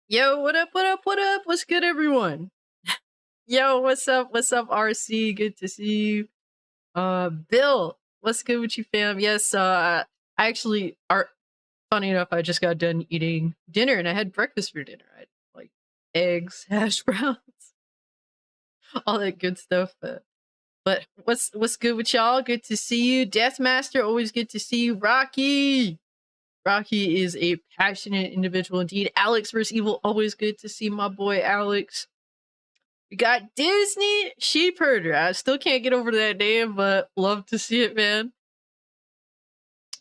Yo, what up, what up, what up? What's good, everyone? Yo, what's up? What's up, RC? Good to see you. Bill, what's good with you, fam? Yes, I actually are funny enough, I just got done eating dinner and I had breakfast for dinner. I had like eggs, hash browns, all that good stuff. But what's good with y'all? Good to see you. Deathmaster, always good to see you. Rocky. Rocky is a passionate individual indeed. Alex vs. Evil, always good to see my boy Alex. We got Disney Sheepherder. I still can't get over that name, but love to see it, man.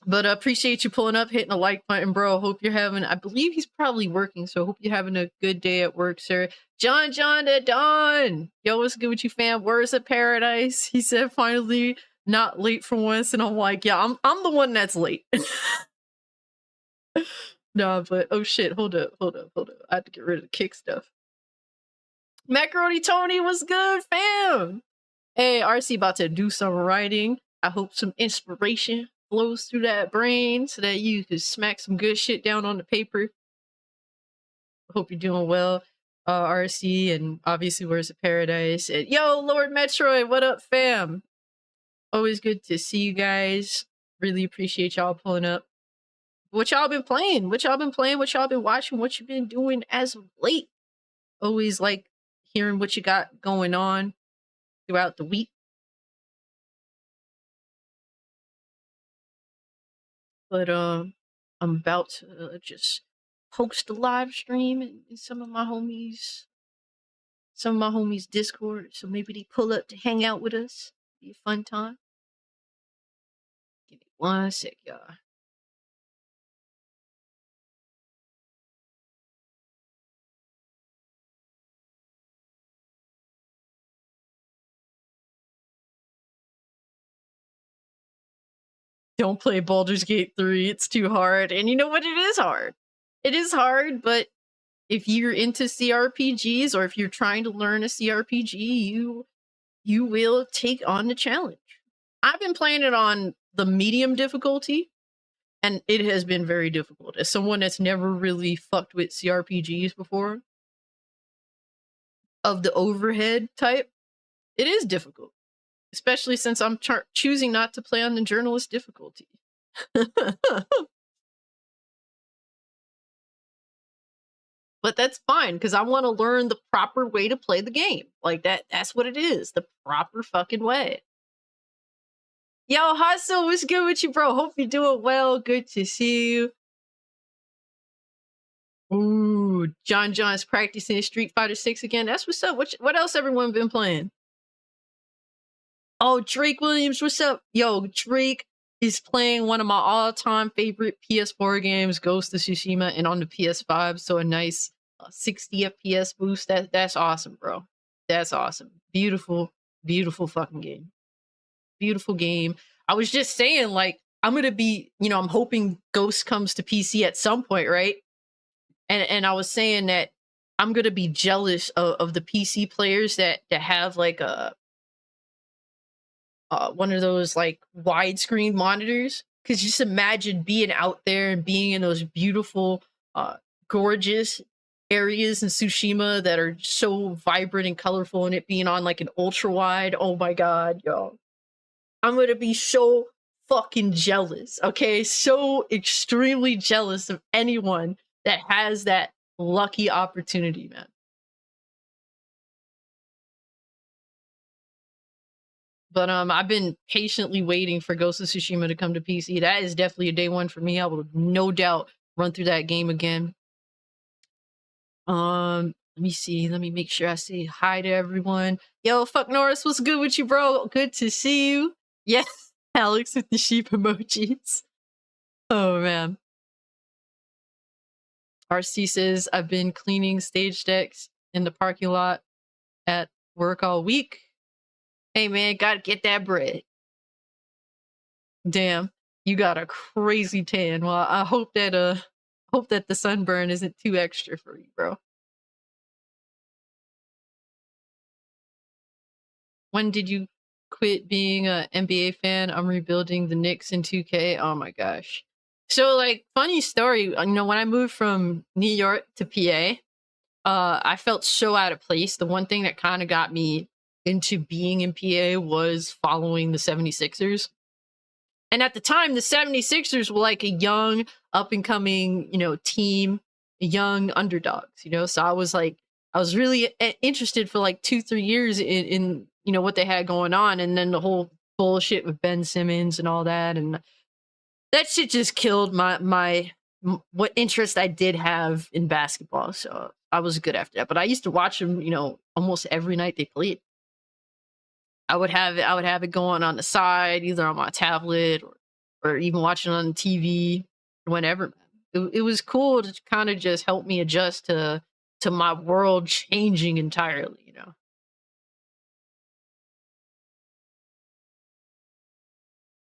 But appreciate you pulling up, hitting the like button, bro. Hope you're having, I believe he's probably working, so hope you're having a good day at work, sir. John the Don. Yo, what's good with you, fam? Where's of paradise? He said finally not late for once, and I'm like, yeah, I'm the one that's late. Nah, but oh shit, hold up. I have to get rid of the kick stuff. Macaroni Tony, what's good, fam? Hey, RC about to do some writing. I hope some inspiration flows through that brain so that you can smack some good shit down on the paper. Hope you're doing well, RC, and obviously Where's the Paradise. And yo, Lord Metroid, what up, fam? Always good to see you guys. Really appreciate y'all pulling up. What y'all been playing? What y'all been playing? What y'all been watching? What you been doing as of late? Always like hearing what you got going on throughout the week. But I'm about to just host a live stream in some of my homies Discord, so maybe they pull up to hang out with us. Be a fun time. Give me 1 sec, y'all. Don't play Baldur's Gate 3, it's too hard. And you know what? It is hard. It is hard, but if you're into CRPGs or if you're trying to learn a CRPG, you will take on the challenge. I've been playing it on the medium difficulty, and it has been very difficult. As someone that's never really fucked with CRPGs before, of the overhead type, it is difficult. Especially since I'm choosing not to play on the journalist difficulty. But that's fine, because I want to learn the proper way to play the game. Like, that's what it is. The proper fucking way. Yo, Hustle, what's good with you, bro? Hope you're doing well. Good to see you. Ooh, John's practicing Street Fighter 6 again. That's what's up. What else everyone been playing? Oh, Drake Williams, what's up? Yo, Drake is playing one of my all-time favorite PS4 games, Ghost of Tsushima, and on the PS5, so a nice 60 FPS boost. That's awesome, bro. That's awesome. Beautiful, beautiful fucking game. Beautiful game. I was just saying, like, I'm gonna be, I'm hoping Ghost comes to PC at some point, right? And I was saying that I'm gonna be jealous of the PC players that have like a one of those like widescreen monitors, because just imagine being out there and being in those beautiful gorgeous areas in Tsushima that are so vibrant and colorful, and it being on like an ultra wide. Oh my god, yo, I'm gonna be so fucking jealous. Okay, so extremely jealous of anyone that has that lucky opportunity, man. But I've been patiently waiting for Ghost of Tsushima to come to PC. That is definitely a day one for me. I will no doubt run through that game again. Let me see. Let me make sure I say hi to everyone. Yo, fuck Norris, what's good with you, bro? Good to see you. Yes, Alex with the sheep emojis. Oh man. RC says I've been cleaning stage decks in the parking lot at work all week. Hey man, gotta get that bread. Damn, you got a crazy tan. Well, I hope that the sunburn isn't too extra for you, bro. When did you quit being a NBA fan? I'm rebuilding the Knicks in 2K. Oh my gosh. So like, funny story, when I moved from New York to PA, I felt so out of place. The one thing that kind of got me into being in PA was following the 76ers. And at the time, the 76ers were like a young, up and coming, team, young underdogs, So I was really interested for like 2, 3 years in, what they had going on. And then the whole bullshit with Ben Simmons and all that. And that shit just killed what interest I did have in basketball. So I was good after that. But I used to watch them, almost every night they played. I would have it going on the side, either on my tablet or even watching on TV whenever, man. It was cool to kind of just help me adjust to my world changing entirely.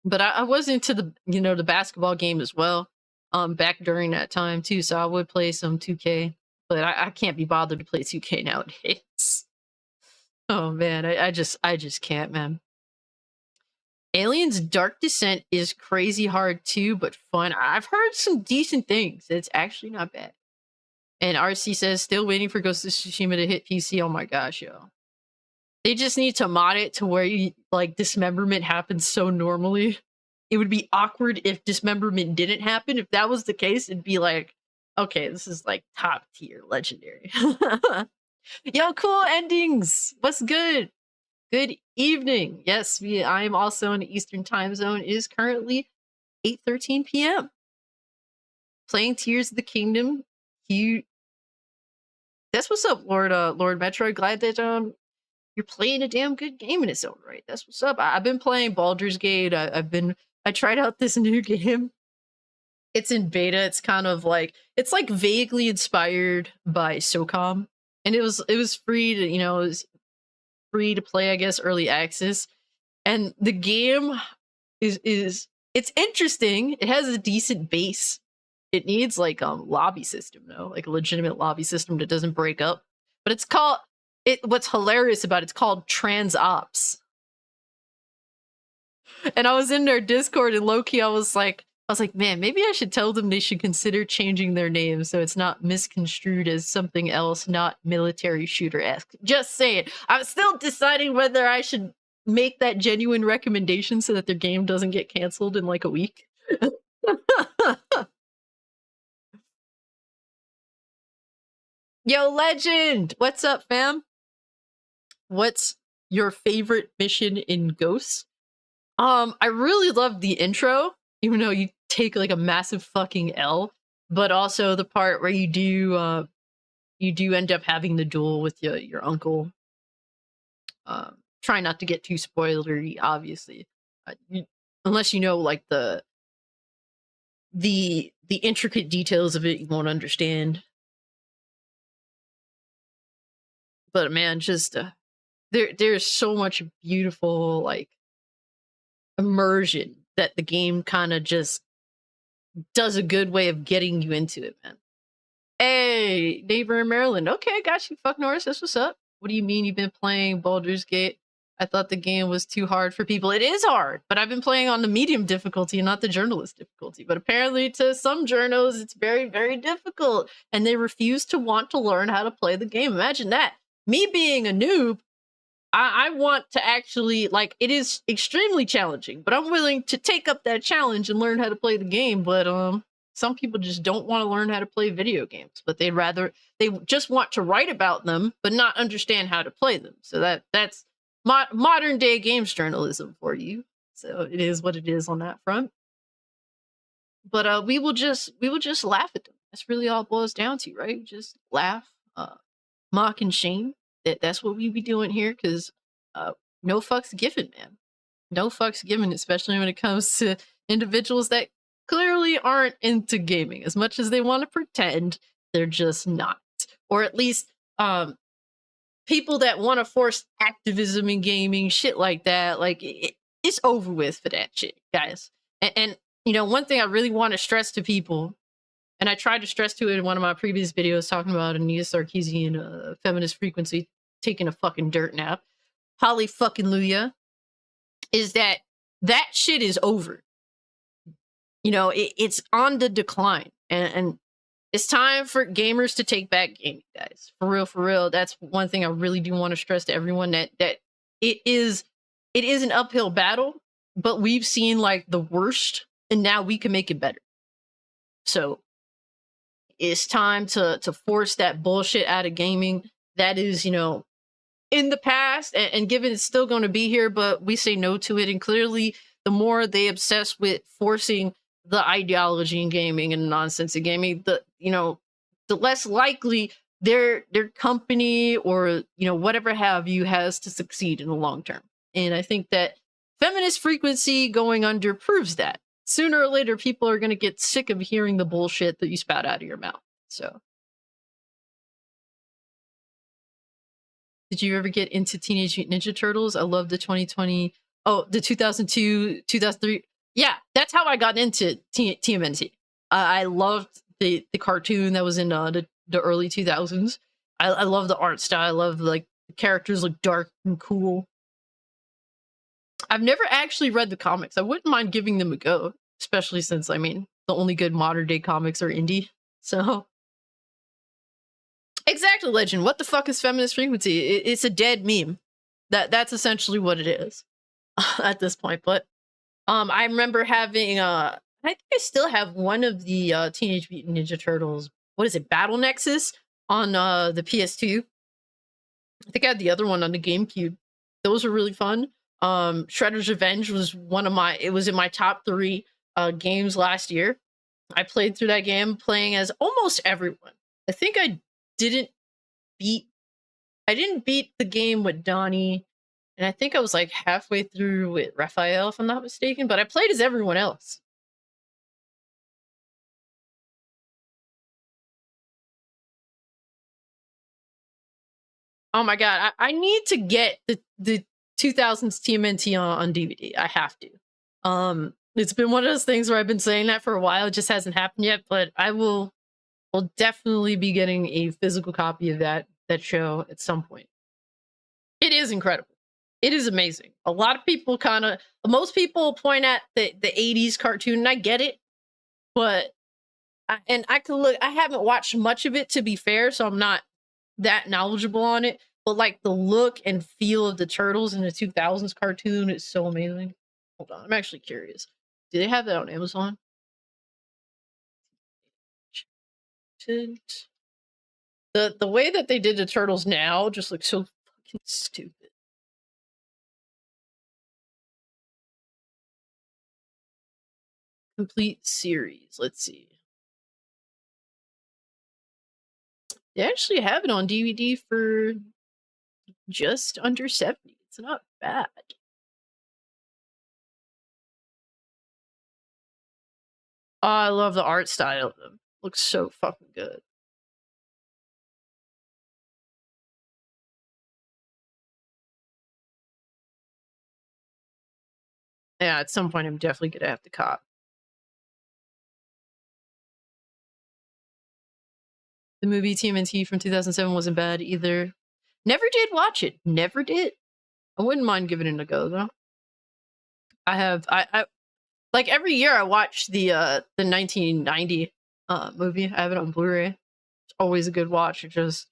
But I was into the basketball game as well, back during that time too. So I would play some 2K, but I can't be bothered to play 2K nowadays. Oh man, I just can't, man. Aliens Dark Descent is crazy hard too, but fun. I've heard some decent things. It's actually not bad. And RC says, still waiting for Ghost of Tsushima to hit PC. Oh my gosh, yo. They just need to mod it to where like dismemberment happens so normally. It would be awkward if dismemberment didn't happen. If that was the case, it'd be like, okay, this is like top tier legendary. Yo, cool endings. What's good? Good evening. Yes, I am also in the Eastern time zone. It is currently 8:13 p.m. Playing Tears of the Kingdom. That's what's up, Lord Metro. Glad that you're playing a damn good game in its own right. That's what's up. I've been playing Baldur's Gate. I tried out this new game. It's in beta. It's kind of like it's like vaguely inspired by SOCOM, and it was free to it was free to play, I guess, early access. And the game is it's interesting. It has a decent base. It needs like lobby system though, like a legitimate lobby system that doesn't break up. But it's called what's hilarious about it's called Trans Ops. And I was in their Discord and low key I was like, man, maybe I should tell them they should consider changing their name so it's not misconstrued as something else, not military shooter-esque. Just saying. I'm still deciding whether I should make that genuine recommendation so that their game doesn't get canceled in like a week. Yo, Legend! What's up, fam? What's your favorite mission in Ghosts? I really love the intro, even though you take like a massive fucking L, but also the part where you do end up having the duel with your uncle. Try not to get too spoilery, obviously, unless you know like the intricate details of it, you won't understand. But man, just there's so much beautiful like immersion that the game kind of just does a good way of getting you into it, man. Hey, neighbor in Maryland. Okay, got you. Fuck Norris, that's what's up. What do you mean you've been playing Baldur's Gate? I thought the game was too hard for people. It is hard, but I've been playing on the medium difficulty, not the journalist difficulty. But apparently to some journos, it's very, very difficult. And they refuse to want to learn how to play the game. Imagine that. Me being a noob, I want to actually, like, it is extremely challenging, but I'm willing to take up that challenge and learn how to play the game. But some people just don't want to learn how to play video games, but they just want to write about them, but not understand how to play them. So that's modern day games journalism for you. So it is what it is on that front. But we will just laugh at them. That's really all it boils down to, right? Just laugh, mock and shame. That's what we be doing here, because no fucks given, man. No fucks given, especially when it comes to individuals that clearly aren't into gaming as much as they want to pretend. They're just not. Or at least people that want to force activism in gaming, shit like that. Like it's over with for that shit, guys. And one thing I really want to stress to people, and I tried to stress to it in one of my previous videos talking about Anita Sarkeesian feminist frequency taking a fucking dirt nap. Holly fucking Luya. Is that shit is over. It's on the decline. And It's time for gamers to take back gaming, guys. For real, for real. That's one thing I really do want to stress to everyone, that it is an uphill battle, but we've seen like the worst, and now we can make it better. So it's time to force that bullshit out of gaming. That is, in the past, and given it's still going to be here, but we say no to it. And clearly, the more they obsess with forcing the ideology in gaming and nonsense in gaming, the less likely their company or whatever have you has to succeed in the long term. And I think that feminist frequency going under proves that. Sooner or later, people are going to get sick of hearing the bullshit that you spout out of your mouth. So, did you ever get into Teenage Mutant Ninja Turtles? I love the 2020. Oh, the 2002, 2003. Yeah, that's how I got into TMNT. I loved the cartoon that was in the early 2000s. I love the art style. I love like the characters look dark and cool. I've never actually read the comics. I wouldn't mind giving them a go, especially since the only good modern day comics are indie. So exactly, Legend. What the fuck is feminist frequency? It's a dead meme. That's essentially what it is at this point. But I remember having I think I still have one of the Teenage Mutant Ninja Turtles. What is it? Battle Nexus on the PS2. I think I had the other one on the GameCube. Those were really fun. Shredder's Revenge was it was in my top 3 games last year. I played through that game playing as almost everyone. I think I didn't beat the game with Donnie, and I think I was like halfway through with Raphael, if I'm not mistaken, but I played as everyone else. Oh my god, I need to get the 2000s TMNT on DVD. I have to. It's been one of those things where I've been saying that for a while. It just hasn't happened yet, but I will definitely be getting a physical copy of that show at some point. It is incredible. It is amazing. A lot of people most people point at the 80s cartoon, and I get it, but I haven't watched much of it, to be fair, so I'm not that knowledgeable on it, but like the look and feel of the turtles in the 2000s cartoon is so amazing. Hold on, I'm actually curious. Do they have that on Amazon? The way that they did the turtles now just looks so fucking stupid. Complete series. Let's see. They actually have it on DVD for just under 70. It's not bad. Oh, I love the art style of them. Looks so fucking good. Yeah, at some point I'm definitely gonna have to cop. The movie TMNT from 2007 wasn't bad either. Never did watch it. Never did. I wouldn't mind giving it a go though. I like every year I watch the 1990 movie. I have it on Blu-ray. It's always a good watch. It just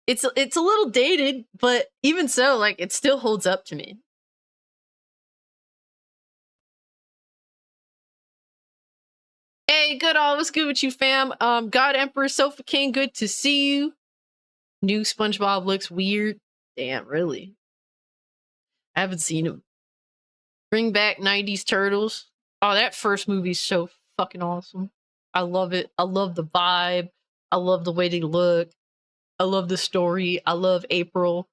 it's a little dated, but even so, like it still holds up to me. Hey, good all. What's good with you, fam? God Emperor Sofa King, good to see you. New SpongeBob looks weird. Damn, really? I haven't seen him. Bring back 90s Turtles. Oh, that first movie's so fucking awesome. I love it. I love the vibe. I love the way they look. I love the story. I love April.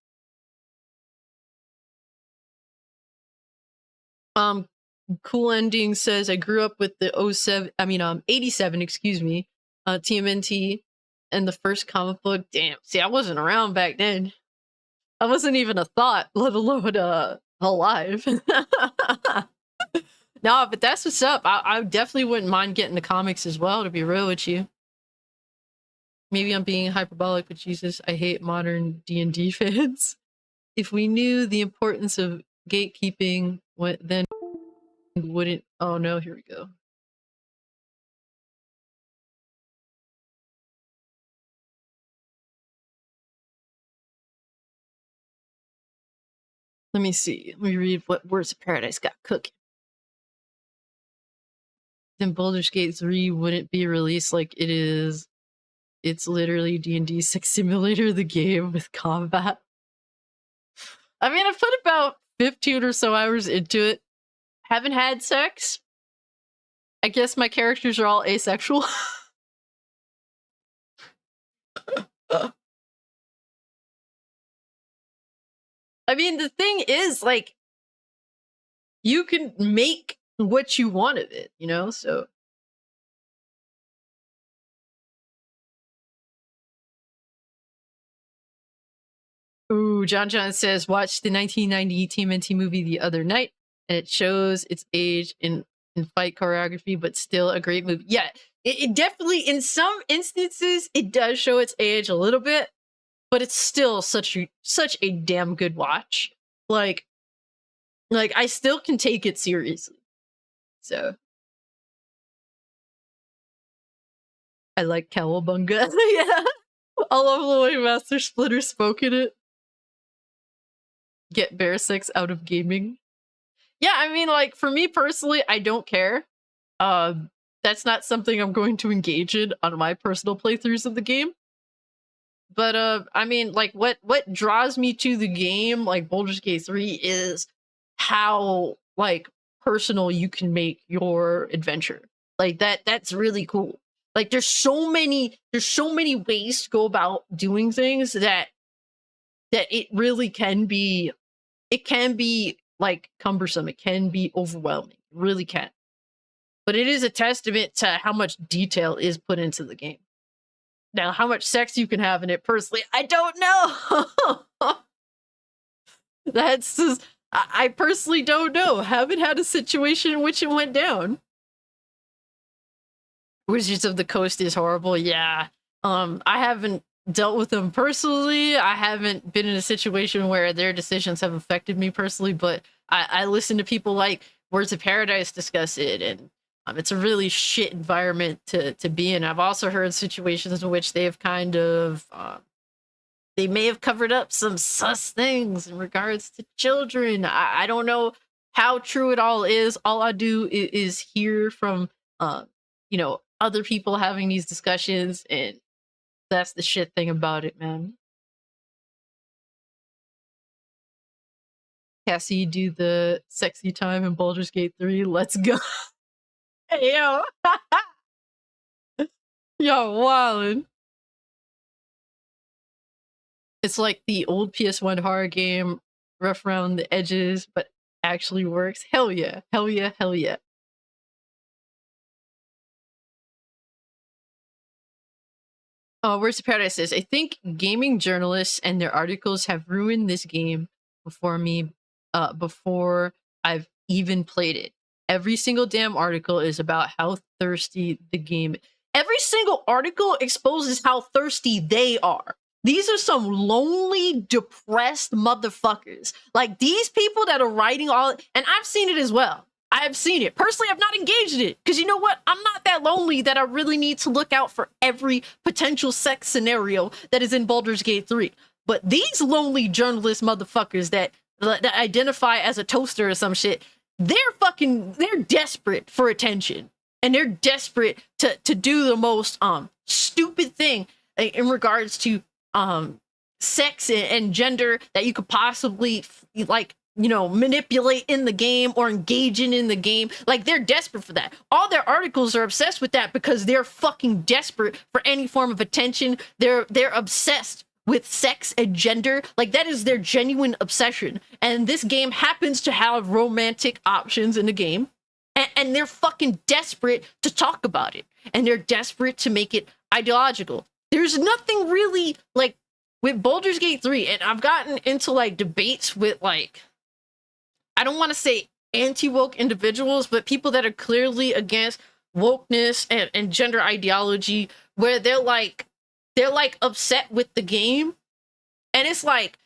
Cool Ending says I grew up with the 87, excuse me, TMNT and the first comic book. Damn. See, I wasn't around back then. I wasn't even a thought, let alone alive. No, but that's what's up. I definitely wouldn't mind getting the comics as well, to be real with you. Maybe I'm being hyperbolic, but Jesus, I hate modern D&D fans. If we knew the importance of gatekeeping, then wouldn't... Oh no, here we go. Let me see. Let me read what Words of Paradise got cooking. Then Baldur's Gate 3 wouldn't be released like it is. It's literally D&D 6 Simulator, the game with combat. I mean, I've put about 15 or so hours into it. Haven't had sex. I guess my characters are all asexual. I mean, the thing is, like, you can make what you want of it, you know? So. Ooh, John says, watched the 1990 TMNT movie the other night, and it shows its age in fight choreography, but still a great movie. Yeah, it definitely, in some instances, it does show its age a little bit, but it's still such a damn good watch. Like I still can take it seriously. So I like Cowabunga. Yeah, I love the way Master Splinter spoke in it. Get bear sex out of gaming. Yeah, I mean, like, for me personally, I don't care. That's not something I'm going to engage in on my personal playthroughs of the game. But I mean, like, what draws me to the game, like Baldur's Gate 3, is how, like, personal you can make your adventure. Like, that's really cool. Like, there's so many ways to go about doing things that it really can be, like, cumbersome. It can be overwhelming. It really can. But it is a testament to how much detail is put into the game. Now, how much sex you can have in it, personally, I don't know. That's just, I personally don't know. Haven't had a situation in which it went down. Wizards of the Coast is horrible. Yeah. I haven't dealt with them personally. I haven't been in a situation where their decisions have affected me personally, but I listen to people like Words of Paradise discuss it, and it's a really shit environment to be in. I've also heard situations in which they have kind of they may have covered up some sus things in regards to children. I don't know how true it all is. All I do is hear from you know, other people having these discussions, and that's the shit thing about it, man. Cassie, do the sexy time in Baldur's Gate 3. Let's go. Hey, yo. Yo, wildin'. It's like the old PS1 horror game, rough around the edges, but actually works. Hell yeah. Hell yeah. Hell yeah. Where's the Paradise says, I think gaming journalists and their articles have ruined this game before me, before I've even played it. Every single damn article is about how thirsty the game is. Every single article exposes how thirsty they are. These are some lonely, depressed motherfuckers. Like, these people that are writing all, and I've seen it as well. I've seen it. Personally, I've not engaged in it. Because you know what? I'm not that lonely that I really need to look out for every potential sex scenario that is in Baldur's Gate 3. But these lonely journalist motherfuckers that identify as a toaster or some shit, they're desperate for attention. And they're desperate to do the most stupid thing in regards to sex and gender that you could possibly, like, you know, manipulate in the game or engage in the game. Like, they're desperate for that. All their articles are obsessed with that because they're fucking desperate for any form of attention. They're obsessed with sex and gender. Like, that is their genuine obsession. And this game happens to have romantic options in the game. And they're fucking desperate to talk about it. And they're desperate to make it ideological. There's nothing really, like, with Baldur's Gate 3, and I've gotten into, like, debates with, like, I don't want to say anti-woke individuals, but people that are clearly against wokeness and gender ideology, where they're like upset with the game. And it's like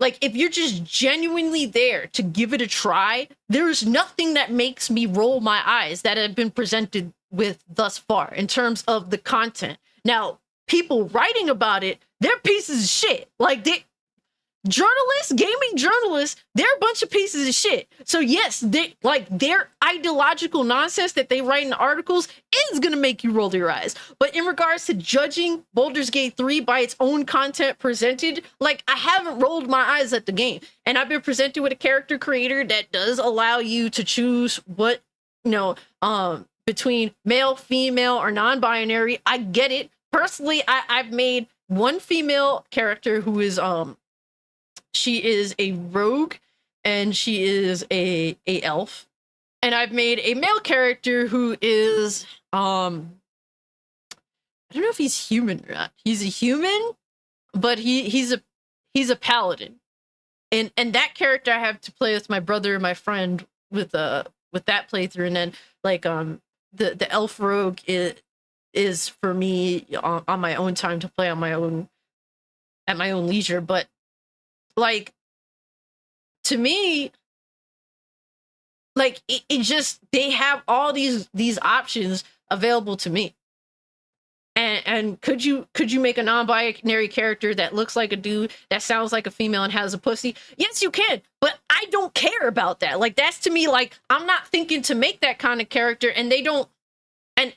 if you're just genuinely there to give it a try, there's nothing that makes me roll my eyes that have been presented with thus far in terms of the content. Now, people writing about it, they're pieces of shit. Like, journalists, gaming journalists, they're a bunch of pieces of shit. So yes, their ideological nonsense that they write in articles is gonna make you roll your eyes. But in regards to judging Baldur's Gate 3 by its own content presented, like, I haven't rolled my eyes at the game. And I've been presented with a character creator that does allow you to choose what, between male, female, or non-binary. I get it. Personally, I've made one female character who is she is a rogue and she is a elf, and I've made a male character who is I don't know if he's human or not. He's a human, but he's a paladin, and that character I have to play with my brother and my friend with that playthrough. And then like the elf rogue is for me on my own time to play on my own at my own leisure. But like, to me, like, it just, they have all these options available to me. And could you make a non-binary character that looks like a dude, that sounds like a female, and has a pussy? Yes, you can. But I don't care about that. Like, that's, to me, like, I'm not thinking to make that kind of character, and they don't.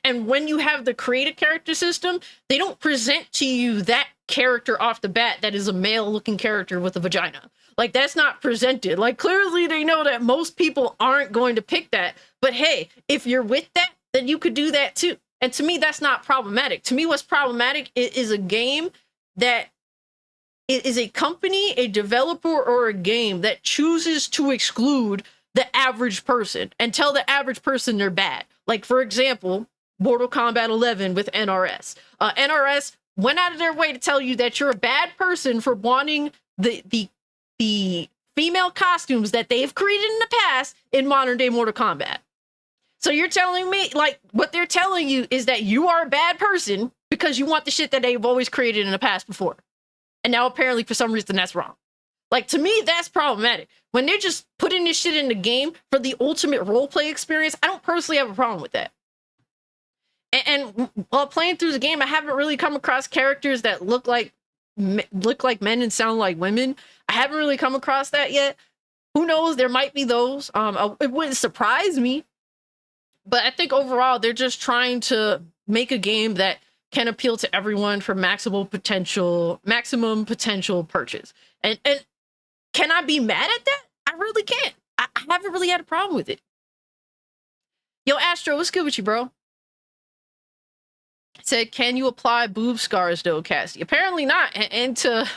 And when you have the creative character system, they don't present to you that character off the bat that is a male-looking character with a vagina. Like, that's not presented. Like, clearly they know that most people aren't going to pick that. But hey, if you're with that, then you could do that too. And to me, that's not problematic. To me, what's problematic is a game that is a company, a developer, or a game that chooses to exclude the average person and tell the average person they're bad. Like, for example, Mortal Kombat 11 with NRS. NRS went out of their way to tell you that you're a bad person for wanting the female costumes that they've created in the past in modern day Mortal Kombat. So you're telling me, like, what they're telling you is that you are a bad person because you want the shit that they've always created in the past before. And now apparently for some reason that's wrong. Like, to me, that's problematic. When they're just putting this shit in the game for the ultimate roleplay experience, I don't personally have a problem with that. And while playing through the game, I haven't really come across characters that look like men and sound like women. I haven't really come across that yet. Who knows? There might be those. It wouldn't surprise me. But I think overall, they're just trying to make a game that can appeal to everyone for maximum potential purchase. And can I be mad at that? I really can't. I haven't really had a problem with it. Yo, Astro, what's good with you, bro? Said, can you apply boob scars though, Cassie? Apparently not. And to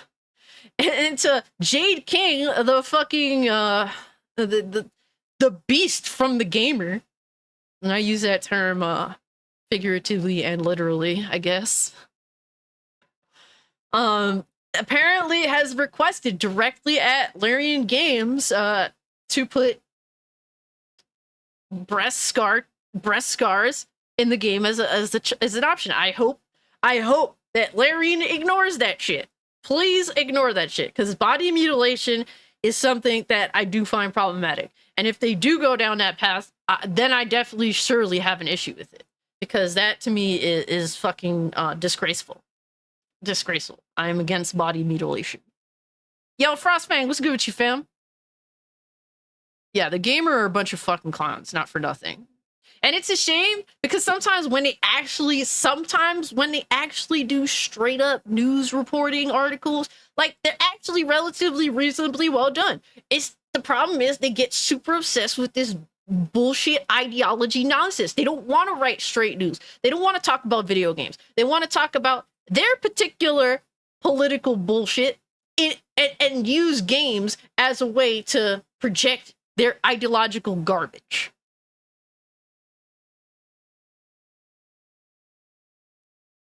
Jade King, the fucking the beast from the gamer. And I use that term figuratively and literally, I guess. Apparently has requested directly at Larian Games to put breast scars in the game as an option. I hope that Larian ignores that shit. Please ignore that shit, because body mutilation is something that I do find problematic. And if they do go down that path, then I definitely surely have an issue with it, because that to me is fucking disgraceful. Disgraceful. I am against body mutilation. Yo, Frostfang, what's good with you, fam? Yeah, the gamer are a bunch of fucking clowns, not for nothing. And it's a shame, because sometimes when they actually do straight up news reporting articles, like, they're actually relatively reasonably well done. The problem is they get super obsessed with this bullshit ideology nonsense. They don't want to write straight news. They don't want to talk about video games. They want to talk about their particular political bullshit and use games as a way to project their ideological garbage.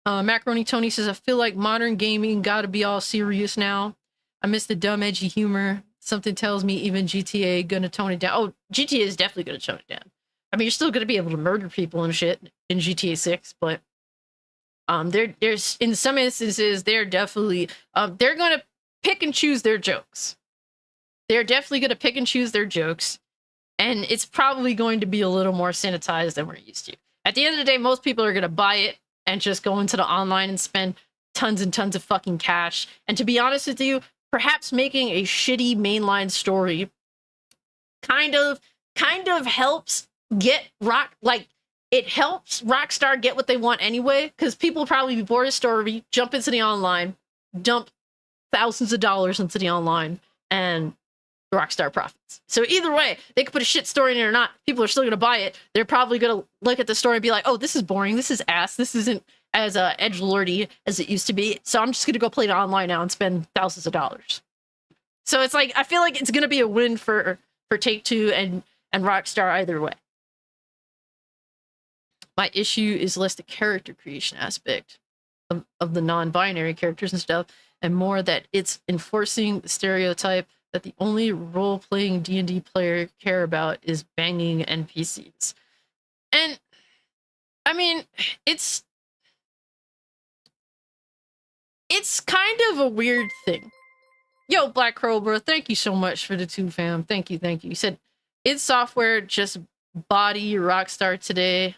Macaroni Tony says, I feel like modern gaming gotta be all serious now. I miss the dumb, edgy humor. Something tells me even GTA gonna tone it down. Oh, GTA is definitely gonna tone it down. I mean, you're still gonna be able to murder people and shit in GTA 6, but there's in some instances they're definitely they're gonna pick and choose their jokes. They're definitely gonna pick and choose their jokes, and it's probably going to be a little more sanitized than we're used to. At the end of the day, most people are gonna buy it and just go into the online and spend tons and tons of fucking cash. And to be honest with you, perhaps making a shitty mainline story kind of helps get it helps Rockstar get what they want anyway, because people will probably be bored of story, jump into the online, dump thousands of dollars into the online, and Rockstar profits. So either way, they could put a shit story in it or not, people are still gonna buy it. They're probably gonna look at the story and be like, oh, this is boring, this is ass, this isn't as edgelordy as it used to be, so I'm just gonna go play it online now and spend thousands of dollars. So it's like, I feel like it's gonna be a win for Take-Two and Rockstar either way. My issue is less the character creation aspect of the non-binary characters and stuff, and more that it's enforcing the stereotype that the only role-playing D&D player care about is banging NPCs. And, I mean, it's kind of a weird thing. Yo, Black Crow, bro, thank you so much for the 2 fam. Thank you, thank you. You said, id Software just bodied Rockstar today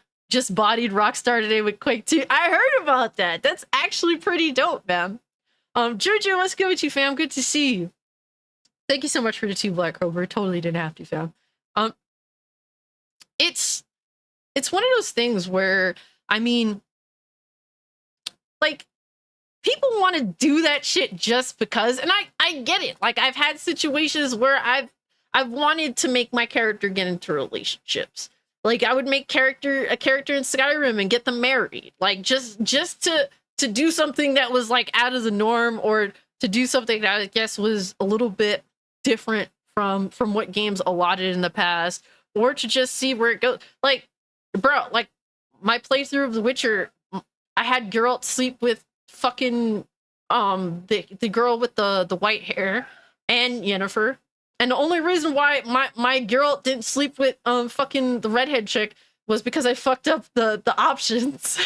with Quake 2. I heard about that. That's actually pretty dope, man. Jojo, what's good with you, fam? Good to see you. Thank you so much for the 2 Black Crow, bro. Totally didn't have to, fam. It's one of those things where, I mean, like, people want to do that shit just because, and I get it. Like, I've had situations where I've wanted to make my character get into relationships. Like, I would make a character in Skyrim and get them married. Like, just to do something that was like out of the norm, or to do something that I guess was a little bit different from what games allotted in the past, or to just see where it goes. Like, bro, like my playthrough of The Witcher, I had Geralt sleep with fucking the girl with the white hair and Yennefer, and the only reason why my Geralt didn't sleep with fucking the redhead chick was because I fucked up the options.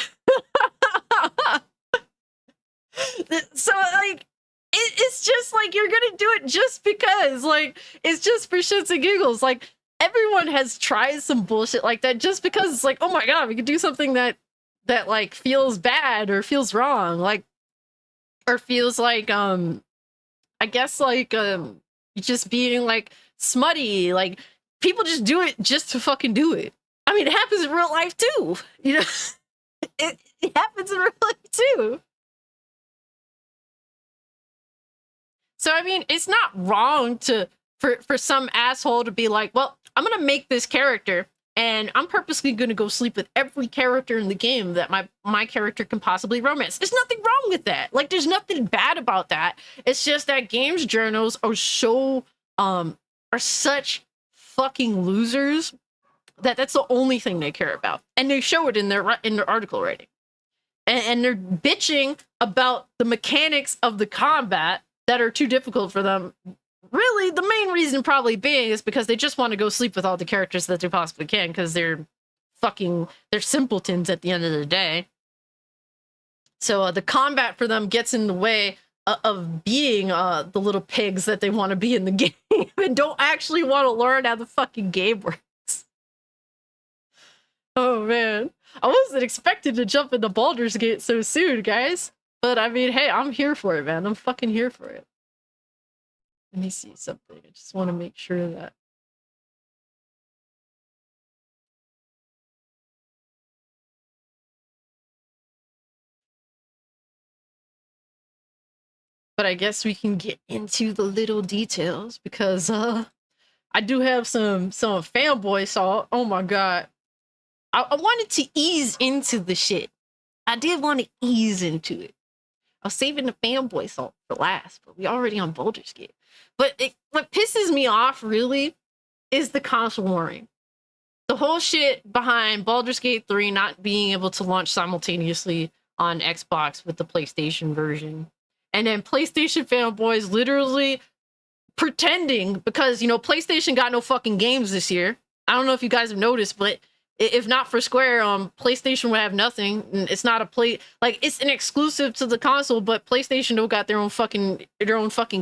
So like it's just like, you're gonna do it just because, like, it's just for shits and giggles. Like, everyone has tried some bullshit like that just because it's like, oh my god, we could do something that like feels bad or feels wrong, like, or feels like I guess like just being like smutty. Like, people just do it just to fucking do it. I mean, it happens in real life too, you know. it happens in real life too. So I mean, it's not wrong for some asshole to be like, well, I'm gonna make this character and I'm purposely gonna go sleep with every character in the game that my character can possibly romance. There's nothing wrong with that. Like, there's nothing bad about that. It's just that games journals are so are such fucking losers that that's the only thing they care about, and they show it in their article writing, and they're bitching about the mechanics of the combat that are too difficult for them. Really, the main reason probably being is because they just want to go sleep with all the characters that they possibly can, because they're simpletons at the end of the day. So the combat for them gets in the way of being the little pigs that they want to be in the game, and don't actually want to learn how the fucking game works. Oh man, I wasn't expecting to jump into Baldur's Gate so soon, guys. But I mean, hey, I'm here for it, man. I'm fucking here for it. Let me see something. I just want to make sure that. But I guess we can get into the little details, because I do have some fanboy salt. Oh my god. I wanted to ease into the shit. I did want to ease into it. I was saving the fanboy salt for last, but we already on Baldur's Gate. But what pisses me off, really, is the console warring. The whole shit behind Baldur's Gate 3 not being able to launch simultaneously on Xbox with the PlayStation version. And then PlayStation fanboys literally pretending, because, you know, PlayStation got no fucking games this year. I don't know if you guys have noticed, but if not for Square, PlayStation would have nothing. It's not it's an exclusive to the console, but PlayStation don't got their own fucking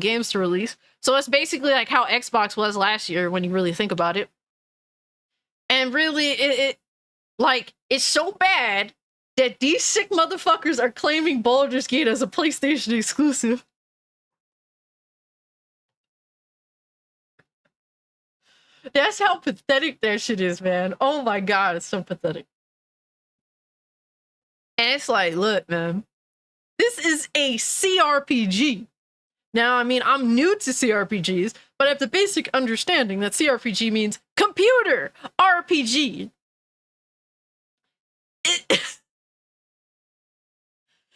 games to release. So it's basically like how Xbox was last year when you really think about it. And really, it's so bad that these sick motherfuckers are claiming Baldur's Gate as a PlayStation exclusive. That's how pathetic that shit is, man. Oh my god, it's so pathetic. And it's like, look, man, this is a CRPG. Now, I mean, I'm new to CRPGs, but I have the basic understanding that CRPG means computer RPG.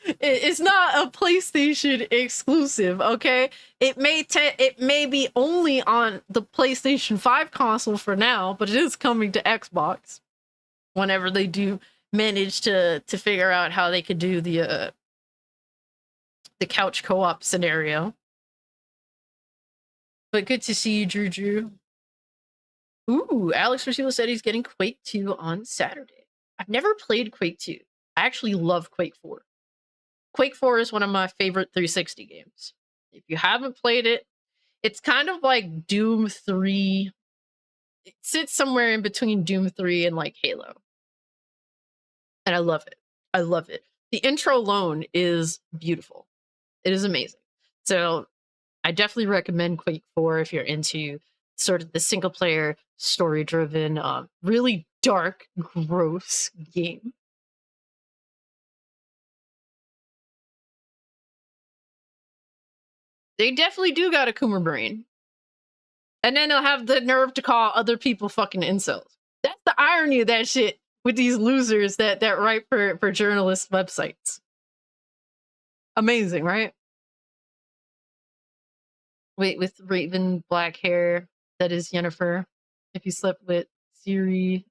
It's not a PlayStation exclusive, okay? It may be only on the PlayStation 5 console for now, but it is coming to Xbox whenever they do manage to figure out how they could do the couch co-op scenario. But good to see you, Drew. Ooh, Alex Rosila said he's getting Quake 2 on Saturday. I've never played Quake 2. I actually love Quake 4. Quake 4 is one of my favorite 360 games. If you haven't played it, it's kind of like Doom 3. It sits somewhere in between Doom 3 and like Halo. And I love it. I love it. The intro alone is beautiful. It is amazing. So I definitely recommend Quake 4 if you're into sort of the single player, story driven, really dark, gross game. They definitely do got a Coomer brain. And then they'll have the nerve to call other people fucking incels. That's the irony of that shit with these losers that write for journalist websites. Amazing, right? Wait, with raven black hair, that is Yennefer. If you slept with Siri.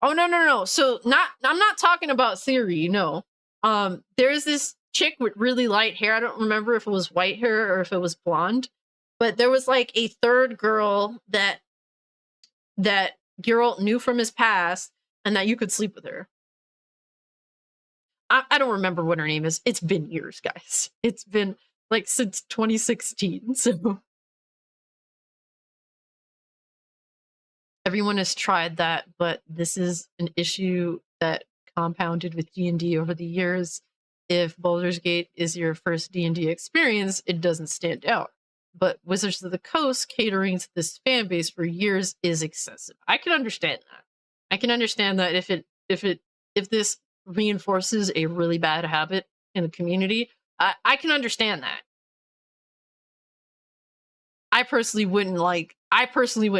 Oh no. So I'm not talking about Siri, no. There's this chick with really light hair. I don't remember if it was white hair or if it was blonde. But there was like a third girl that Geralt knew from his past and that you could sleep with her. I don't remember what her name is. It's been years, guys. It's been like since 2016. So everyone has tried that, but this is an issue that compounded with D&D over the years. If Baldur's Gate is your first D&D experience, it doesn't stand out. But Wizards of the Coast catering to this fan base for years is excessive. I can understand that. I can understand that if this reinforces a really bad habit in the community, I can understand that. I personally wouldn't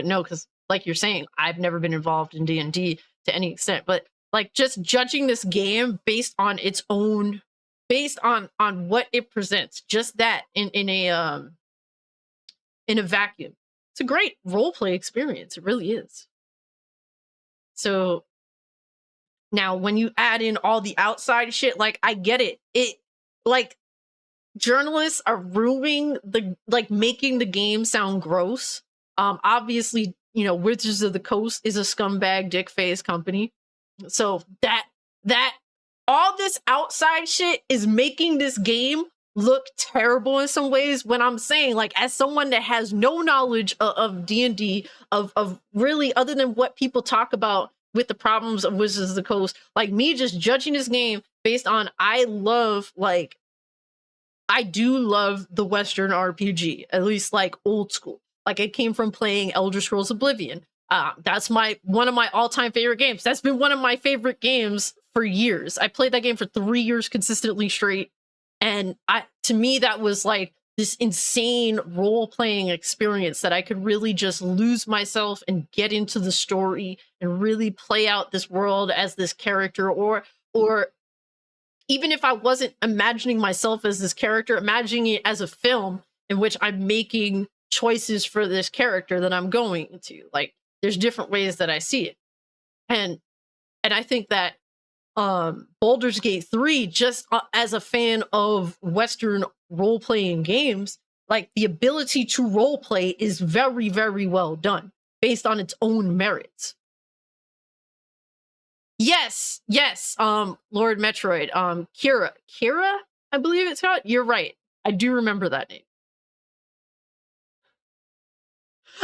know because, like you're saying, I've never been involved in D&D to any extent. But like just judging this game based on its own, based on what it presents, just that in a vacuum, it's a great roleplay experience. It really is. So now when you add in all the outside shit, like I get it. It like journalists are ruining making the game sound gross. Obviously, you know, Wizards of the Coast is a scumbag dick face company. So that all this outside shit is making this game look terrible in some ways, when I'm saying, like, as someone that has no knowledge of D&D, of really other than what people talk about with the problems of Wizards of the Coast, like me just judging this game based on I do love the Western RPG, at least like old school. Like I came from playing Elder Scrolls Oblivion. That's one of my all-time favorite games. That's been one of my favorite games for years. I played that game for 3 years consistently straight. And to me, that was like this insane role-playing experience that I could really just lose myself and get into the story and really play out this world as this character, or even if I wasn't imagining myself as this character, imagining it as a film in which I'm making choices for this character that I'm going into. Like, there's different ways that I see it. And I think that Baldur's Gate 3, just as a fan of Western role-playing games, like the ability to role-play is very, very well done based on its own merits. Yes, Lord Metroid, Kira, I believe it's called. You're right. I do remember that name.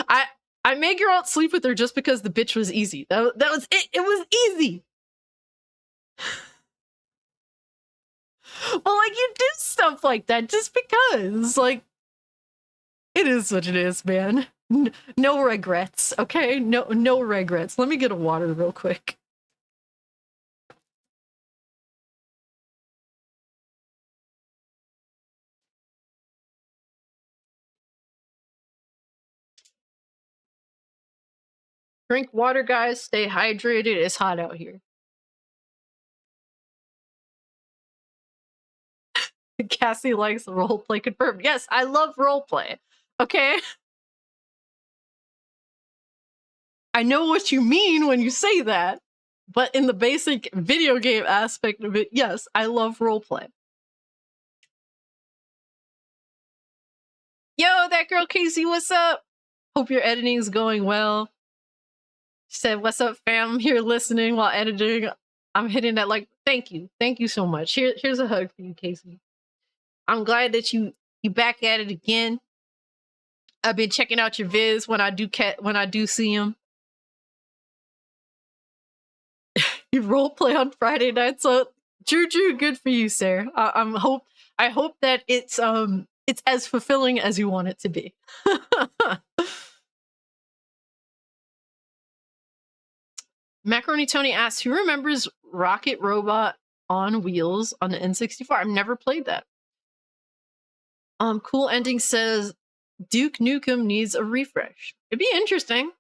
I made Geralt sleep with her just because the bitch was easy. That was it. It was easy. Well, like, you do stuff like that just because, like, It is what it is, man. No regrets, okay? No regrets. Let me get a water real quick. Drink water, guys. Stay hydrated. It's hot out here. Cassie likes roleplay confirmed. Yes, I love roleplay. Okay? I know what you mean when you say that, but in the basic video game aspect of it, yes, I love roleplay. Yo, that girl Casey, what's up? Hope your editing is going well. She said, what's up, fam? I'm here listening while editing. I'm hitting that like, thank you. Thank you so much. Here's a hug for you, Casey. I'm glad that you back at it again. I've been checking out your vids when I do see them. You roleplay on Friday night, so Juju, good for you, sir. I hope that it's as fulfilling as you want it to be. Macaroni Tony asks, who remembers Rocket Robot on Wheels on the N64? I've never played that. Cool Ending says Duke Nukem needs a refresh. It'd be interesting.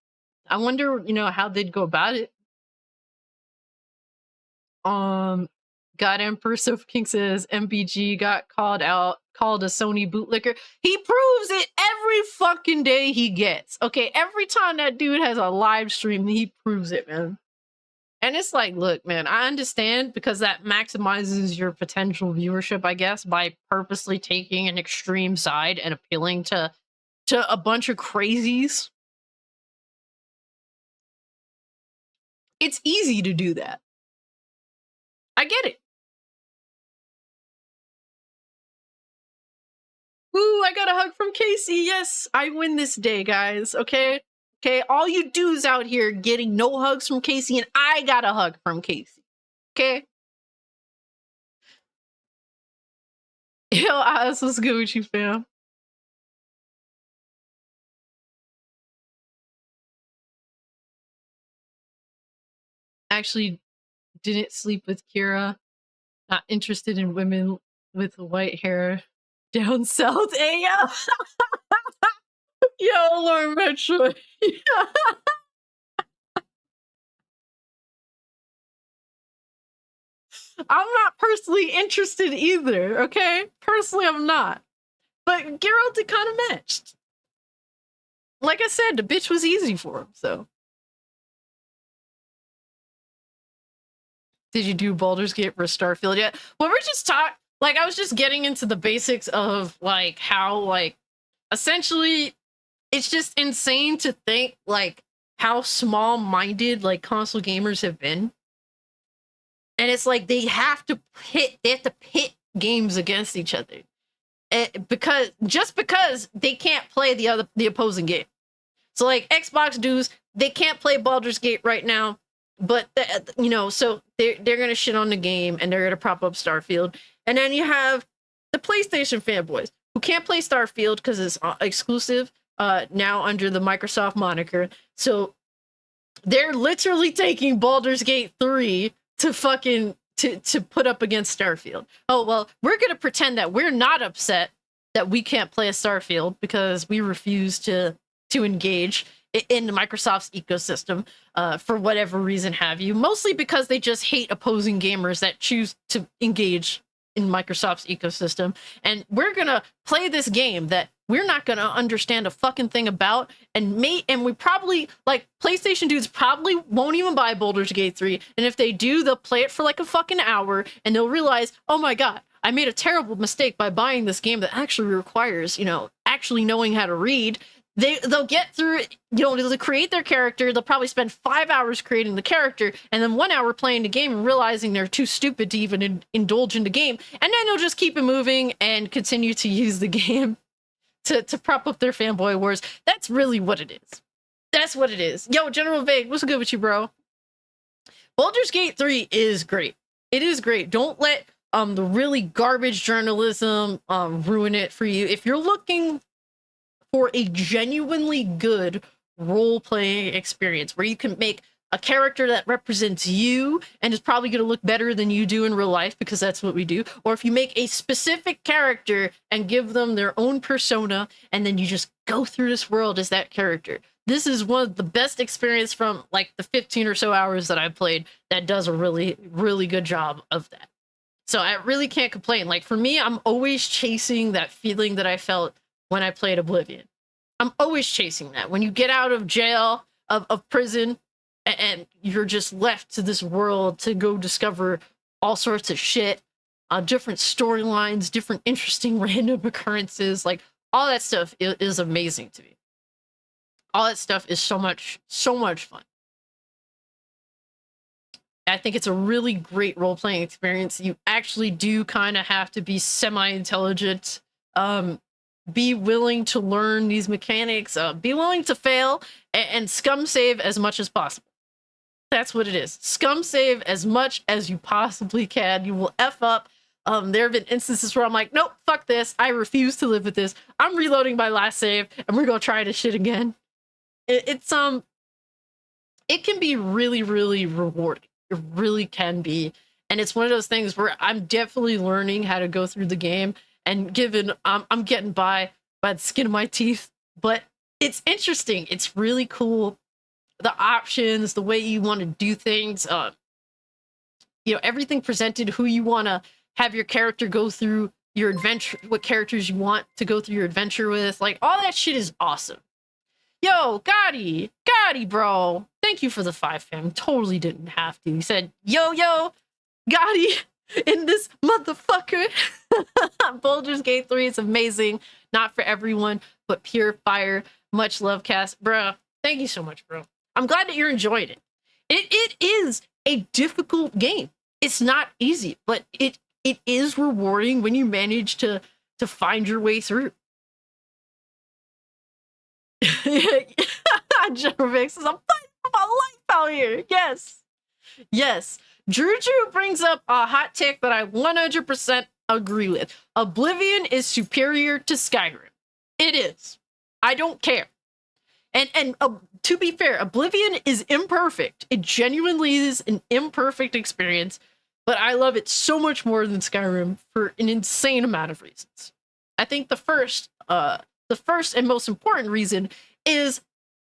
I wonder, how they'd go about it. God Emperor Sofa King says MBG got called a Sony bootlicker. He proves it every fucking day he gets. Okay, every time that dude has a live stream, he proves it, man. And it's like, look, man, I understand because that maximizes your potential viewership, I guess, by purposely taking an extreme side and appealing to a bunch of crazies. It's easy to do that. I get it. Ooh, I got a hug from Casey. Yes, I win this day, guys. Okay? Okay, all you dudes out here getting no hugs from Casey, and I got a hug from Casey. Okay? Yo, Alice, what's good with you, fam? Actually, didn't sleep with Kira. Not interested in women with white hair down south. Hey, yo! Yo, Lord Metroid. I'm not personally interested either, okay? Personally, I'm not. But Geralt, it kind of matched. Like I said, the bitch was easy for him, so. Did you do Baldur's Gate for Starfield yet? Well, we're just I was just getting into the basics of, how, essentially, it's just insane to think, how small-minded, console gamers have been. And it's like they have to pit games against each other. Because they can't play the opposing game. So Xbox dudes, they can't play Baldur's Gate right now, but so they're gonna shit on the game and they're gonna prop up Starfield. And then you have the PlayStation fanboys who can't play Starfield because it's exclusive now under the Microsoft moniker. So they're literally taking Baldur's Gate 3 to fucking to put up against Starfield. Oh, well, we're going to pretend that we're not upset that we can't play a Starfield because we refuse to engage in Microsoft's ecosystem for whatever reason have you. Mostly because they just hate opposing gamers that choose to engage in Microsoft's ecosystem. And we're going to play this game that we're not going to understand a fucking thing about, and we probably, PlayStation dudes probably won't even buy Baldur's Gate 3, and if they do, they'll play it for a fucking hour, and they'll realize, oh my god, I made a terrible mistake by buying this game that actually requires, actually knowing how to read. They'll get through it, they'll create their character, they'll probably spend 5 hours creating the character, and then 1 hour playing the game and realizing they're too stupid to even indulge in the game, and then they'll just keep it moving and continue to use the game to prop up their fanboy wars. That's really what it is. That's what it is. Yo, General Vague, what's good with you, bro? Baldur's Gate 3 is great. It is great. Don't let the really garbage journalism ruin it for you. If you're looking for a genuinely good role-playing experience where you can make a character that represents you and is probably going to look better than you do in real life because that's what we do, or if you make a specific character and give them their own persona and then you just go through this world as that character. This is one of the best experience from like the 15 or so hours that I played that does a really, really good job of that. So I really can't complain. Like for me, I'm always chasing that feeling that I felt when I played Oblivion. I'm always chasing that. When you get out of jail, of prison, and you're just left to this world to go discover all sorts of shit, different storylines, different interesting random occurrences, like all that stuff is amazing to me. All that stuff is so much fun. I think it's a really great role-playing experience. You actually do kind of have to be semi-intelligent, be willing to learn these mechanics, be willing to fail, and scum save as much as possible. That's what it is. Scum save as much as you possibly can. You will F up. There have been instances where I'm like, nope, fuck this. I refuse to live with this. I'm reloading my last save, and we're gonna try this shit again. It can be really, really rewarding. It really can be. And it's one of those things where I'm definitely learning how to go through the game, and given I'm getting by the skin of my teeth, but it's interesting. It's really cool. The options, the way you want to do things, you know, everything presented, who you want to have your character go through your adventure, what characters you want to go through your adventure with, like all that shit is awesome. Yo, Gotti, bro. Thank you for the 5 fam. Totally didn't have to. He said, yo, Gotti in this motherfucker. Baldur's Gate 3 is amazing. Not for everyone, but pure fire. Much love, cast. Bro, thank you so much, bro. I'm glad that you're enjoying it. It is a difficult game. It's not easy, but it is rewarding when you manage to find your way through. Jervix says, I'm fighting for my life out here. Yes. Juju brings up a hot take that I 100% agree with. Oblivion is superior to Skyrim. It is. I don't care. And to be fair, Oblivion is imperfect. It genuinely is an imperfect experience, but I love it so much more than Skyrim for an insane amount of reasons. I think the first and most important reason is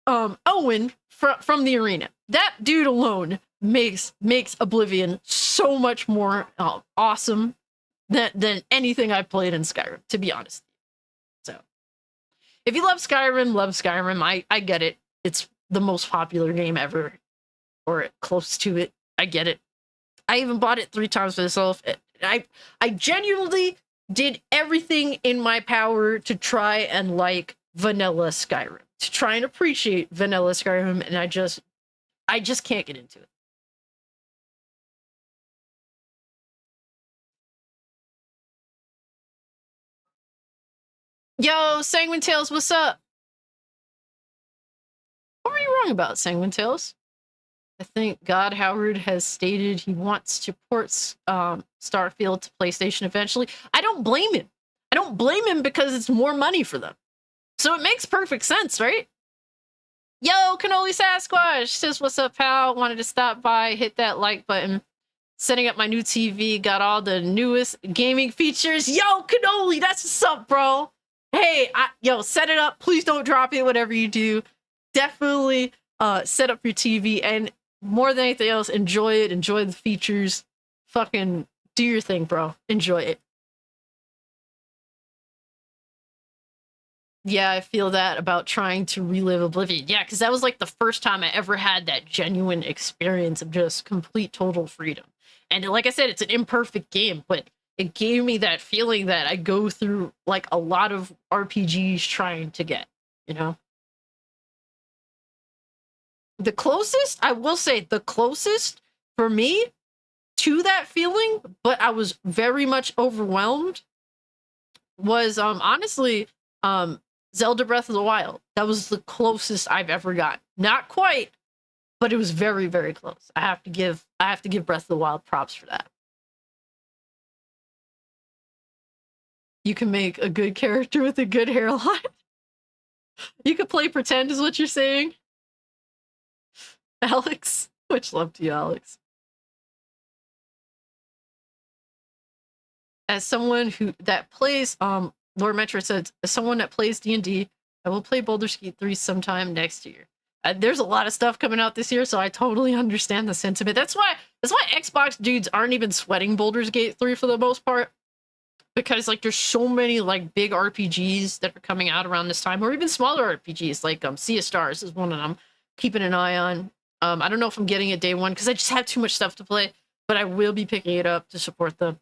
Owen from the arena. That dude alone makes Oblivion so much more awesome than anything I've played in Skyrim, to be honest. So if you love Skyrim, I get it. It's the most popular game ever, or close to it. I get it. I even bought it 3 times myself. I genuinely did everything in my power to try and like vanilla Skyrim, to try and appreciate vanilla Skyrim, and I just can't get into it. Yo, Sanguine Tales, what's up? What were you wrong about, Sanguine Tales? I think God Howard has stated he wants to port Starfield to PlayStation eventually. I don't blame him. I don't blame him because it's more money for them. So it makes perfect sense, right? Yo, Cannoli Sasquatch says, what's up, pal? Wanted to stop by, hit that like button. Setting up my new TV, got all the newest gaming features. Yo, Cannoli, that's what's up, bro. Hey, yo, set it up. Please don't drop it, whatever you do. Definitely set up your TV, and more than anything else, enjoy it. Enjoy the features. Fucking do your thing, bro. Enjoy it. Yeah, I feel that about trying to relive Oblivion. Yeah, because that was like the first time I ever had that genuine experience of just complete, total freedom. And like I said, it's an imperfect game, but it gave me that feeling that I go through like a lot of RPGs trying to get, you know? The closest, I will say, the closest for me to that feeling, but I was very much overwhelmed, was honestly Zelda Breath of the Wild. That was the closest I've ever gotten. Not quite, but it was very, very close. I have to give Breath of the Wild props for that. You can make a good character with a good hairline. You could play pretend is what you're saying? Alex? Much love to you, Alex. As someone that plays, Lord Metro said, as someone that plays D&D, I will play Baldur's Gate 3 sometime next year. There's a lot of stuff coming out this year, so I totally understand the sentiment. That's why Xbox dudes aren't even sweating Baldur's Gate 3 for the most part. Because like there's so many like big RPGs that are coming out around this time, or even smaller RPGs, like Sea of Stars is one that I'm keeping an eye on. I don't know if I'm getting it day one because I just have too much stuff to play, but I will be picking it up to support them.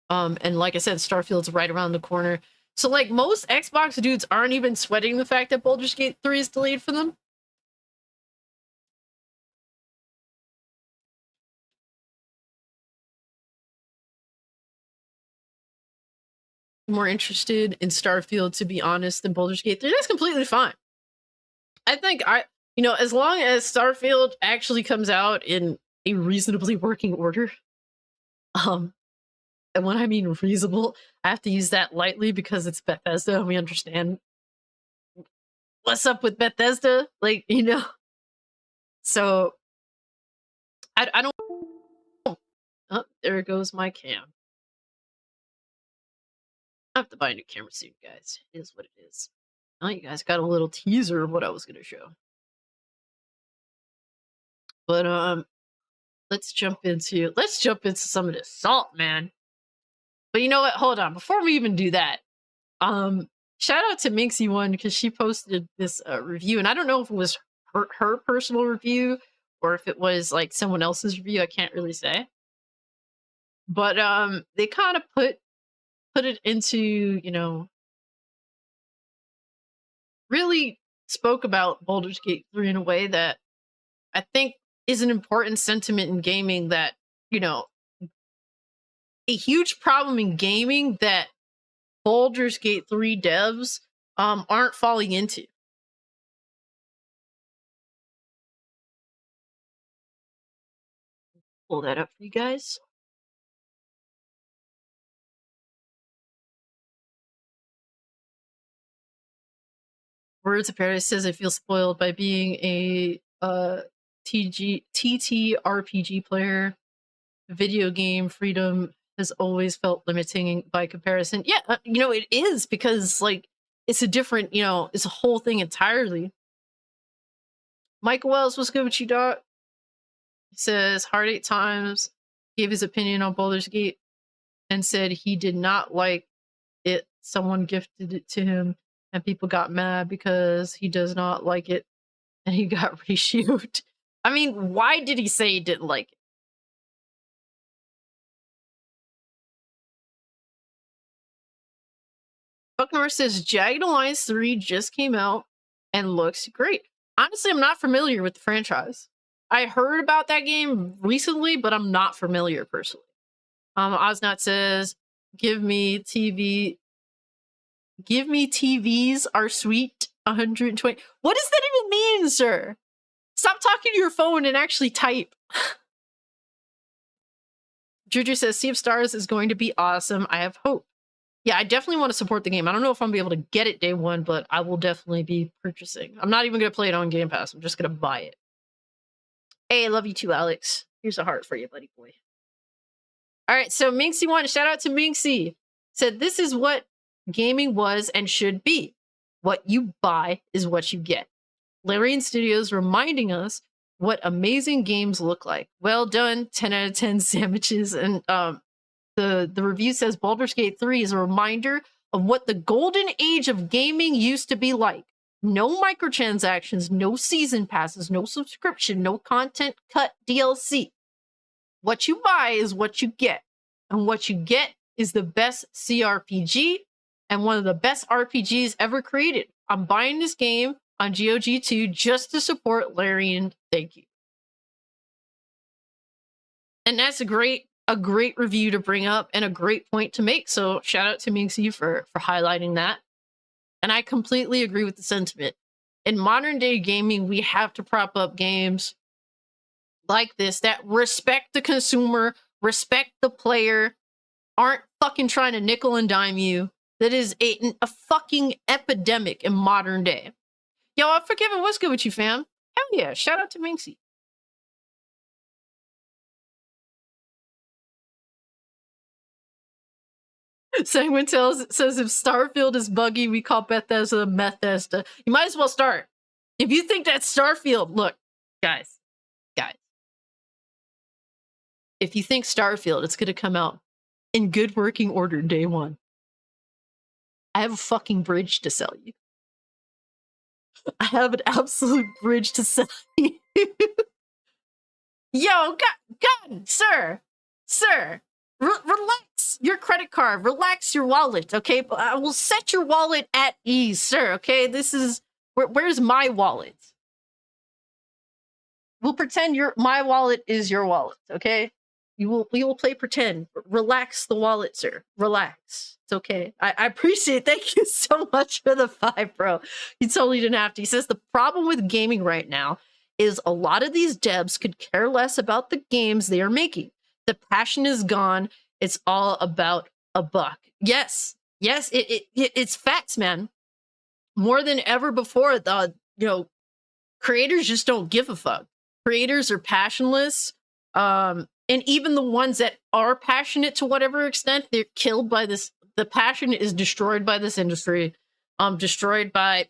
And like I said, Starfield's right around the corner. So like most Xbox dudes aren't even sweating the fact that Baldur's Gate 3 is delayed for them. More interested in Starfield, to be honest, than Baldur's Gate 3. That's completely fine. I think as long as Starfield actually comes out in a reasonably working order, and when I mean reasonable, I have to use that lightly because it's Bethesda and we understand what's up with Bethesda, like, So I don't. Oh, there goes my cam. I have to buy a new camera soon, guys. It is what it is. Oh, you guys got a little teaser of what I was gonna show. But let's jump into some of this salt, man. But you know what? Hold on. Before we even do that, shout out to Minxie1 because she posted this review, and I don't know if it was her personal review or if it was like someone else's review. I can't really say. But they kind of put it into, really spoke about Baldur's Gate 3 in a way that I think is an important sentiment in gaming, that, a huge problem in gaming that Baldur's Gate 3 devs aren't falling into. Pull that up for you guys. Words of Paradise says I feel spoiled by being a TTRPG player. Video game freedom has always felt limiting by comparison. Yeah, it is, because like it's a different, it's a whole thing entirely. Michael Wells, what's good with you, Doc? He says Hard 8 Times gave his opinion on Baldur's Gate and said he did not like it. Someone gifted it to him and people got mad because he does not like it and he got reshoot. I mean, why did he say he didn't like it? Bucknor says Jagged Alliance 3 just came out and looks great. Honestly, I'm not familiar with the franchise. I heard about that game recently, but I'm not familiar personally. Osnot says, give me TVs are sweet. 120. What does that even mean, sir? Stop talking to your phone and actually type. Juju says Sea of Stars is going to be awesome. I have hope. Yeah, I definitely want to support the game. I don't know if I'm going to be able to get it day one, but I will definitely be purchasing. I'm not even going to play it on Game Pass. I'm just going to buy it. Hey, I love you too, Alex. Here's a heart for you, buddy boy. All right, so Minxie1, shout out to Minxie. Said this is what gaming was and should be. What you buy is what you get. Larian Studios reminding us what amazing games look like. Well done, 10 out of 10 sandwiches. And the review says Baldur's Gate 3 is a reminder of what the golden age of gaming used to be like. No microtransactions, no season passes, no subscription, no content cut DLC. What you buy is what you get. And what you get is the best CRPG and one of the best RPGs ever created. I'm buying this game on GOG2 just to support Larian. Thank you. And that's a great review to bring up and a great point to make. So shout out to Minxie for highlighting that. And I completely agree with the sentiment. In modern day gaming, we have to prop up games like this that respect the consumer, respect the player, aren't fucking trying to nickel and dime you, that is a fucking epidemic in modern day. Yo, I'm forgiven. What's good with you, fam? Hell yeah. Shout out to Minxie. Segment says if Starfield is buggy, we call Bethesda Methesda. You might as well start. If you think that's Starfield, look, guys. If you think Starfield, it's going to come out in good working order day one. I have a fucking bridge to sell you. I have an absolute bridge to sell you. Yo, God, sir, relax your credit card, relax your wallet, okay? But I will set your wallet at ease, sir, okay? This is, where's my wallet? We'll pretend my wallet is your wallet, okay? We will play pretend. Relax the wallet, sir. Relax. It's okay. I appreciate it. Thank you so much for the 5, bro. You totally didn't have to. He says the problem with gaming right now is a lot of these devs could care less about the games they are making. The passion is gone. It's all about a buck. Yes, it's facts, man. More than ever before, creators just don't give a fuck. Creators are passionless. And even the ones that are passionate to whatever extent, they're killed by this. The passion is destroyed by this industry, destroyed by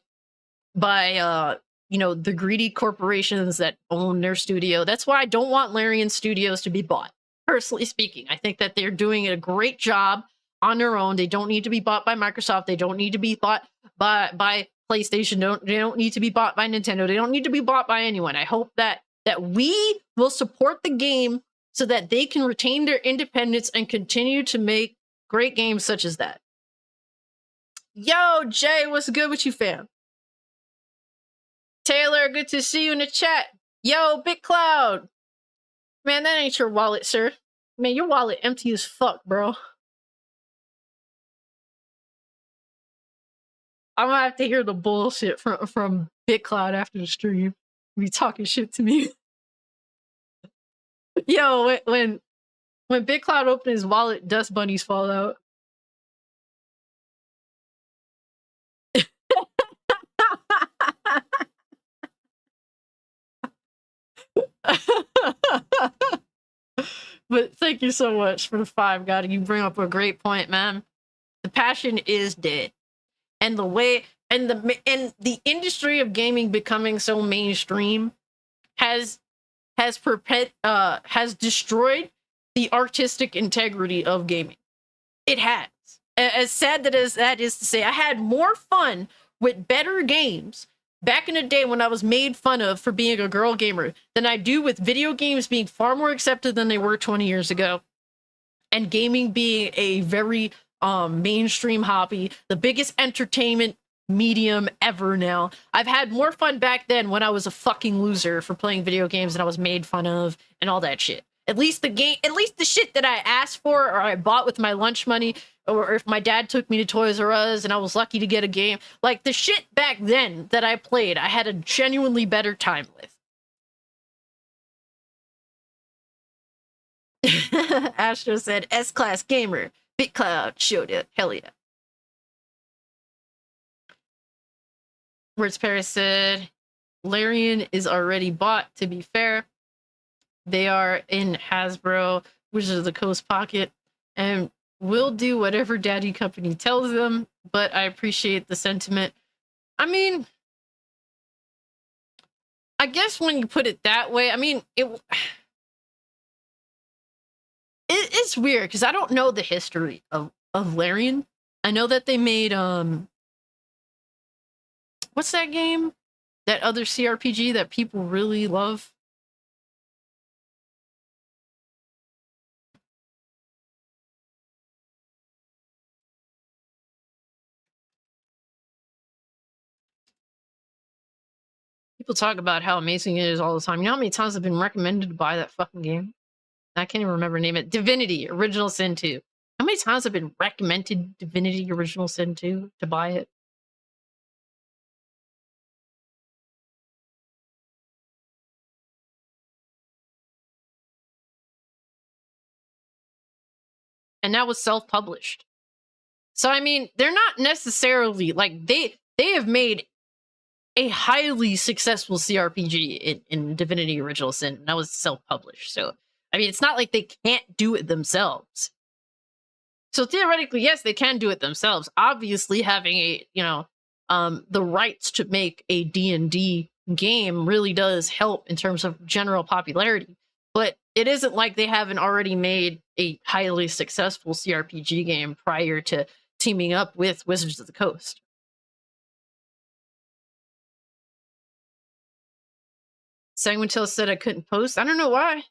the greedy corporations that own their studio. That's why I don't want Larian Studios to be bought. Personally speaking, I think that they're doing a great job on their own. They don't need to be bought by Microsoft. They don't need to be bought by PlayStation. They don't need to be bought by Nintendo. They don't need to be bought by anyone. I hope that we will support the game so that they can retain their independence and continue to make great games such as that. Yo, Jay, what's good with you, fam? Taylor, good to see you in the chat. Yo, Big Cloud. Man, that ain't your wallet, sir. Man, your wallet empty as fuck, bro. I'm gonna have to hear the bullshit from Big Cloud after the stream. Be talking shit to me. Yo, when Big Cloud opened his wallet, dust bunnies fall out. But thank you so much for the 5, God. You bring up a great point, man. The passion is dead, and the industry of gaming becoming so mainstream has destroyed the artistic integrity of gaming. It has. As sad as that is to say, I had more fun with better games back in the day when I was made fun of for being a girl gamer than I do with video games being far more accepted than they were 20 years ago, and gaming being a very mainstream hobby, the biggest entertainment medium ever now. I've had more fun back then when I was a fucking loser for playing video games and I was made fun of and all that shit. At least the shit that I asked for or I bought with my lunch money, or if my dad took me to Toys R Us and I was lucky to get a game, like the shit back then that I played, I had a genuinely better time with. Astro said, S-Class Gamer. Big Cloud showed it. Hell yeah. Words Paris said, Larian is already bought, to be fair. They are in Hasbro, Wizards of the Coast pocket, and will do whatever Daddy Company tells them, but I appreciate the sentiment. I mean, I guess when you put it that way, I mean, it's weird, because I don't know the history of Larian. I know that they made, what's that game? That other CRPG that people really love? People talk about how amazing it is all the time. You know how many times I've been recommended to buy that fucking game? I can't even remember name it. Divinity Original Sin 2. How many times have been recommended Divinity Original Sin 2 to buy it? And that was self-published. So I mean, they're not necessarily like they have made a highly successful CRPG in Divinity Original Sin, and that was self-published. So I mean, it's not like they can't do it themselves. So theoretically, yes, they can do it themselves. Obviously, having the rights to make a D&D game really does help in terms of general popularity. But it isn't like they haven't already made a highly successful CRPG game prior to teaming up with Wizards of the Coast. Sanguintel said I couldn't post. I don't know why.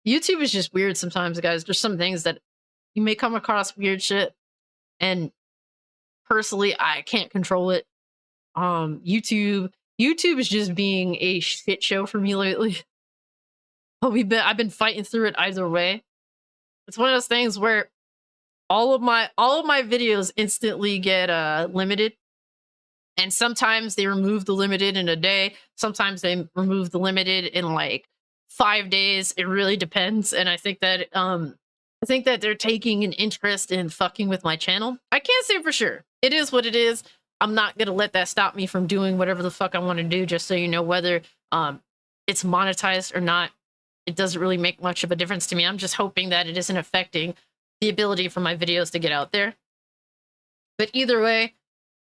YouTube is just weird sometimes, guys. There's some things that you may come across weird shit, and personally, I can't control it. YouTube is just being a shit show for me lately. But I've been fighting through it either way. It's one of those things where all of my videos instantly get limited, and sometimes they remove the limited in a day. Sometimes they remove the limited in like 5 days. It really depends, and I think that they're taking an interest in fucking with my channel. I can't say for sure. It is what it is. I'm not gonna let that stop me from doing whatever the fuck I want to do. Just so you know, whether it's monetized or not, it doesn't really make much of a difference to me. I'm just hoping that it isn't affecting the ability for my videos to get out there. But either way,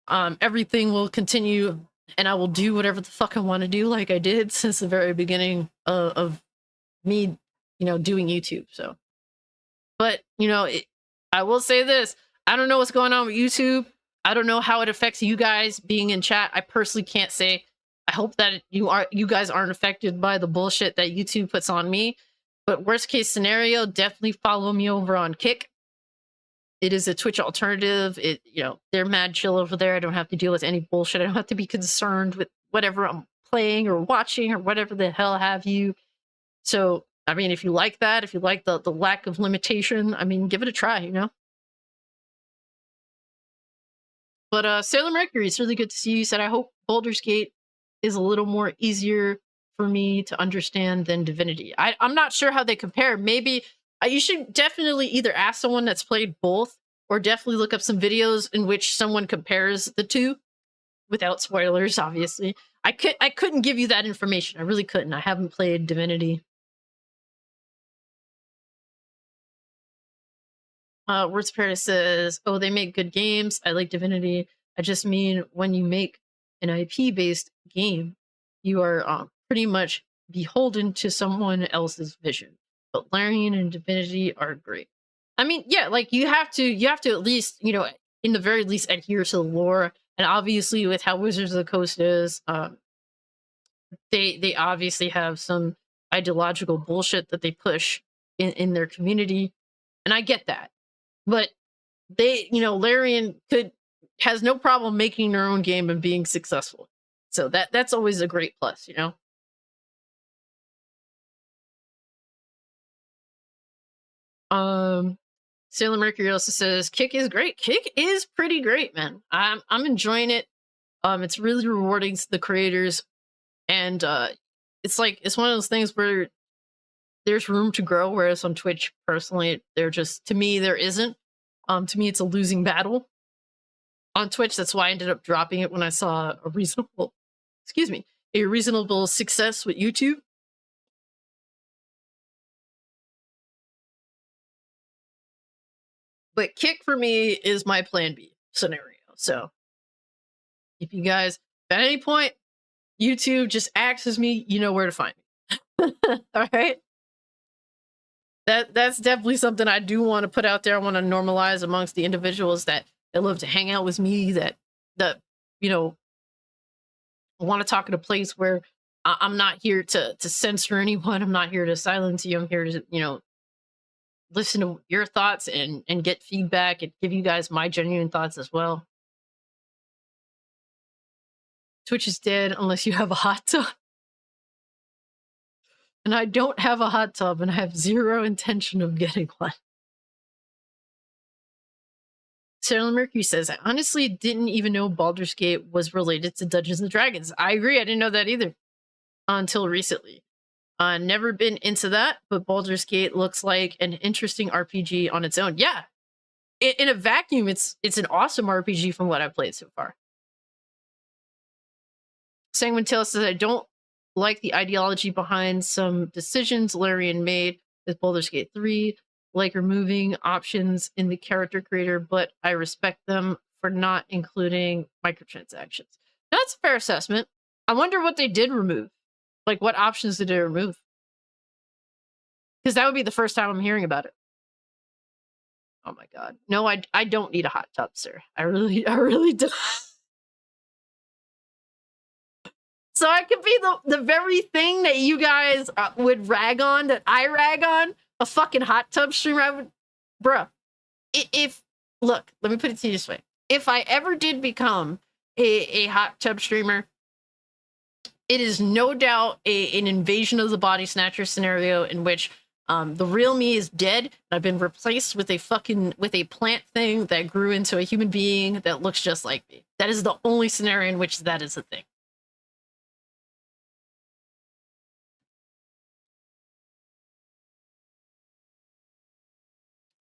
everything will continue, and I will do whatever the fuck I want to do, like I did since the very beginning of me, doing YouTube. So, but I will say this: I don't know what's going on with YouTube. I don't know how it affects you guys being in chat. I personally can't say. I hope that you guys aren't affected by the bullshit that YouTube puts on me. But worst case scenario, definitely follow me over on Kick. It is a Twitch alternative. They're mad chill over there. I don't have to deal with any bullshit. I don't have to be concerned with whatever I'm playing or watching or whatever the hell have you. So, I mean, if you like that, if you like the lack of limitation, I mean, give it a try, But Sailor Mercury, it's really good to see you. He said, I hope Baldur's Gate is a little more easier for me to understand than Divinity. I'm not sure how they compare. Maybe you should definitely either ask someone that's played both, or definitely look up some videos in which someone compares the two without spoilers, obviously. I couldn't give you that information. I really couldn't. I haven't played Divinity. Words Paradise says, oh, they make good games. I like Divinity. I just mean when you make an IP-based game, you are pretty much beholden to someone else's vision. But Larian and Divinity are great. I mean, yeah, like you have to at least, in the very least adhere to the lore. And obviously with how Wizards of the Coast is, they obviously have some ideological bullshit that they push in their community. And I get that. But Larian has no problem making their own game and being successful. So that's always a great plus, Sailor Mercury also says Kick is great. Kick is pretty great, man. I'm enjoying it. It's really rewarding to the creators, and it's one of those things where there's room to grow, whereas on Twitch, personally, to me, there isn't. To me, it's a losing battle on Twitch. That's why I ended up dropping it when I saw a reasonable success with YouTube. But Kick for me is my plan B scenario. So if you guys, at any point, YouTube just axes me, you know where to find me. All right. That's definitely something I do want to put out there. I want to normalize amongst the individuals that love to hang out with me, that want to talk at a place where I'm not here to censor anyone. I'm not here to silence you. I'm here to, listen to your thoughts and get feedback and give you guys my genuine thoughts as well. Twitch is dead unless you have a hot tub. And I don't have a hot tub, and I have zero intention of getting one. Sailor Mercury says, I honestly didn't even know Baldur's Gate was related to Dungeons and Dragons. I agree, I didn't know that either. Until recently. Never been into that, but Baldur's Gate looks like an interesting RPG on its own. Yeah. in a vacuum, it's an awesome RPG from what I've played so far. Sanguine Tail says, I don't like the ideology behind some decisions Larian made with Baldur's Gate 3, like removing options in the character creator, but I respect them for not including microtransactions. That's a fair assessment. I wonder what they did remove. Like, what options did they remove? Because that would be the first time I'm hearing about it. Oh my god. No, I don't need a hot tub, sir. I really don't. So I could be the very thing that you guys would rag on, that I rag on, a fucking hot tub streamer. I would, bruh. If look, let me put it to you this way: if I ever did become a hot tub streamer, it is no doubt an invasion of the body snatcher scenario in which the real me is dead. And I've been replaced with a plant thing that grew into a human being that looks just like me. That is the only scenario in which that is a thing.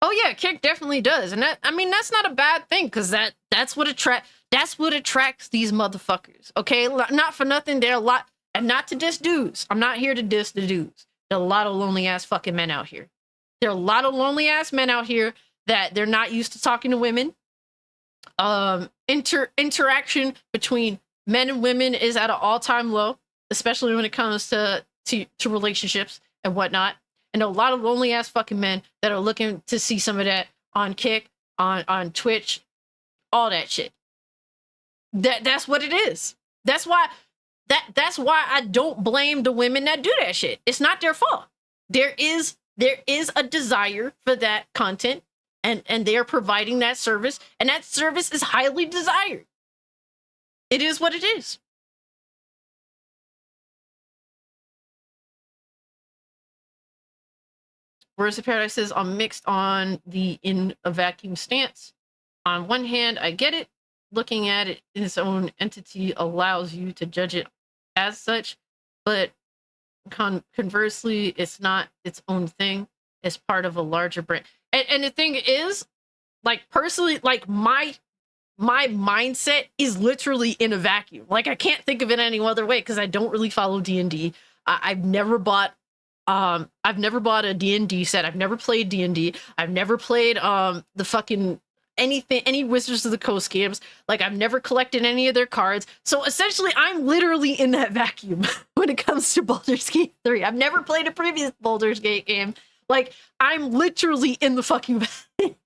Oh yeah, kick definitely does, and that's not a bad thing because that's what attracts these motherfuckers. Okay, not for nothing, there are a lot, and not to diss dudes. I'm not here to diss the dudes. There are a lot of lonely ass fucking men out here. There are a lot of lonely ass men out here that they're not used to talking to women. Interaction between men and women is at an all-time low, especially when it comes to relationships and whatnot. And a lot of lonely ass fucking men that are looking to see some of that on Kick, on Twitch, all that shit. That's what it is. That's why I don't blame the women that do that shit. It's not their fault. There is a desire for that content, and they are providing that service, and that service is highly desired. It is what it is. Whereas the Paradise says, I'm mixed on the in a vacuum stance. On one hand, I get it. Looking at it in its own entity allows you to judge it as such, but conversely, it's not its own thing. It's part of a larger brand. And the thing is, like, personally, like, my mindset is literally in a vacuum. Like, I can't think of it any other way because I don't really follow D&D. I've never bought a D&D set. I've never played D&D. I've never played the fucking any Wizards of the Coast games. Like, I've never collected any of their cards. So essentially, I'm literally in that vacuum when it comes to Baldur's Gate 3. I've never played a previous Baldur's Gate game. Like, I'm literally in the fucking vacuum.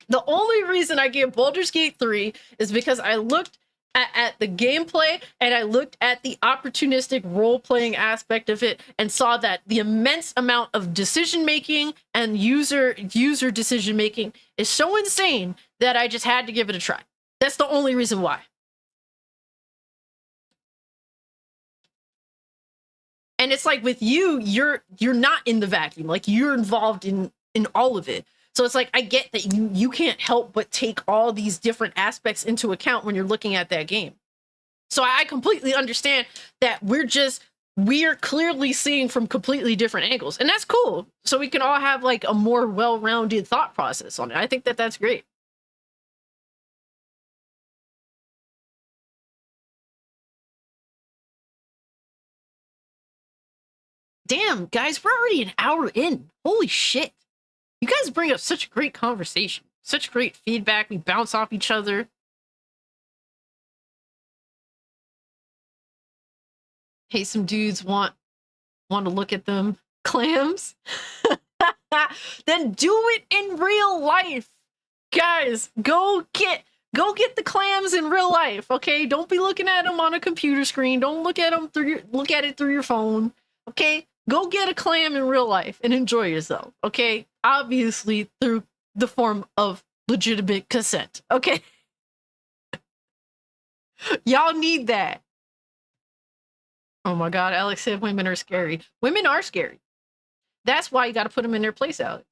The only reason I gave Baldur's Gate 3 is because I looked at the gameplay and I looked at the opportunistic role-playing aspect of it and saw that the immense amount of decision-making and user decision-making is so insane that I just had to give it a try. That's the only reason why. And it's like with you, you're not in the vacuum. Like, you're involved in all of it. So it's like, I get that you can't help but take all these different aspects into account when you're looking at that game. So I completely understand that we're clearly seeing from completely different angles, and that's cool. So we can all have like a more well-rounded thought process on it. I think that that's great. Damn, guys, we're already an hour in. Holy shit. You guys bring up such great conversation, such great feedback. We bounce off each other. Hey, some dudes want to look at them clams. Then do it in real life, guys. Go get the clams in real life. Okay, don't be looking at them on a computer screen. Don't look at them look at it through your phone. Okay, go get a clam in real life and enjoy yourself. Okay, obviously through the form of legitimate consent. Okay, y'all need that. Oh my god, Alex said women are scary. Women are scary. That's why you got to put them in their place, Alex.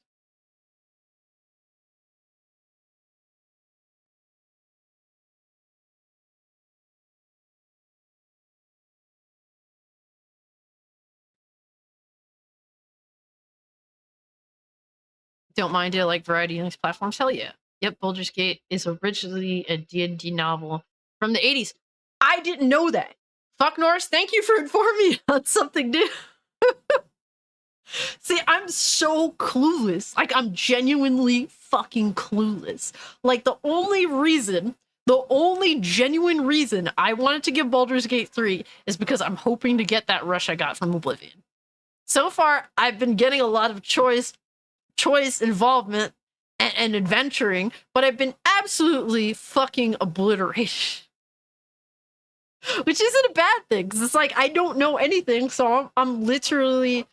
Don't mind it, like variety Linux platforms. Hell yeah. Yep, Baldur's Gate is originally a D&D novel from the 80s. I didn't know that. Fuck Norris, thank you for informing me on something new. See, I'm so clueless. Like, I'm genuinely fucking clueless. Like, the only genuine reason I wanted to give Baldur's Gate 3 is because I'm hoping to get that rush I got from Oblivion. So far, I've been getting a lot of choice, involvement, and adventuring, but I've been absolutely fucking obliterated. Which isn't a bad thing, because it's like, I don't know anything, so I'm literally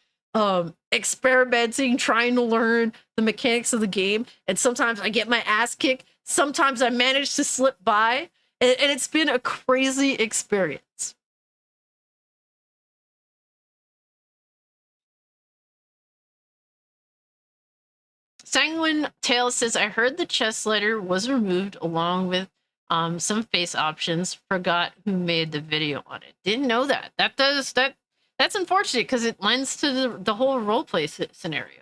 experimenting, trying to learn the mechanics of the game, and sometimes I get my ass kicked, sometimes I manage to slip by, and it's been a crazy experience. Sanguine Tail says, I heard the chest letter was removed along with some face options. Forgot who made the video on it. Didn't know that. That's unfortunate because it lends to the whole roleplay scenario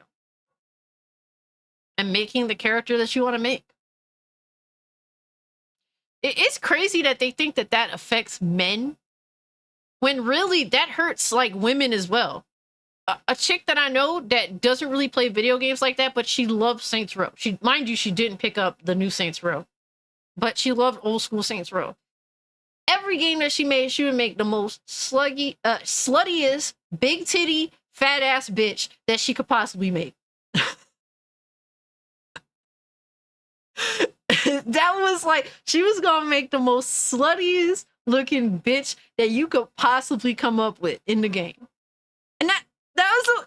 and making the character that you want to make. It's crazy that they think that affects men when really that hurts like women as well. A chick that I know that doesn't really play video games like that, but she loves Saints Row. Mind you, she didn't pick up the new Saints Row, but she loved old school Saints Row. Every game that she made, she would make the most sluttiest, big titty, fat ass bitch that she could possibly make. That was like, she was gonna make the most sluttiest looking bitch that you could possibly come up with in the game. And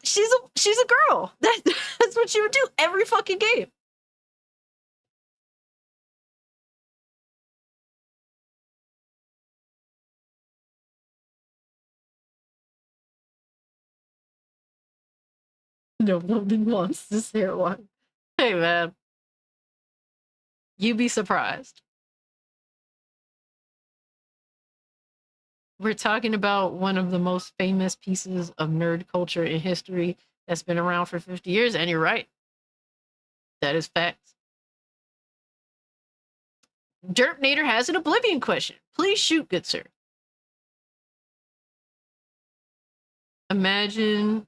she's a girl. That's what she would do every fucking game. Nobody wants this hair one. Hey man, you'd be surprised. We're talking about one of the most famous pieces of nerd culture in history that's been around for 50 years, and you're right. That is facts. Derpnator has an Oblivion question. Please shoot, good sir. Imagine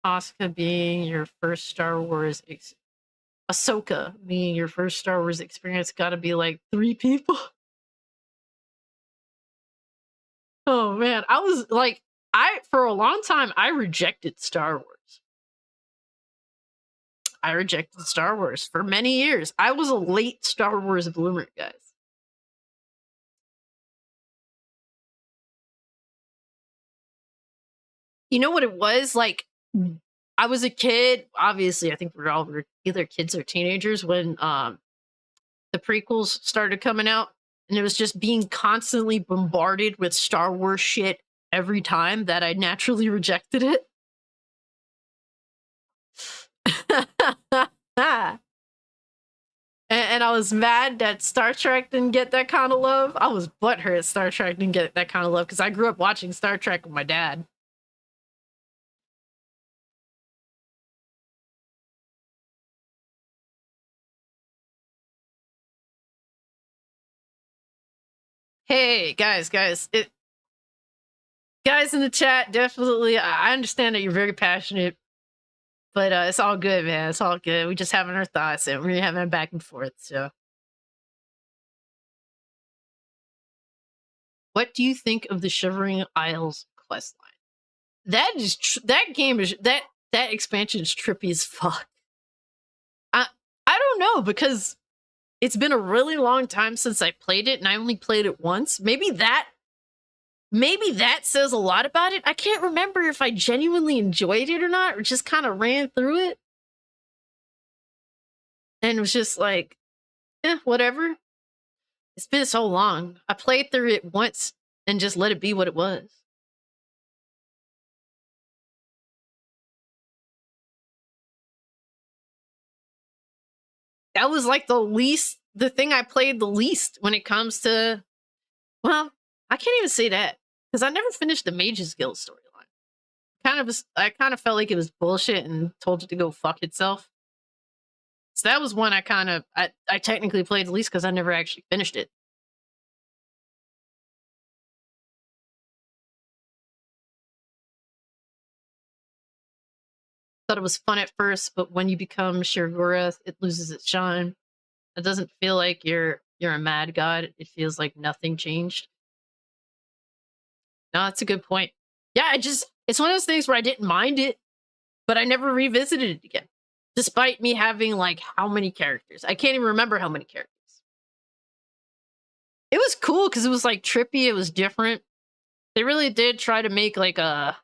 Asuka being your first Star Wars Ahsoka being your first Star Wars experience. Gotta be like 3 people. Oh man, I was like, for a long time, I rejected Star Wars. I rejected Star Wars for many years. I was a late Star Wars bloomer, guys. You know what it was? Like, I was a kid. Obviously, I think we were either kids or teenagers when the prequels started coming out. And it was just being constantly bombarded with Star Wars shit every time that I naturally rejected it. And I was mad that Star Trek didn't get that kind of love. I was butthurt Star Trek didn't get that kind of love because I grew up watching Star Trek with my dad. Hey, guys, guys in the chat, definitely, I understand that you're very passionate, but it's all good, man. It's all good. We're just having our thoughts and we're having a back and forth, so. What do you think of the Shivering Isles questline? That expansion is trippy as fuck. I don't know, because it's been a really long time since I played it, and I only played it once. Maybe that says a lot about it. I can't remember if I genuinely enjoyed it or not, or just kind of ran through it. And it was just like, whatever. It's been so long. I played through it once and just let it be what it was. That was like the thing I played the least when it comes to, well, I can't even say that because I never finished the Mages Guild storyline. I kind of felt like it was bullshit and told it to go fuck itself. So that was one I technically played the least because I never actually finished it. Thought it was fun at first, but when you become Shirgoreth, it loses its shine. It doesn't feel like you're a mad god. It feels like nothing changed. No, that's a good point. Yeah, it's one of those things where I didn't mind it, but I never revisited it again. Despite me having like how many characters? I can't even remember how many characters. It was cool because it was like trippy, it was different. They really did try to make like a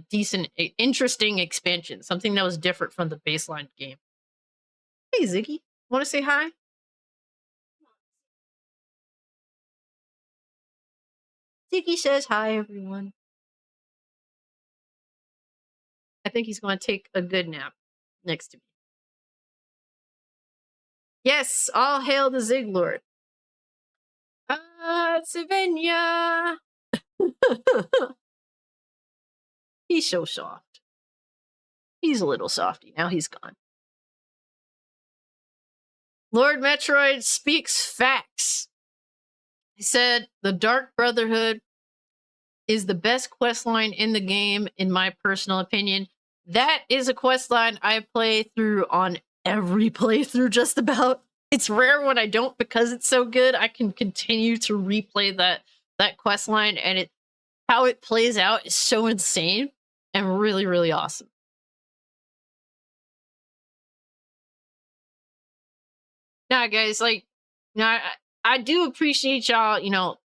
decent, interesting expansion, something that was different from the baseline game. Hey Ziggy, want to say hi? Ziggy says hi, everyone. I think he's going to take a good nap next to me. Yes, all hail the Zig Lord. Savenya. He's so soft. He's a little softy. Now he's gone. Lord Metroid speaks facts. He said the Dark Brotherhood is the best questline in the game, in my personal opinion. That is a questline I play through on every playthrough, just about. It's rare when I don't because it's so good. I can continue to replay that questline, and how it plays out is so insane and really, really awesome. Nah, guys, like, I do appreciate y'all,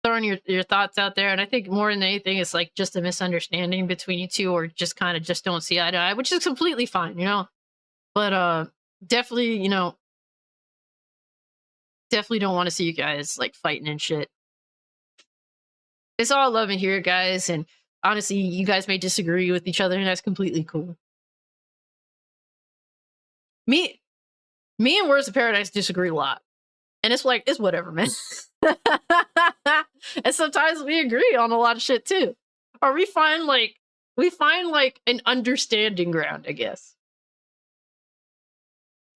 throwing your thoughts out there, and I think more than anything, it's like just a misunderstanding between you two, or just kind of just don't see eye to eye, which is completely fine. But definitely, definitely don't want to see you guys like fighting and shit. It's all love in here, guys, and honestly, you guys may disagree with each other, and that's completely cool. Me and Words of Paradise disagree a lot. And it's like, it's whatever, man. And sometimes we agree on a lot of shit too. Or we find like an understanding ground, I guess.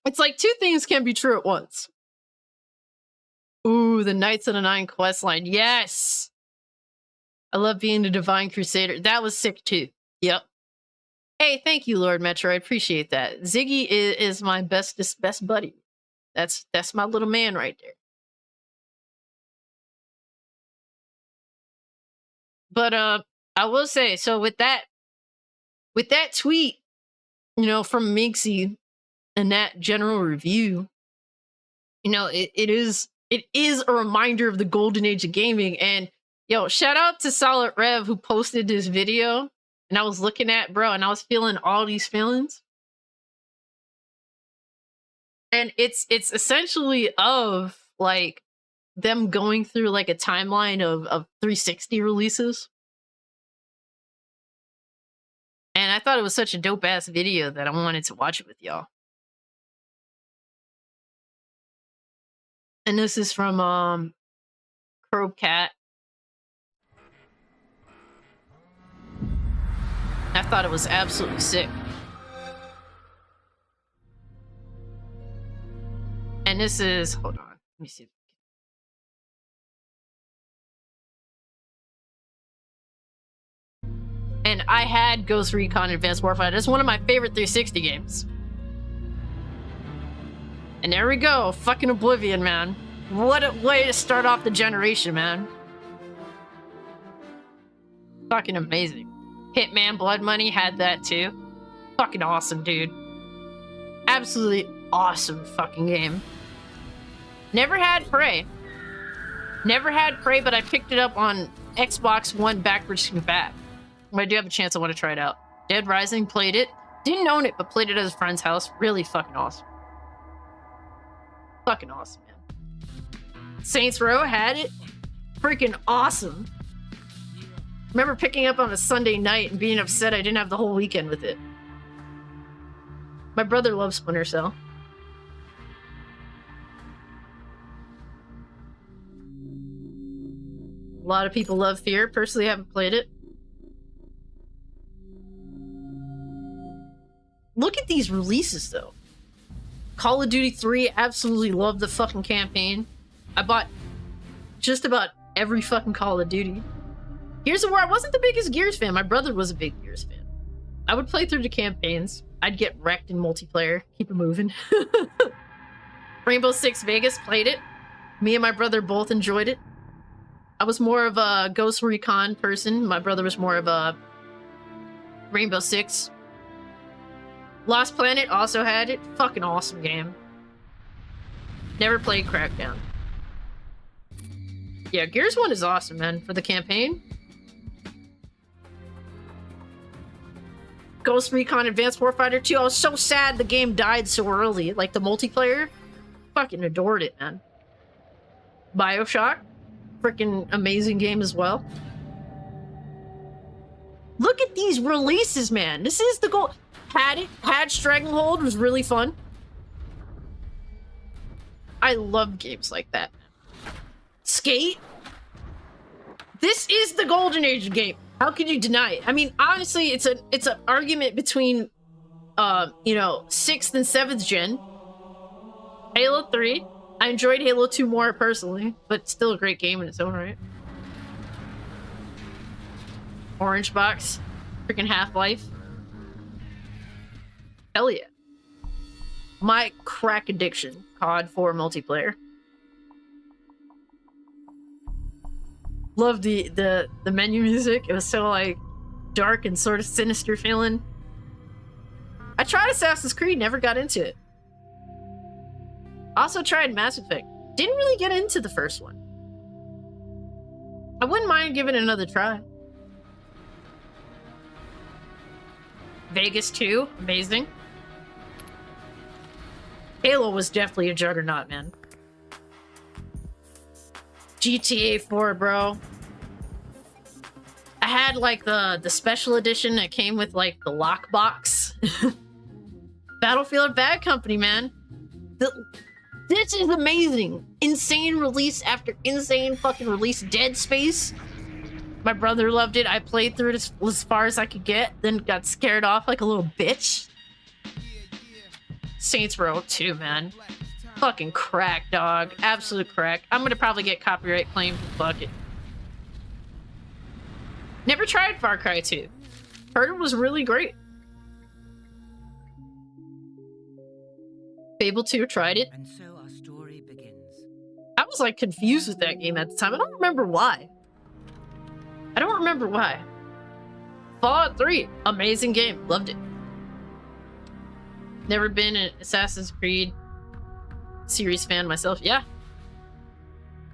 It's like two things can be true at once. Ooh, the Knights of the Nine questline. Yes! I love being the Divine Crusader. That was sick too. Yep. Hey, thank you, Lord Metroid. Appreciate that. Ziggy is my best buddy. That's my little man right there. But I will say, so with that tweet, from Minxie and that general review, it is a reminder of the golden age of gaming. And shout out to Solid Rev who posted this video, and I was looking at, bro, and I was feeling all these feelings. And it's essentially of like them going through like a timeline of 360 releases. And I thought it was such a dope ass video that I wanted to watch it with y'all. And this is from Crowcat. I thought it was absolutely sick. And this is, hold on, let me see. And I had Ghost Recon Advanced Warfighter. That's one of my favorite 360 games. And there we go, fucking Oblivion, man. What a way to start off the generation, man. Fucking amazing. Hitman Blood Money had that too. Fucking awesome, dude. Absolutely awesome fucking game. Never had Prey. Never had Prey, but I picked it up on Xbox One backwards compat. When I do have a chance, I want to try it out. Dead Rising, played it. Didn't own it, but played it at a friend's house. Really fucking awesome. Fucking awesome, man. Saints Row had it. Freaking awesome. Remember picking up on a Sunday night and being upset I didn't have the whole weekend with it. My brother loves Splinter Cell. A lot of people love Fear. Personally, I haven't played it. Look at these releases, though. Call of Duty 3, absolutely love the fucking campaign. I bought just about every fucking Call of Duty. Gears of War, I wasn't the biggest Gears fan. My brother was a big Gears fan. I would play through the campaigns. I'd get wrecked in multiplayer. Keep it moving. Rainbow Six Vegas, played it. Me and my brother both enjoyed it. I was more of a Ghost Recon person. My brother was more of a Rainbow Six. Lost Planet also had it. Fucking awesome game. Never played Crackdown. Yeah, Gears 1 is awesome, man, for the campaign. Ghost Recon Advanced Warfighter 2. I was so sad the game died so early. Like, the multiplayer. Fucking adored it, man. BioShock. Freaking amazing game as well. Look at these releases, man. This is the goal. Had Stranglehold was really fun. I love games like that. Skate. This is the golden age of game. How could you deny it? I mean, honestly, it's an argument between, you know, 6th and 7th gen. Halo 3. I enjoyed Halo 2 more personally, but still a great game in its own right. Orange Box. Freaking Half-Life. Hell yeah. My crack addiction. COD 4 multiplayer. Loved the menu music. It was so like dark and sort of sinister feeling. I tried Assassin's Creed, never got into it. Also tried Mass Effect. Didn't really get into the first one. I wouldn't mind giving it another try. Vegas 2, amazing. Halo was definitely a juggernaut, man. GTA 4, bro. I had like the special edition that came with like the lockbox. Battlefield Bad Company, man. This is amazing. Insane release after insane fucking release. Dead Space. My brother loved it. I played through it as far as I could get, then got scared off like a little bitch. Saints Row 2, man. Fucking crack, dog. Absolute crack. I'm gonna probably get copyright claimed. Fuck it. Never tried Far Cry 2. Heard it was really great. Fable 2, tried it. And so our story begins. I was like confused with that game at the time. I don't remember why. Fallout 3, amazing game. Loved it. Never been an Assassin's Creed series fan myself. Yeah.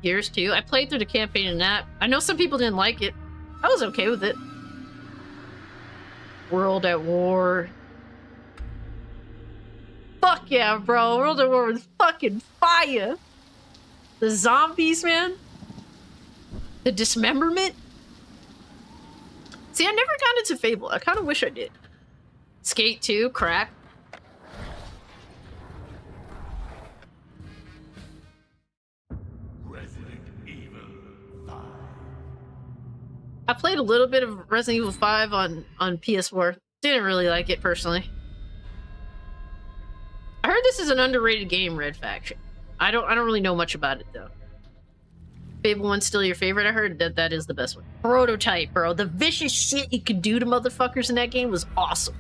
Gears 2. I played through the campaign in that. I know some people didn't like it. I was okay with it. World at War. Fuck yeah, bro. World at War was fucking fire. The zombies, man. The dismemberment. See, I never got into Fable. I kind of wish I did. Skate 2, crack. I played a little bit of Resident Evil 5 on PS4. Didn't really like it personally. I heard this is an underrated game, Red Faction. I don't really know much about it though. Fable 1's still your favorite? I heard that is the best one. Prototype, bro. The vicious shit you could do to motherfuckers in that game was awesome.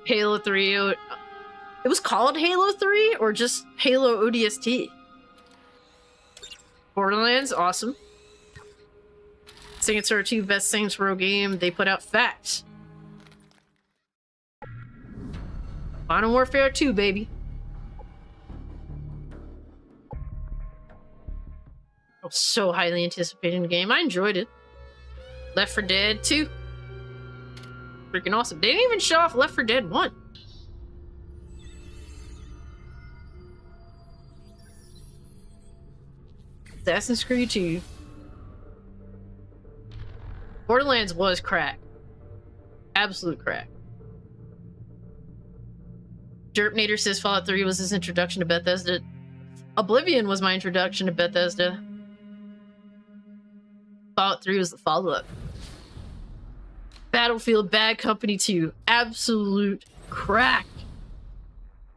Halo 3. It was called Halo 3 or just Halo ODST? Borderlands, awesome. Saints Row 2, best Saints Row game. They put out Facts. Modern Warfare 2, baby. Oh, so highly anticipated game. I enjoyed it. Left 4 Dead 2. Freaking awesome. They didn't even show off Left 4 Dead 1. Assassin's Creed 2. Borderlands was crack. Absolute crack. Derpnator says Fallout 3 was his introduction to Bethesda. Oblivion was my introduction to Bethesda. Fallout 3 was the follow-up. Battlefield Bad Company 2. Absolute crack.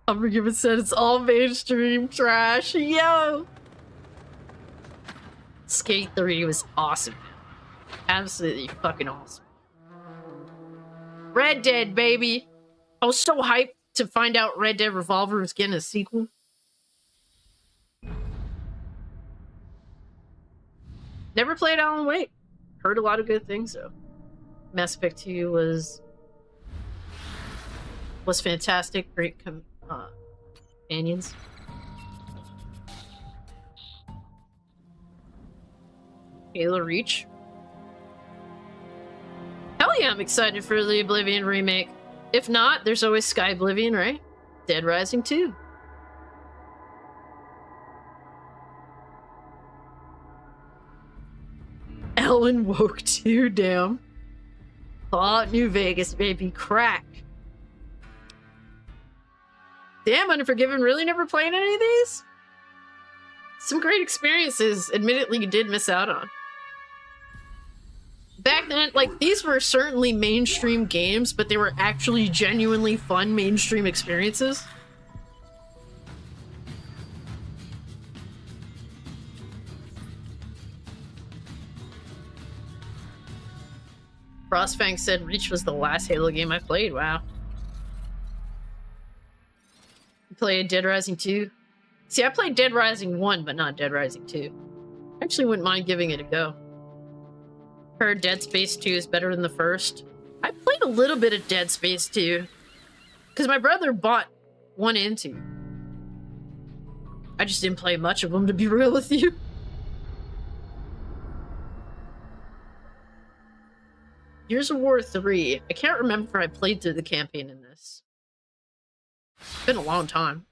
Unforgiven said it's all mainstream trash. Yo! Skate 3 was awesome. Absolutely fucking awesome. Red Dead, baby! I was so hyped to find out Red Dead Revolver was getting a sequel. Never played Alan Wake. Heard a lot of good things, though. Mass Effect 2 was fantastic. Great companions. Halo Reach. Hell yeah, I'm excited for the Oblivion remake. If not, there's always Sky Oblivion, right? Dead Rising 2. Alan Woke 2, damn. Fallout New Vegas, baby. Crack. Damn, Unforgiven really never played any of these? Some great experiences, admittedly, you did miss out on. Back then, like, these were certainly mainstream games, but they were actually genuinely fun mainstream experiences. Frostfang said Reach was the last Halo game I played. Wow. You played Dead Rising 2? See, I played Dead Rising 1, but not Dead Rising 2. I actually wouldn't mind giving it a go. Heard Dead Space 2 is better than the first. I played a little bit of Dead Space 2. Because my brother bought 1 and 2. I just didn't play much of them, to be real with you. Gears of War 3. I can't remember if I played through the campaign in this. It's been a long time.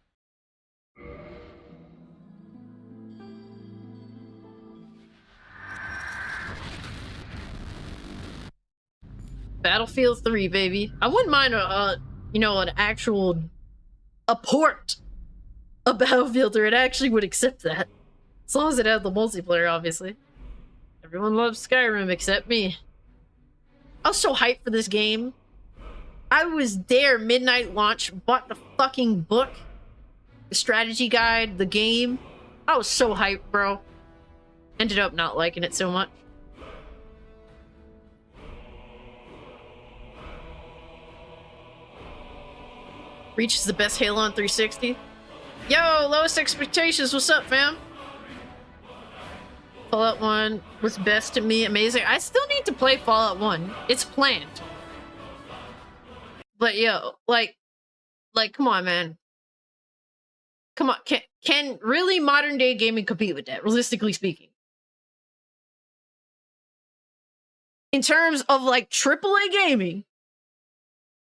Battlefield 3, baby. I wouldn't mind you know, an actual port of Battlefield 3. It actually would accept that. As long as it had the multiplayer, obviously. Everyone loves Skyrim except me. I was so hyped for this game. I was there midnight launch, bought the fucking book, the strategy guide, the game. I was so hyped, bro. Ended up not liking it so much. Reach is the best Halo on 360. Yo, lowest expectations. What's up, fam? Fallout 1 was best to me. Amazing. I still need to play Fallout 1. It's planned. But yo, like, come on, man. Come on. Can really modern day gaming compete with that, realistically speaking? In terms of, like, AAA gaming,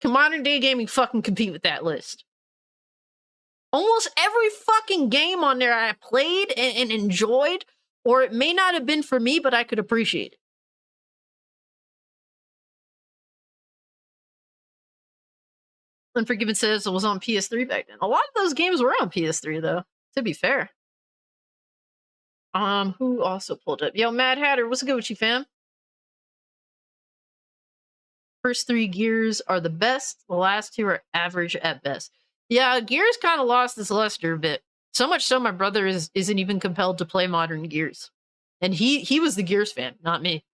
can modern day gaming fucking compete with that list? Almost every fucking game on there I played and enjoyed, or it may not have been for me, but I could appreciate it. Unforgiven says it was on PS3 back then. A lot of those games were on PS3, though, to be fair. Who also pulled up? Yo, Mad Hatter, what's good with you, fam? First 3 Gears are the best. The last 2 are average at best. Yeah, Gears kind of lost its luster a bit. So much so my brother isn't even compelled to play modern Gears. And he was the Gears fan, not me.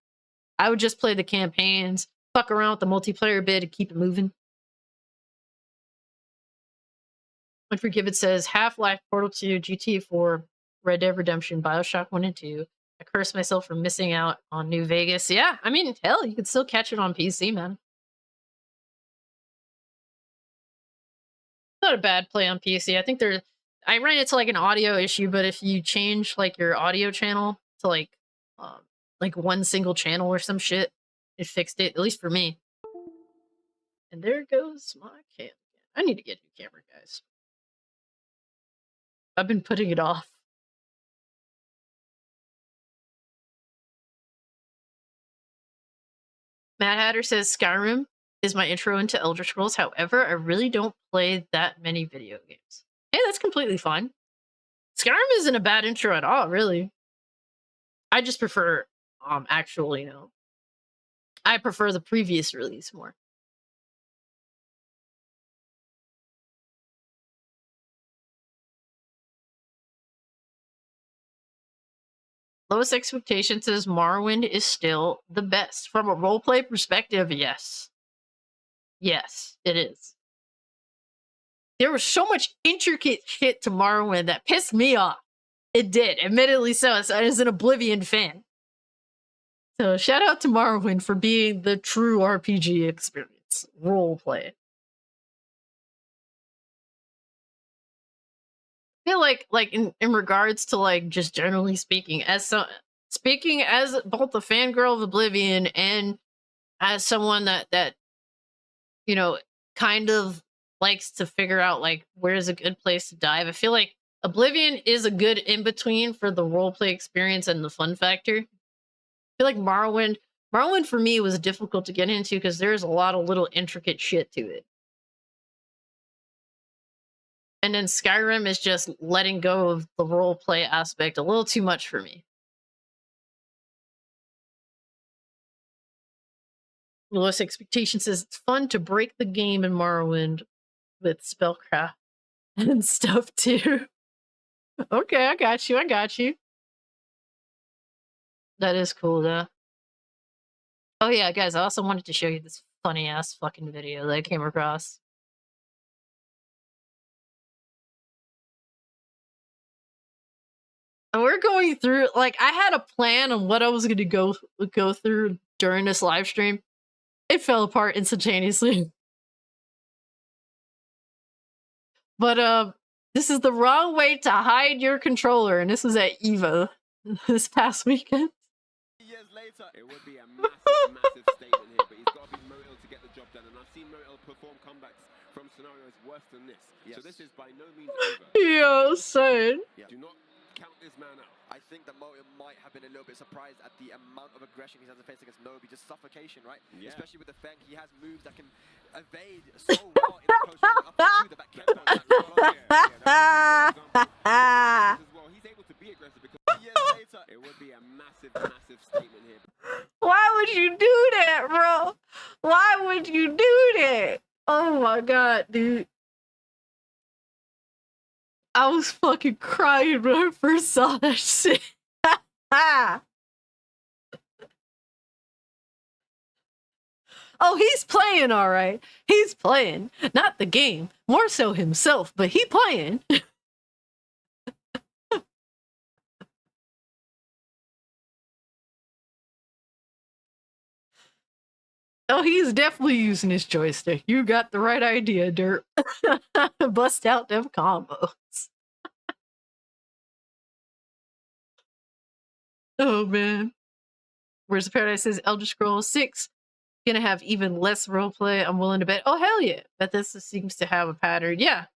I would just play the campaigns, fuck around with the multiplayer a bit, and keep it moving. Unforgiven says Half-Life, Portal 2, GTA 4, Red Dead Redemption, Bioshock 1 and 2. I curse myself for missing out on New Vegas. Yeah, I mean, hell, you could still catch it on PC, man. Not a bad play on PC. I think I ran into like an audio issue, but if you change like your audio channel to like one single channel or some shit, it fixed it, at least for me. And there goes my cam. I need to get a new camera, guys. I've been putting it off. Mad Hatter says Skyrim is my intro into Elder Scrolls. However, I really don't play that many video games. Hey, that's completely fine. Skyrim isn't a bad intro at all, really. I just prefer actual, you know, I prefer the previous release more. Lowest Expectation says Morrowind is still the best. From a roleplay perspective, yes. Yes, it is. There was so much intricate shit to Morrowind that pissed me off. It did, admittedly so, as an Oblivion fan. So shout out to Morrowind for being the true RPG experience, roleplay. I feel like in regards to like just generally speaking, speaking as both a fangirl of Oblivion and as someone that you know kind of likes to figure out like where's a good place to dive. I feel like Oblivion is a good in between for the roleplay experience and the fun factor. I feel like Morrowind for me was difficult to get into because there's a lot of little intricate shit to it. And then Skyrim is just letting go of the roleplay aspect a little too much for me. Lowest Expectation says it's fun to break the game in Morrowind with spellcraft and stuff too. Okay, I got you. I got you. That is cool though. Oh yeah, guys, I also wanted to show you this funny ass fucking video that I came across. And we're going through like I had a plan on what I was gonna go through during this live stream. It fell apart instantaneously. But this is the wrong way to hide your controller, and this was at EVO this past weekend. Years later, it would be a massive statement here, but he's got to be Motil to get the job done, and I've seen Motil perform comebacks from scenarios worse than this. Yes. So this is by no means over. Yo, son. Yeah. Do not count this man out. I think that Motil might have been a little bit surprised at the amount of aggression he's had to face against Nobi, just suffocation, right? Yeah. Especially with the Fang, he has moves that can evade so well in the close range up to the back. He's able to be aggressive because years later, it would be a massive statement here. Why would you do that, bro? Why would you do that? Oh my god, dude. I was fucking crying when I first saw that shit. Oh, he's playing all right. He's playing. Not the game. More so himself, but he playing. Oh, he's definitely using his joystick. You got the right idea, Dirt. Bust out them combos. Oh, man. Where's the Paradise says Elder Scrolls 6 gonna have even less roleplay. I'm willing to bet. Oh, hell yeah. Bethesda seems to have a pattern. Yeah.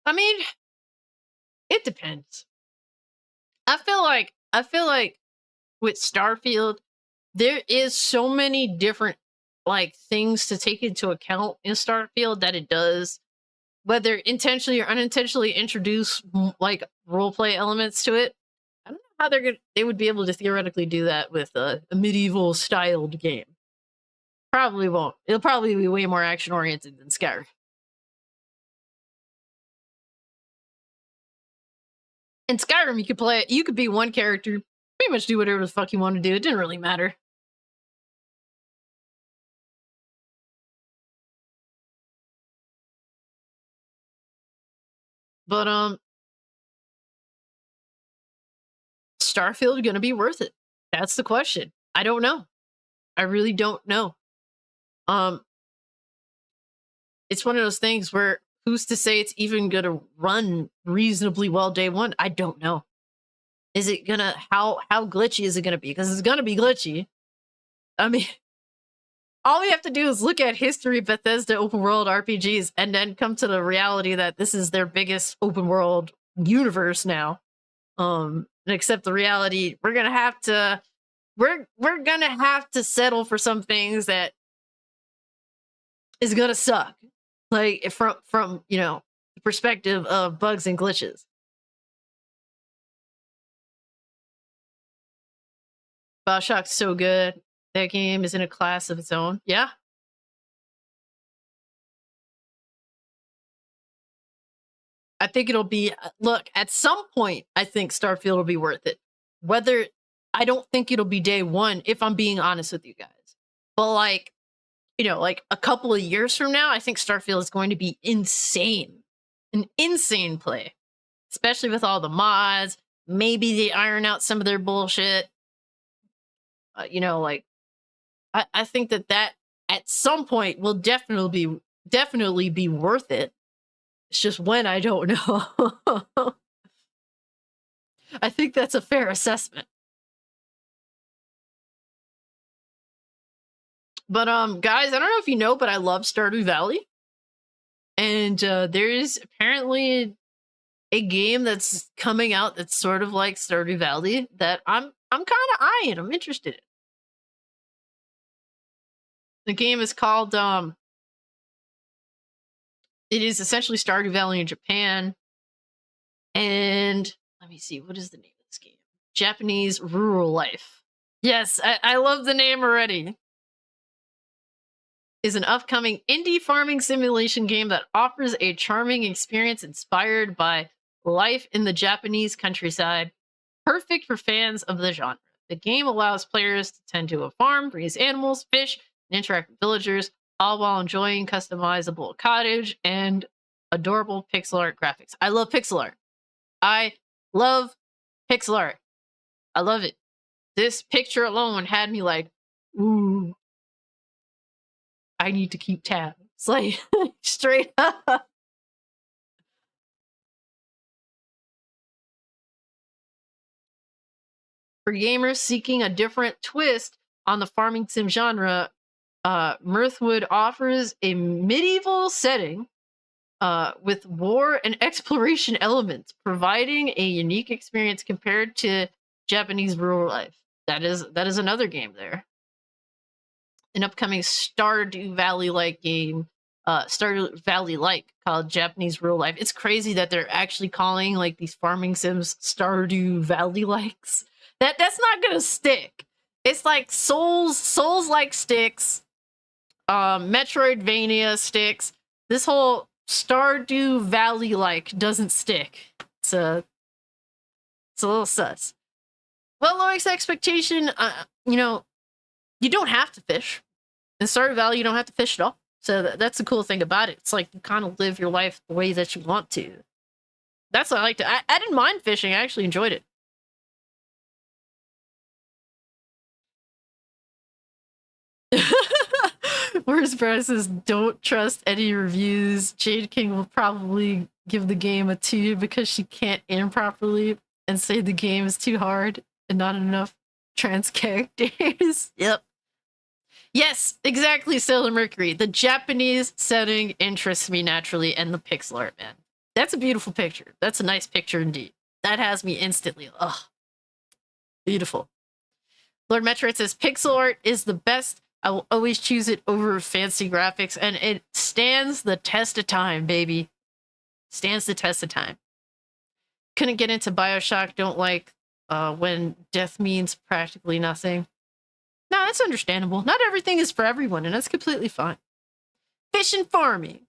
I mean, it depends. I feel like with Starfield, there is so many different like things to take into account in Starfield that it does, whether intentionally or unintentionally, introduce like roleplay elements to it. I don't know how they would be able to theoretically do that with a medieval styled game. Probably won't. It'll probably be way more action oriented than Skyrim. In Skyrim, you could play it. You could be one character, pretty much do whatever the fuck you want to do. It didn't really matter. But Starfield gonna be worth it? That's the question. I don't know. I really don't know. It's one of those things where who's to say it's even gonna run reasonably well day one? I don't know. Is it gonna how glitchy is it gonna be? Because it's gonna be glitchy. I mean, all we have to do is look at history of Bethesda open world RPGs and then come to the reality that this is their biggest open world universe now. And accept the reality we're gonna have to settle for some things that is gonna suck. Like from the perspective of bugs and glitches. Bioshock's so good. That game is in a class of its own. Yeah. I think it'll be look, at some point I think Starfield will be worth it. Whether I don't think it'll be day one, if I'm being honest with you guys. But like, you know, like a couple of years from now, I think Starfield is going to be insane. An insane play. Especially with all the mods. Maybe they iron out some of their bullshit. You know, like I think that at some point will definitely be worth it. It's just when I don't know. I think that's a fair assessment. But guys, I don't know if you know, but I love Stardew Valley. And there's apparently a game that's coming out that's sort of like Stardew Valley that I'm kind of eyeing. I'm interested in. The game is called it is essentially Stardew Valley in Japan. And let me see, what is the name of this game? Japanese Rural Life. Yes, I love the name already. Is an upcoming indie farming simulation game that offers a charming experience inspired by life in the Japanese countryside, perfect for fans of the genre. The game allows players to tend to a farm, raise animals, fish, and interact with villagers, all while enjoying customizable cottage and adorable pixel art graphics. I love pixel art. I love pixel art. I love it. This picture alone had me like, ooh, I need to keep tabs. Like, straight up. For gamers seeking a different twist on the farming sim genre, Mirthwood offers a medieval setting with war and exploration elements, providing a unique experience compared to Japanese rural life. That is another game there. An upcoming Stardew Valley-like game, Stardew Valley-like, called Japanese Rural Life. It's crazy that they're actually calling like these farming sims Stardew Valley-likes. That's not gonna stick. It's like Souls-like sticks, Metroidvania sticks. This whole Stardew Valley-like doesn't stick. It's a little sus. Well, lowest expectation, you know, you don't have to fish. In Stardew Valley, you don't have to fish at all. So that's the cool thing about it. It's like you kind of live your life the way that you want to. That's what I liked. I didn't mind fishing. I actually enjoyed it. Whereas Brad says, don't trust any reviews. Jade King will probably give the game a 2 because she can't aim properly and say the game is too hard and not enough trans characters. Yep. Yes, exactly, Sailor Mercury. The Japanese setting interests me naturally, and the pixel art, man. That's a beautiful picture. That's a nice picture indeed. That has me instantly. Ugh. Beautiful. Lord Metroid says, pixel art is the best. I will always choose it over fancy graphics, and it stands the test of time, baby. Stands the test of time. Couldn't get into Bioshock, don't like when death means practically nothing. No, that's understandable. Not everything is for everyone, and that's completely fine. Fish and farming.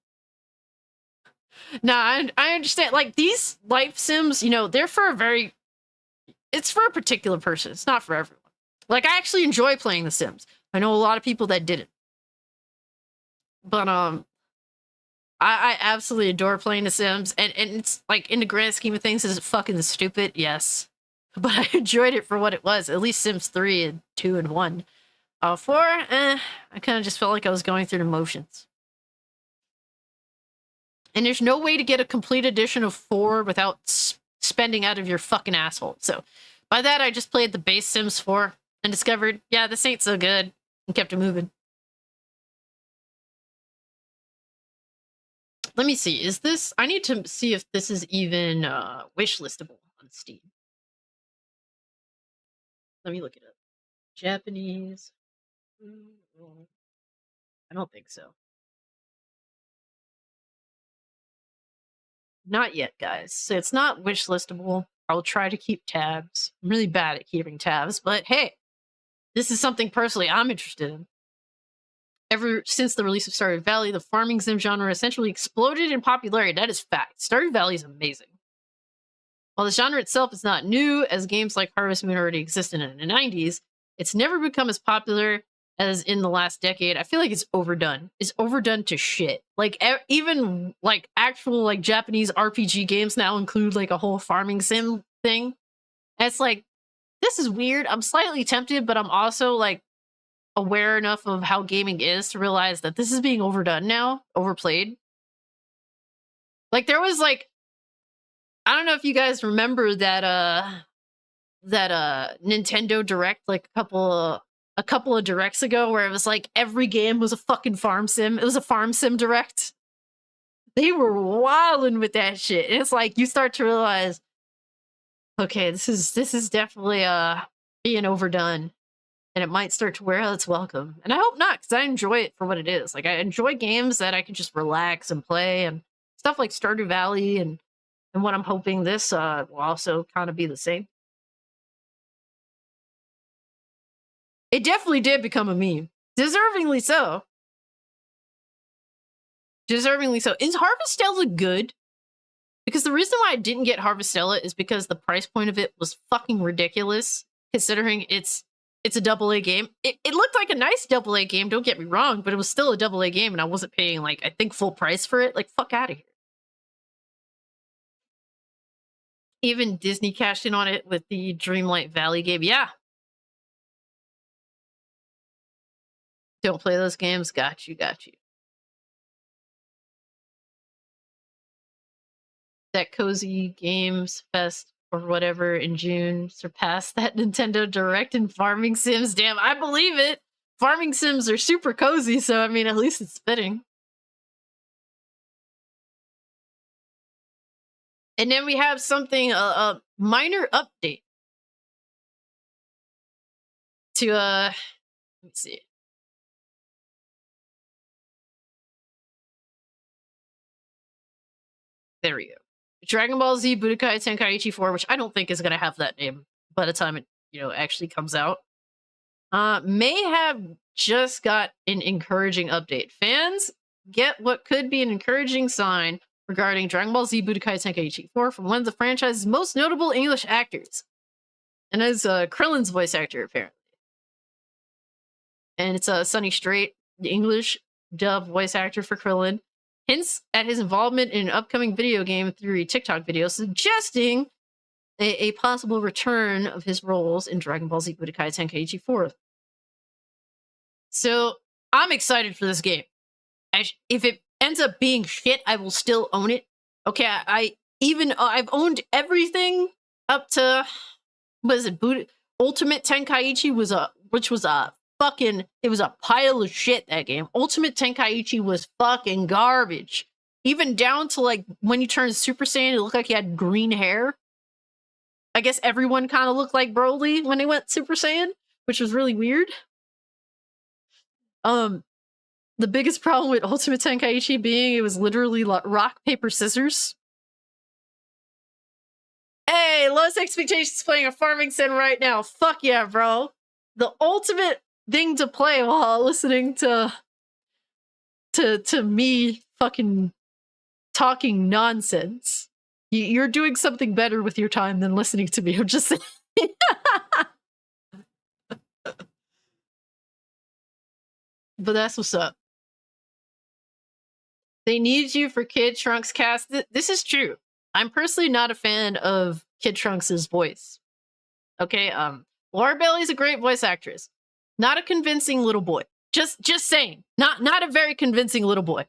Nah, I understand. Like, these life sims, you know, they're for a very... It's for a particular person. It's not for everyone. Like, I actually enjoy playing The Sims. I know a lot of people that didn't. But, I absolutely adore playing The Sims, and it's, like, in the grand scheme of things, is it fucking stupid? Yes. But I enjoyed it for what it was. At least Sims 3 and 2 and 1. 4, I kind of just felt like I was going through the motions. And there's no way to get a complete edition of 4 without spending out of your fucking asshole. So, by that, I just played the base Sims 4 and discovered, yeah, this ain't so good, and kept it moving. Let me see, is this... I need to see if this is even wishlistable on Steam. Let me look it up. Japanese... I don't think so. Not yet, guys. So it's not wishlistable. I'll try to keep tabs. I'm really bad at keeping tabs, but hey, this is something personally I'm interested in. Ever since the release of Stardew Valley, the farming sim genre essentially exploded in popularity. That is fact. Stardew Valley is amazing. While the genre itself is not new, as games like Harvest Moon already existed in the 90s, it's never become as popular as in the last decade. I feel like it's overdone. It's overdone to shit. Like, even, like, actual, like, Japanese RPG games now include, like, a whole farming sim thing. And it's like, this is weird. I'm slightly tempted, but I'm also, like, aware enough of how gaming is to realize that this is being overdone now, overplayed. Like, there was, like, I don't know if you guys remember that Nintendo Direct, like a couple of directs ago, where it was like every game was a fucking farm sim. It was a farm sim direct. They were wilding with that shit. And it's like you start to realize, okay, this is definitely being overdone. And it might start to wear out its welcome. And I hope not, because I enjoy it for what it is. Like, I enjoy games that I can just relax and play, and stuff like Stardew Valley, and what I'm hoping this will also kind of be the same. It definitely did become a meme. Deservingly so. Deservingly so. Is Harvestella good? Because the reason why I didn't get Harvestella is because the price point of it was fucking ridiculous, considering it's a AA game. It looked like a nice AA game, don't get me wrong, but it was still a AA game, and I wasn't paying, like, I think full price for it. Like, fuck out of here. Even Disney cashed in on it with the Dreamlight Valley game. Yeah. Don't play those games. Got you, got you. That Cozy Games Fest or whatever in June surpassed that Nintendo Direct in farming sims. Damn, I believe it. Farming sims are super cozy, so I mean, at least it's fitting. And then we have something, a minor update to, let me see. There we go. Dragon Ball Z Budokai Tenkaichi 4, which I don't think is going to have that name by the time it, actually comes out, may have just got an encouraging update. Fans get what could be an encouraging sign regarding Dragon Ball Z Budokai Tenkaichi 4 from one of the franchise's most notable English actors. And as Krillin's voice actor, apparently. And it's Sonny Strait, the English dub voice actor for Krillin, hints at his involvement in an upcoming video game through a TikTok video, suggesting a possible return of his roles in Dragon Ball Z Budokai Tenkaichi 4. So, I'm excited for this game. If it ends up being shit, I will still own it. Okay, I've owned everything up to, what is it, Ultimate Tenkaichi was a pile of shit, that game. Ultimate Tenkaichi was fucking garbage. Even down to, like, when you turned Super Saiyan, it looked like he had green hair. I guess everyone kind of looked like Broly when they went Super Saiyan, which was really weird. The biggest problem with Ultimate Tenkaichi being it was literally rock, paper, scissors. Hey, Lowest Expectations playing a farming sim right now. Fuck yeah, bro. The ultimate thing to play while listening to me fucking talking nonsense. You're doing something better with your time than listening to me. I'm just saying. But that's what's up. They need you for Kid Trunks cast. This is true. I'm personally not a fan of Kid Trunks' voice. Okay, Laura Bailey's a great voice actress. Not a convincing little boy. Just saying. Not a very convincing little boy.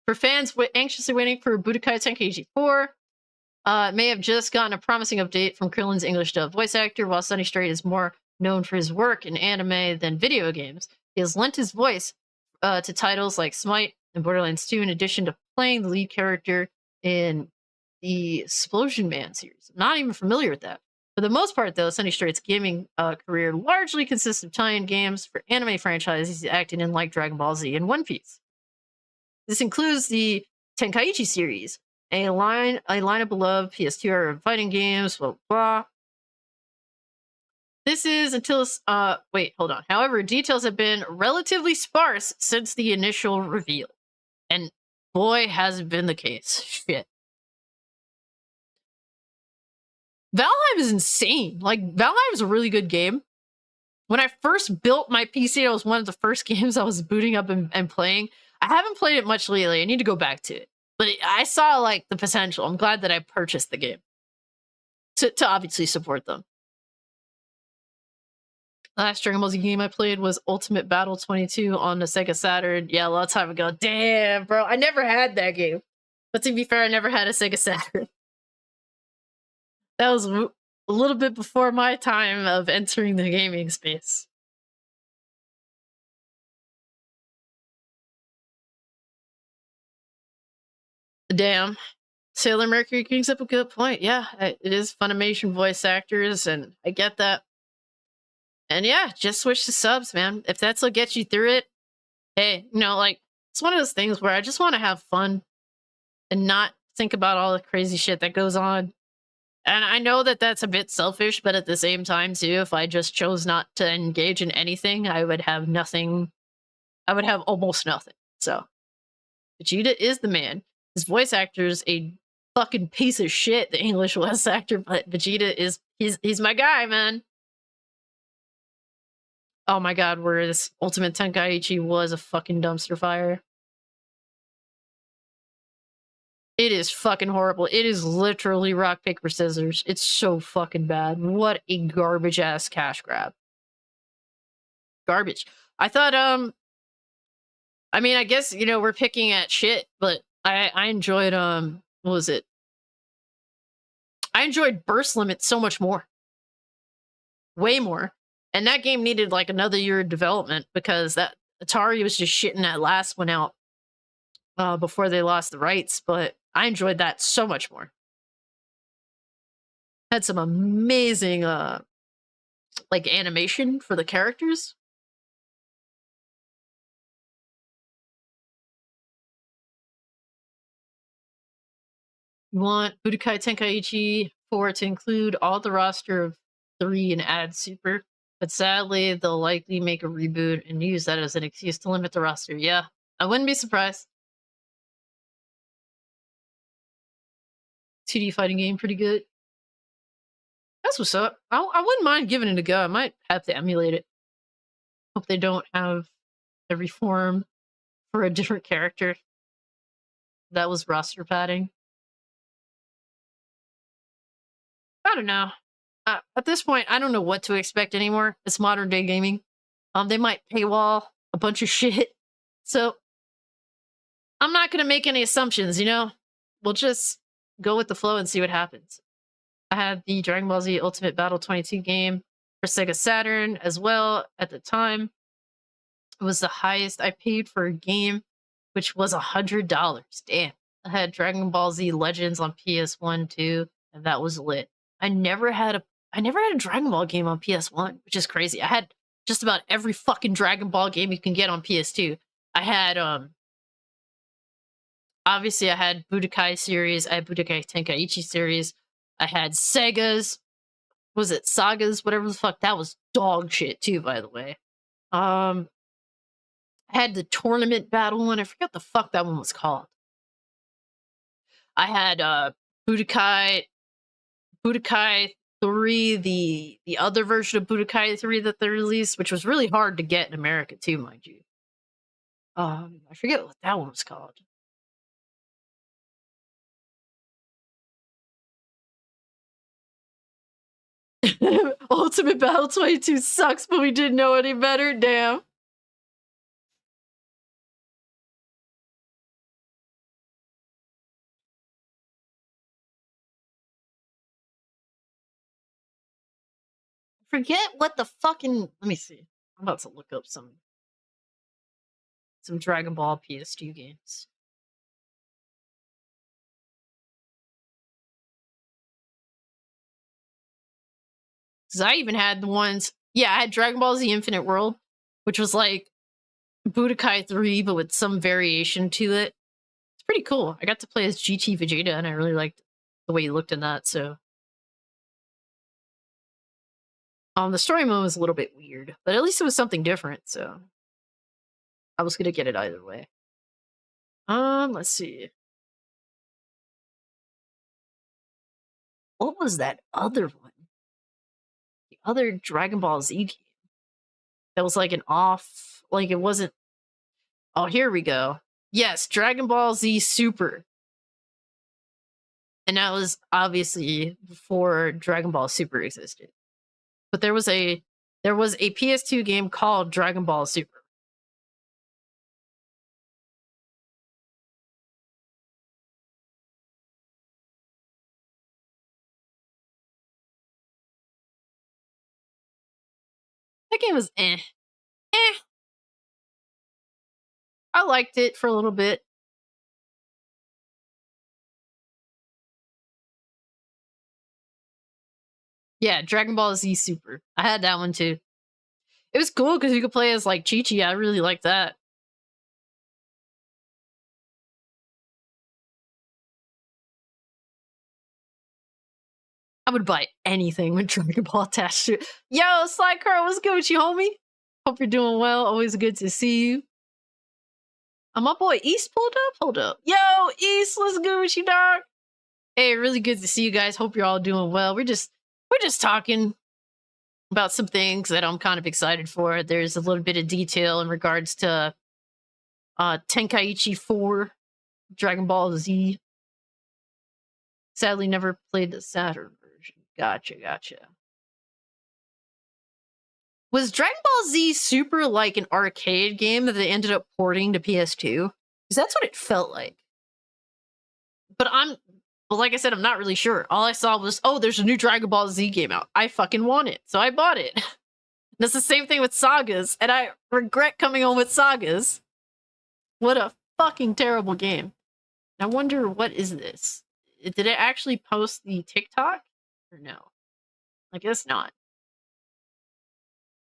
For fans anxiously waiting for Budokai Tenkaichi 4, may have just gotten a promising update from Krillin's English dub voice actor. While Sonny Strait is more known for his work in anime than video games, he has lent his voice to titles like Smite and Borderlands 2, in addition to playing the lead character in the Explosion Man series. I'm not even familiar with that. For the most part, though, Sonny Strait's gaming career largely consists of tie-in games for anime franchises he's acted in, like Dragon Ball Z and One Piece. This includes the Tenkaichi series, a line of beloved PS2 era fighting games, blah, blah. This is until wait, hold on. However, details have been relatively sparse since the initial reveal. And boy, has it been the case. Shit. Valheim is insane. Like, Valheim is a really good game. When I first built my PC, it was one of the first games I was booting up and playing. I haven't played it much lately. I need to go back to it. But I saw, like, the potential. I'm glad that I purchased the game. To obviously support them. Last Dragon Ball Z game I played was Ultimate Battle 22 on the Sega Saturn. Yeah, a long time ago. Damn, bro. I never had that game. But to be fair, I never had a Sega Saturn. That was a little bit before my time of entering the gaming space. Damn. Sailor Mercury brings up a good point. Yeah, it is Funimation voice actors, and I get that. And yeah, just switch to subs, man. If that's what gets you through it, hey, you know, like, it's one of those things where I just want to have fun and not think about all the crazy shit that goes on. And I know that that's a bit selfish, but at the same time, too, if I just chose not to engage in anything, I would have nothing. I would have almost nothing. So, Vegeta is the man. His voice actor is a fucking piece of shit, the English voice actor, but Vegeta is, he's my guy, man. Oh my god, where this Ultimate Tenkaichi was a fucking dumpster fire. It is fucking horrible. It is literally rock, paper, scissors. It's so fucking bad. What a garbage ass cash grab. Garbage. I thought, I mean, I guess, you know, we're picking at shit, but I enjoyed, what was it? I enjoyed Burst Limit so much more. Way more. And that game needed like another year of development because that Atari was just shitting that last one out before they lost the rights, but I enjoyed that so much more. Had some amazing like animation for the characters. You want Budokai Tenkaichi 4 to include all the roster of 3 and add Super, but sadly they'll likely make a reboot and use that as an excuse to limit the roster. Yeah, I wouldn't be surprised. 2D fighting game, pretty good. That's what's up. I wouldn't mind giving it a go. I might have to emulate it. Hope they don't have every form for a different character. That was roster padding. I don't know. At this point, I don't know what to expect anymore. It's modern day gaming. They might paywall a bunch of shit. So I'm not gonna make any assumptions, you know? We'll just go with the flow and see what happens. I had the Dragon Ball Z Ultimate Battle 22 game for Sega Saturn as well at the time. It was the highest I paid for a game, which was $100. Damn. I had Dragon Ball Z Legends on PS1 too, and that was lit. I never had a Dragon Ball game on PS1, which is crazy. I had just about every fucking Dragon Ball game you can get on PS2. I had obviously I had Budokai series, I had Budokai Tenkaichi series, I had Sega's, was it Sagas, whatever the fuck, that was dog shit too, by the way. I had the tournament battle one, I forgot the fuck that one was called. I had Budokai 3, the other version of Budokai 3 that they released, which was really hard to get in America too, mind you. I forget what that one was called. Ultimate Battle 22 sucks, but we didn't know any better. Damn. Forget what the fucking. Let me see. I'm about to look up some Dragon Ball PS2 games. Because I even had the ones. Yeah, I had Dragon Ball Z Infinite World, which was like Budokai 3, but with some variation to it. It's pretty cool. I got to play as GT Vegeta, and I really liked the way he looked in that, so. The story mode was a little bit weird, but at least it was something different, so I was gonna get it either way. Let's see. What was that other one? The other Dragon Ball Z game that was like an off, like it wasn't. Oh, here we go. Yes, Dragon Ball Z Super. And that was obviously before Dragon Ball Super existed. But there was a PS2 game called Dragon Ball Super. That game was eh. Eh. I liked it for a little bit. Yeah, Dragon Ball Z Super. I had that one too. It was cool because you could play as like Chi-Chi. I really liked that. I would buy anything with Dragon Ball attached to it. Yo, Slycar, what's good with you, homie? Hope you're doing well. Always good to see you. My boy East pulled up. Hold up. Yo, East, what's good with you, dog? Hey, really good to see you guys. Hope you're all doing well. We're just talking about some things that I'm kind of excited for. There's a little bit of detail in regards to Tenkaichi 4, Dragon Ball Z. Sadly, never played the Saturn version. Gotcha. Was Dragon Ball Z Super like an arcade game that they ended up porting to PS2? Because that's what it felt like. But like I said, I'm not really sure. All I saw was, oh, there's a new Dragon Ball Z game out. I fucking want it, so I bought it. That's the same thing with Sagas, and I regret coming home with Sagas. What a fucking terrible game. I wonder, what is this? Did it actually post the TikTok? Or no? I guess not.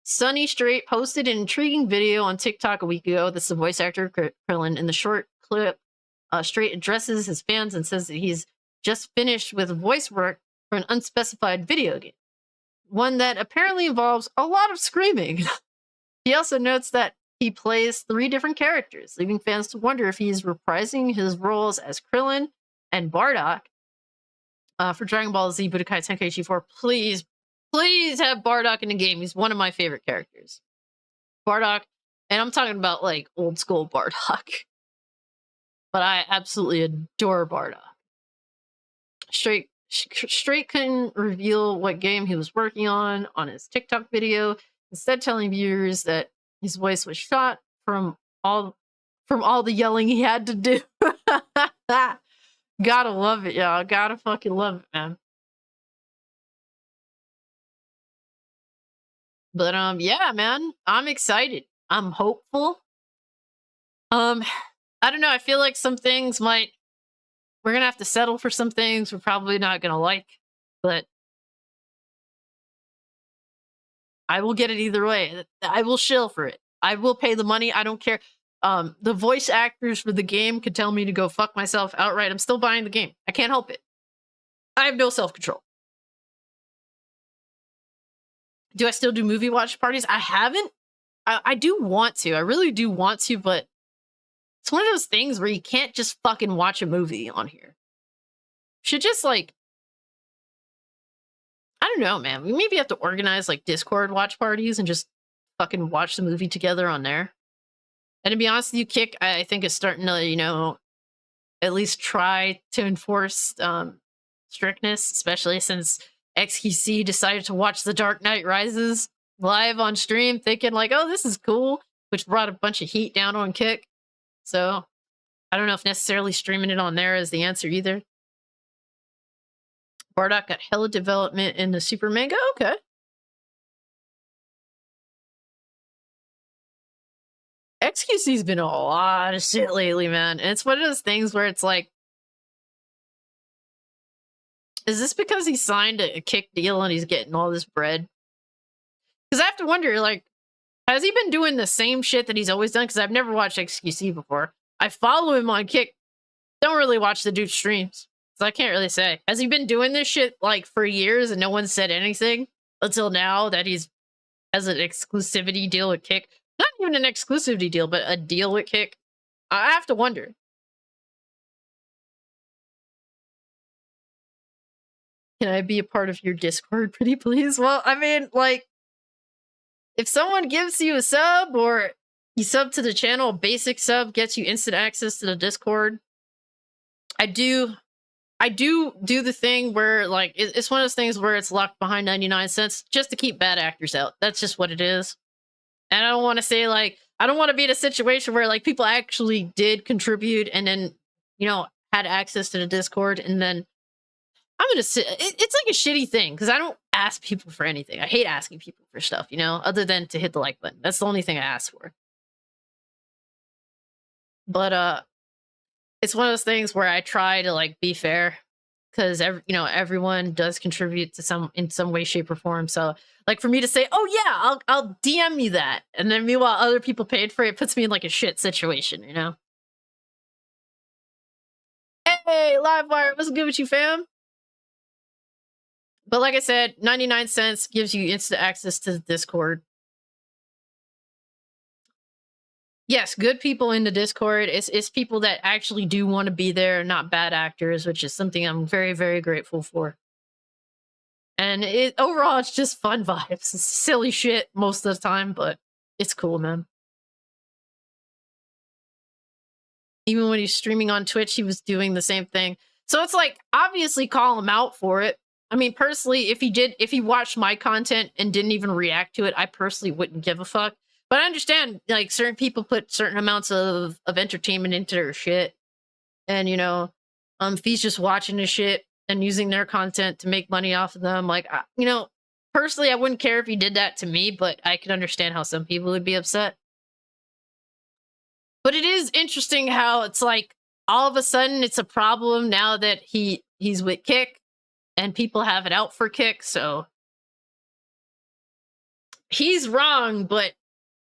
Sunny Straight posted an intriguing video on TikTok a week ago. That's the voice actor Krillin. In the short clip, Straight addresses his fans and says that he's just finished with voice work for an unspecified video game. One that apparently involves a lot of screaming. He also notes that he plays 3 different characters, leaving fans to wonder if he's reprising his roles as Krillin and Bardock for Dragon Ball Z Budokai Tenkaichi 4. Please have Bardock in the game. He's one of my favorite characters. Bardock, and I'm talking about like old school Bardock. But I absolutely adore Bardock. Straight couldn't reveal what game he was working on his TikTok video, instead telling viewers that his voice was shot from all the yelling he had to do. Gotta love it, y'all. Gotta fucking love it, man. But yeah, man, I'm excited. I'm hopeful. I don't know. I feel like some things we're gonna have to settle for some things we're probably not gonna like, but I will get it either way. I will shill for it. I will pay the money. I don't care. The voice actors for the game could tell me to go fuck myself outright. I'm still buying the game. I can't help it. I have no self-control. Do I still do movie watch parties? I haven't. I do want to. I really do want to, but it's one of those things where you can't just fucking watch a movie on here. Should just like, I don't know, man. We maybe have to organize like Discord watch parties and just fucking watch the movie together on there. And to be honest with you, Kick, I think is starting to, at least try to enforce strictness, especially since XQC decided to watch The Dark Knight Rises live on stream, thinking like, oh, this is cool, which brought a bunch of heat down on Kick. So I don't know if necessarily streaming it on there is the answer either. Bardock got hella development in the Super Manga? Okay. XQC's been a lot of shit lately, man. And it's one of those things where it's like, is this because he signed a Kick deal and he's getting all this bread? Because I have to wonder, like, has he been doing the same shit that he's always done? Because I've never watched XQC before. I follow him on Kick. Don't really watch the dude's streams. So I can't really say. Has he been doing this shit, like, for years and no one said anything? until now that he's has an exclusivity deal with Kick. Not even an exclusivity deal, but a deal with Kick. I have to wonder. Can I be a part of your Discord, pretty please? Well, I mean, like, if someone gives you a sub or you sub to the channel, a basic sub gets you instant access to the Discord. I do the thing where, like, it's one of those things where it's locked behind 99 cents just to keep bad actors out. That's just what it is. And I don't want to say, like, I don't want to be in a situation where, like, people actually did contribute and then, you know, had access to the Discord, and then I'm gonna say it's like a shitty thing because I don't ask people for anything. I hate asking people for stuff, you know, other than to hit the like button. That's the only thing I ask for. But it's one of those things where I try to, like, be fair because everyone does contribute to in some way, shape, or form. So, like, for me to say, "Oh yeah, I'll DM you that," and then meanwhile other people paid for it, puts me in like a shit situation, you know. Hey, Livewire, what's good with you, fam? But like I said, 99 cents gives you instant access to the Discord. Yes, good people in the Discord. It's people that actually do want to be there, not bad actors, which is something I'm very, very grateful for. And overall, it's just fun vibes. It's silly shit most of the time, but it's cool, man. Even when he's streaming on Twitch, he was doing the same thing. So it's like, obviously call him out for it. I mean, personally, if he watched my content and didn't even react to it, I personally wouldn't give a fuck. But I understand, like, certain people put certain amounts of entertainment into their shit. And, you know, if he's just watching the shit and using their content to make money off of them, like, you know, personally, I wouldn't care if he did that to me, but I could understand how some people would be upset. But it is interesting how it's like, all of a sudden, it's a problem now that he's with Kick. And people have it out for Kick, so he's wrong, but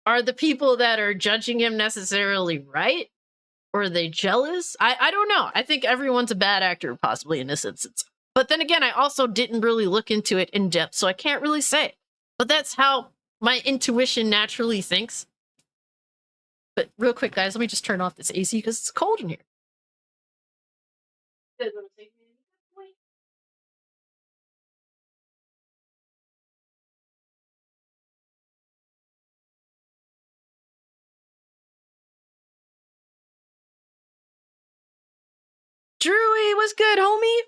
are the people that are judging him necessarily right? Or are they jealous? I don't know. I think everyone's a bad actor, possibly, in this instance. But then again, I also didn't really look into it in depth, so I can't really say. But that's how my intuition naturally thinks. But real quick, guys, let me just turn off this AC because it's cold in here. Drewy, what's good, homie?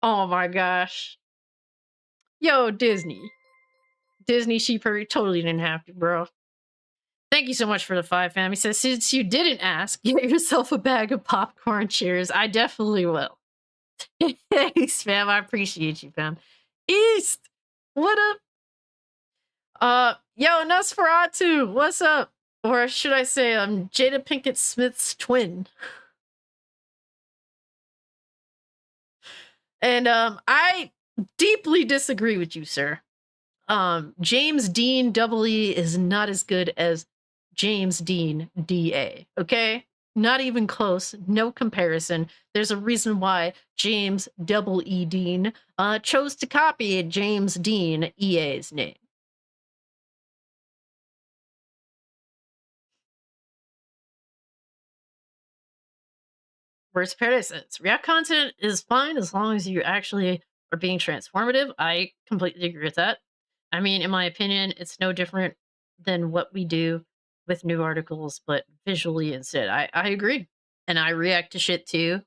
Oh my gosh. Yo, Disney. Disney Sheeper totally didn't have to, bro. Thank you so much for the 5, fam. He says, since you didn't ask, get yourself a bag of popcorn. Cheers. I definitely will. Thanks, fam. I appreciate you, fam. East, what up? Yo, Nosferatu, what's up? Or should I say, I'm Jada Pinkett Smith's twin. And I deeply disagree with you, sir. James Dean EE is not as good as James Dean DA, okay? Not even close, no comparison. There's a reason why James EE Dean chose to copy James Dean EA's name. Whereas Paradise says, React content is fine as long as you actually are being transformative. I completely agree with that. I mean, in my opinion, it's no different than what we do with new articles, but visually instead. I agree. And I react to shit too.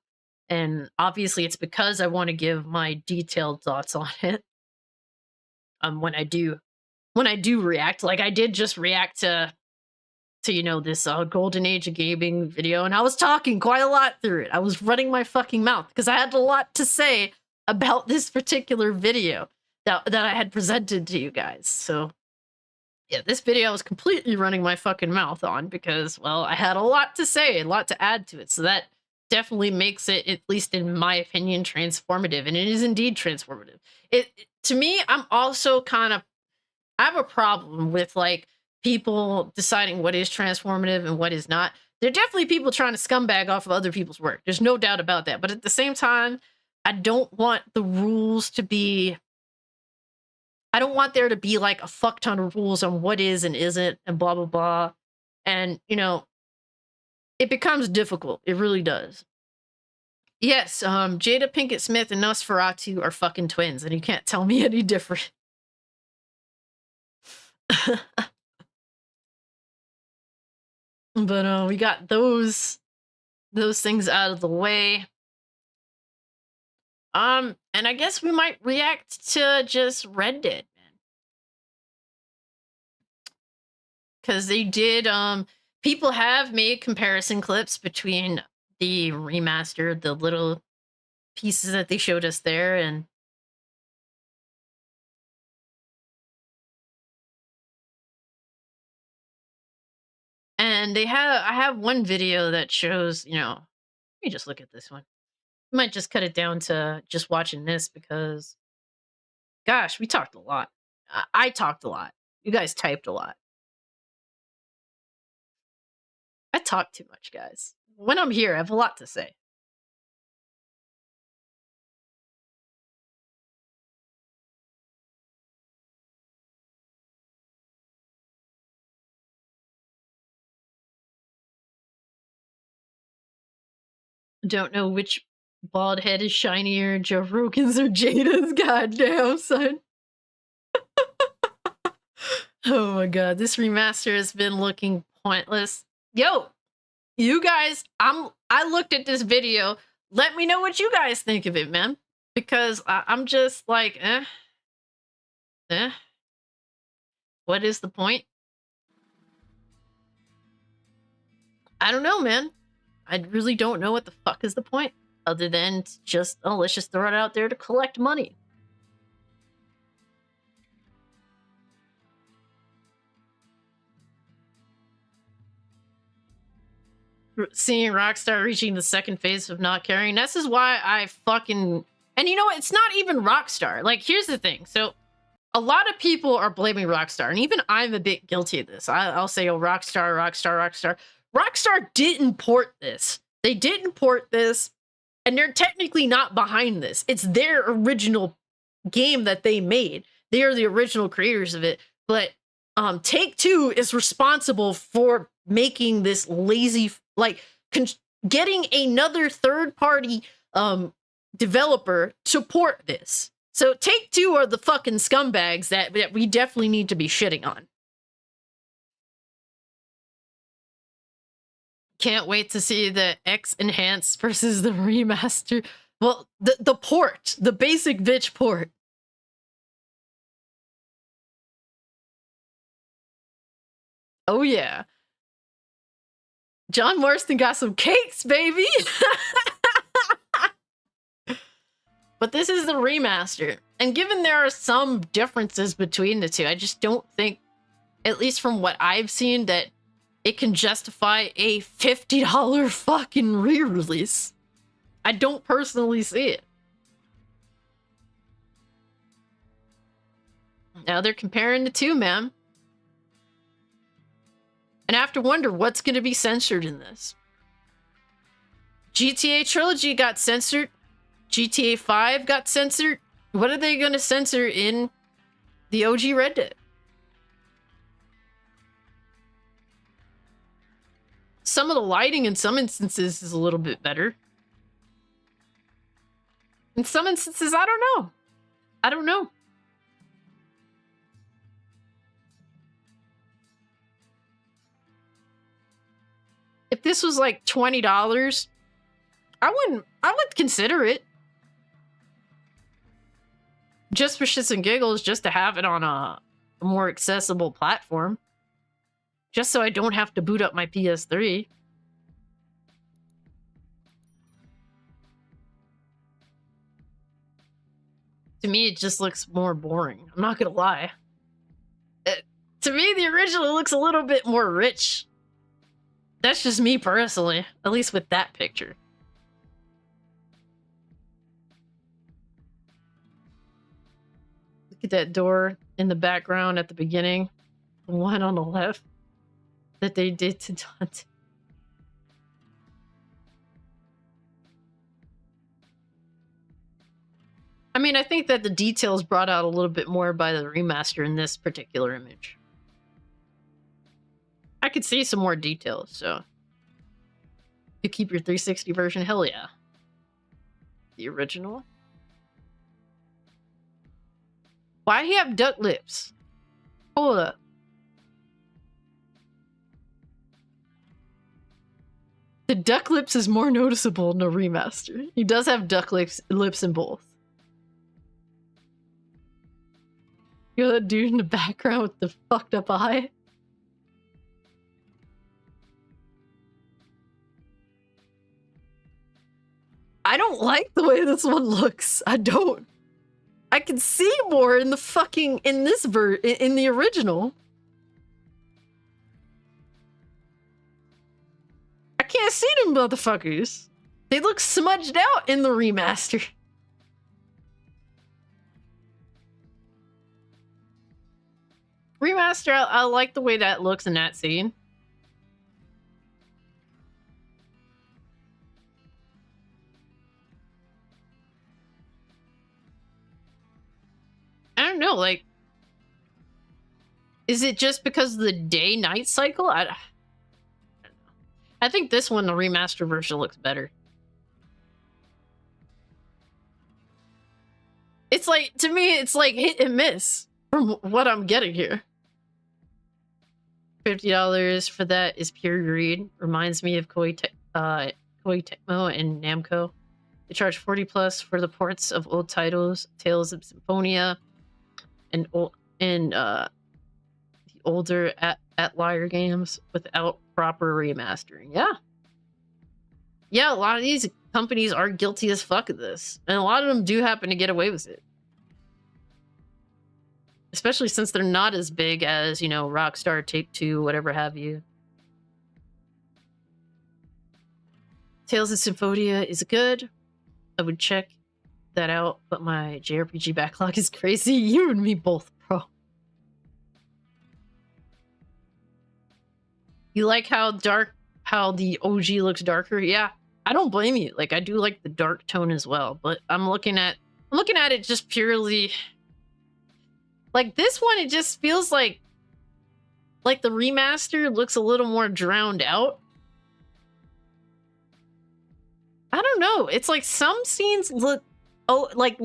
And obviously it's because I want to give my detailed thoughts on it. When I do react, like I did just react to you know, this golden age of gaming video, and I was talking quite a lot through it. I was running my fucking mouth because I had a lot to say about this particular video that I had presented to you guys. So yeah, this video I was completely running my fucking mouth on because, well, I had a lot to say, a lot to add to it. So that definitely makes it, at least in my opinion, transformative. And it is indeed transformative. To me, I'm also I have a problem with, like, people deciding what is transformative and what is not. There are definitely people trying to scumbag off of other people's work. There's no doubt about that. But at the same time, I don't want the rules to be... I don't want there to be like a fuck ton of rules on what is and isn't and blah, blah, blah. And, you know, it becomes difficult. It really does. Yes, Jada Pinkett Smith and Nosferatu are fucking twins, and you can't tell me any different. But we got those things out of the way. And I guess we might react to just Red Dead, man. Because they did, people have made comparison clips between the remaster, the little pieces that they showed us there, and I have one video that shows, you know, let me just look at this one. I might just cut it down to just watching this because, gosh, we talked a lot. I talked a lot. You guys typed a lot. I talk too much, guys. When I'm here, I have a lot to say. Don't know which bald head is shinier, Joe Rogan's or Jada's. Goddamn, son. Oh my god, this remaster has been looking pointless. Yo, you guys, I looked at this video. Let me know what you guys think of it, man. Because I'm just like, what is the point? I don't know, man. I really don't know what the fuck is the point. Other than just, oh, let's just throw it out there to collect money. Seeing Rockstar reaching the second phase of not caring. This is why I fucking... And you know what? It's not even Rockstar. Like, here's the thing. So, a lot of people are blaming Rockstar. And even I'm a bit guilty of this. I'll say, oh, Rockstar, Rockstar, Rockstar. Rockstar didn't port this. They didn't port this. And they're technically not behind this. It's their original game that they made. They are the original creators of it. But Take-Two is responsible for making this lazy... Like, getting another third-party developer to port this. So Take-Two are the fucking scumbags that we definitely need to be shitting on. Can't wait to see the X Enhanced versus the remaster. Well, the port. The basic bitch port. Oh, yeah. John Marston got some cakes, baby! But this is the remaster. And given there are some differences between the two, I just don't think, at least from what I've seen, that it can justify a $50 fucking re-release. I don't personally see it. Now they're comparing the two, man. And I have to wonder what's going to be censored in this. GTA Trilogy got censored. GTA 5 got censored. What are they going to censor in the OG Red Dead? Some of the lighting in some instances is a little bit better. In some instances, I don't know. I don't know. If this was like $20, I would consider it. Just for shits and giggles, just to have it on a more accessible platform. Just so I don't have to boot up my PS3. To me, it just looks more boring. I'm not gonna lie. To me, the original looks a little bit more rich. That's just me personally, at least with that picture. Look at that door in the background at the beginning. The one on the left that they did to Dante. I mean, I think that the details brought out a little bit more by the remaster in this particular image. I could see some more details, so you keep your 360 version, hell yeah. The original. Why do you have duck lips? Hold up. The duck lips is more noticeable in the remaster. He does have duck lips in both. You know that dude in the background with the fucked up eye? I don't like the way this one looks. I don't. I can see more in the fucking in the original. I can't see them motherfuckers. They look smudged out in the remaster. Remaster, I like the way that looks in that scene. I don't know, like, is it just because of the day-night cycle? I don't know. I think this one, the remaster version, looks better. It's like, to me, it's like hit and miss from what I'm getting here. $50 for that is pure greed. Reminds me of Koei Tecmo and Namco. They charge 40 plus for the ports of old titles, Tales of Symphonia, and the older Atlier games without proper remastering. Yeah, a lot of these companies are guilty as fuck of this, and a lot of them do happen to get away with it. Especially since they're not as big as, you know, Rockstar, Take-Two, whatever have you. Tales of Symphonia is good. I would check that out, but my JRPG backlog is crazy. You and me both, bro. You like how the OG looks darker? Yeah, I don't blame you. Like, I do like the dark tone as well, but I'm looking at it just purely. Like, this one, it just feels like the remaster looks a little more drowned out. I don't know. It's like some scenes look like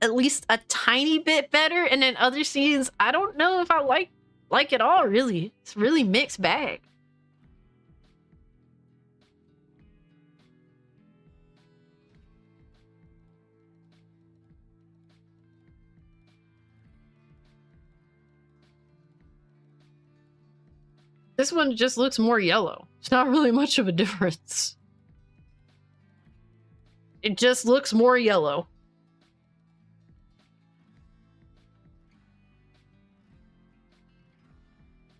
at least a tiny bit better, and then other scenes I don't know if I like it all, really. It's really mixed bag. This one just looks more yellow. It's not really much of a difference. It just looks more yellow.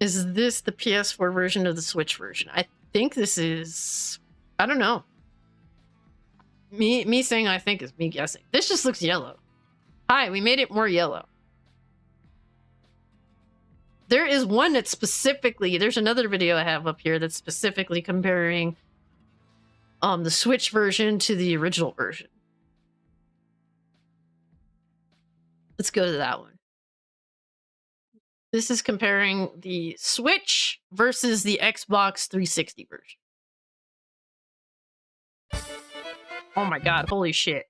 Is this the PS4 version of the Switch version? I think this is... I don't know. Me saying I think is me guessing. This just looks yellow. Hi, we made it more yellow. There is one that's specifically... There's another video I have up here that's specifically comparing the Switch version to the original version. Let's go to that one. This is comparing the Switch versus the Xbox 360 version. Oh my god, holy shit.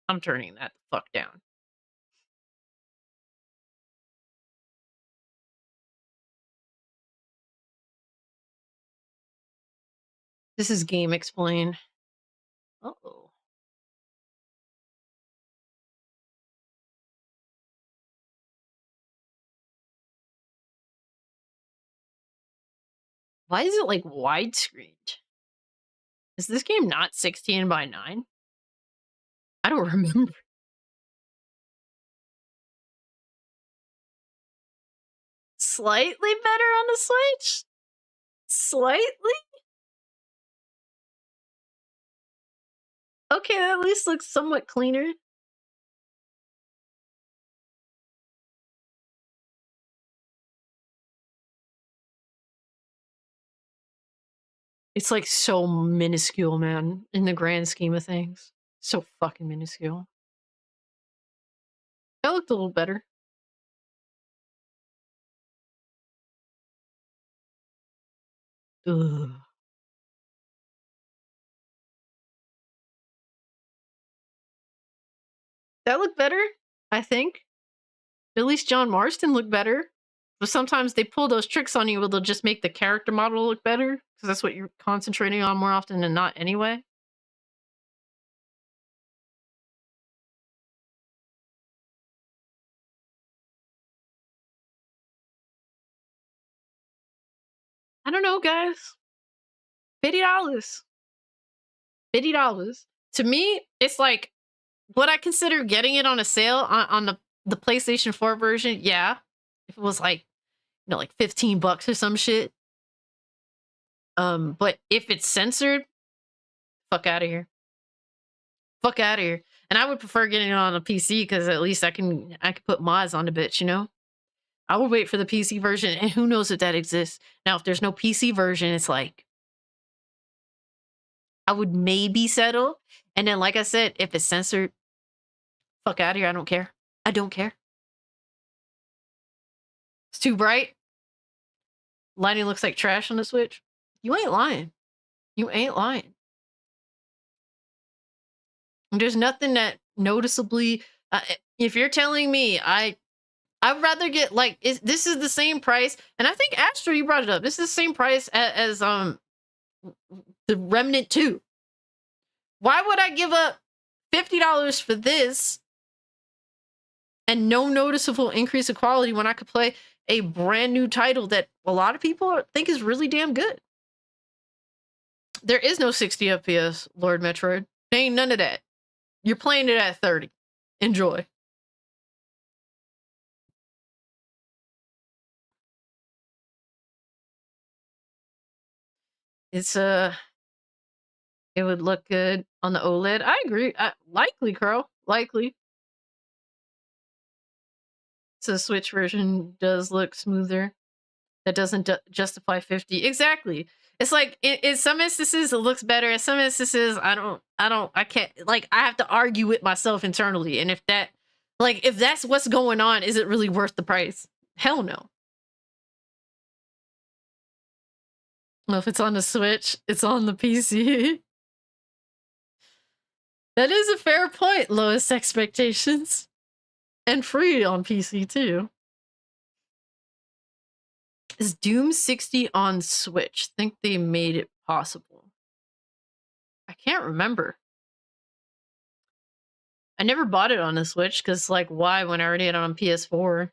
I'm turning that the fuck down. This is Game Explain. Uh-oh. Why is it like widescreened? Is this game not 16 by 9? I don't remember. Slightly better on the Switch? Slightly? Okay, that at least looks somewhat cleaner. It's like so minuscule, man, in the grand scheme of things. So fucking minuscule. That looked a little better. Ugh. That looked better, I think. At least John Marston looked better. But sometimes they pull those tricks on you where they'll just make the character model look better, because that's what you're concentrating on more often than not anyway. I don't know, guys. $50. $50. To me, it's like, would I consider getting it on a sale on the PlayStation 4 version? Yeah. If it was like, you know, like $15 or some shit. But if it's censored, fuck out of here. Fuck out of here. And I would prefer getting it on a PC because at least I can put mods on the bitch, you know? I would wait for the PC version, and who knows if that exists. Now, if there's no PC version, it's like I would maybe settle. And then, like I said, if it's censored, fuck out of here. I don't care. I don't care. It's too bright. Lighting looks like trash on the Switch. You ain't lying. You ain't lying. And there's nothing that noticeably. If you're telling me I'd rather get like this is the same price, and I think Astra, you brought it up. This is the same price as the Remnant 2. Why would I give up $50 for this and no noticeable increase of quality when I could play a brand new title that a lot of people think is really damn good? There is no 60 FPS, Lord Metroid. There ain't none of that. You're playing it at 30. Enjoy. It's it would look good on the OLED. I agree. Likely, Carl. Likely. So the Switch version does look smoother. That doesn't justify 50. Exactly. It's like in some instances it looks better. In some instances I can't, like, I have to argue with myself internally. And if that's what's going on, is it really worth the price? Hell no. Well, if it's on the Switch, it's on the PC. That is a fair point, lowest expectations. And free on PC too. Is Doom 60 on Switch? Think they made it possible. I can't remember. I never bought it on the Switch because, like, why when I already had it on PS4?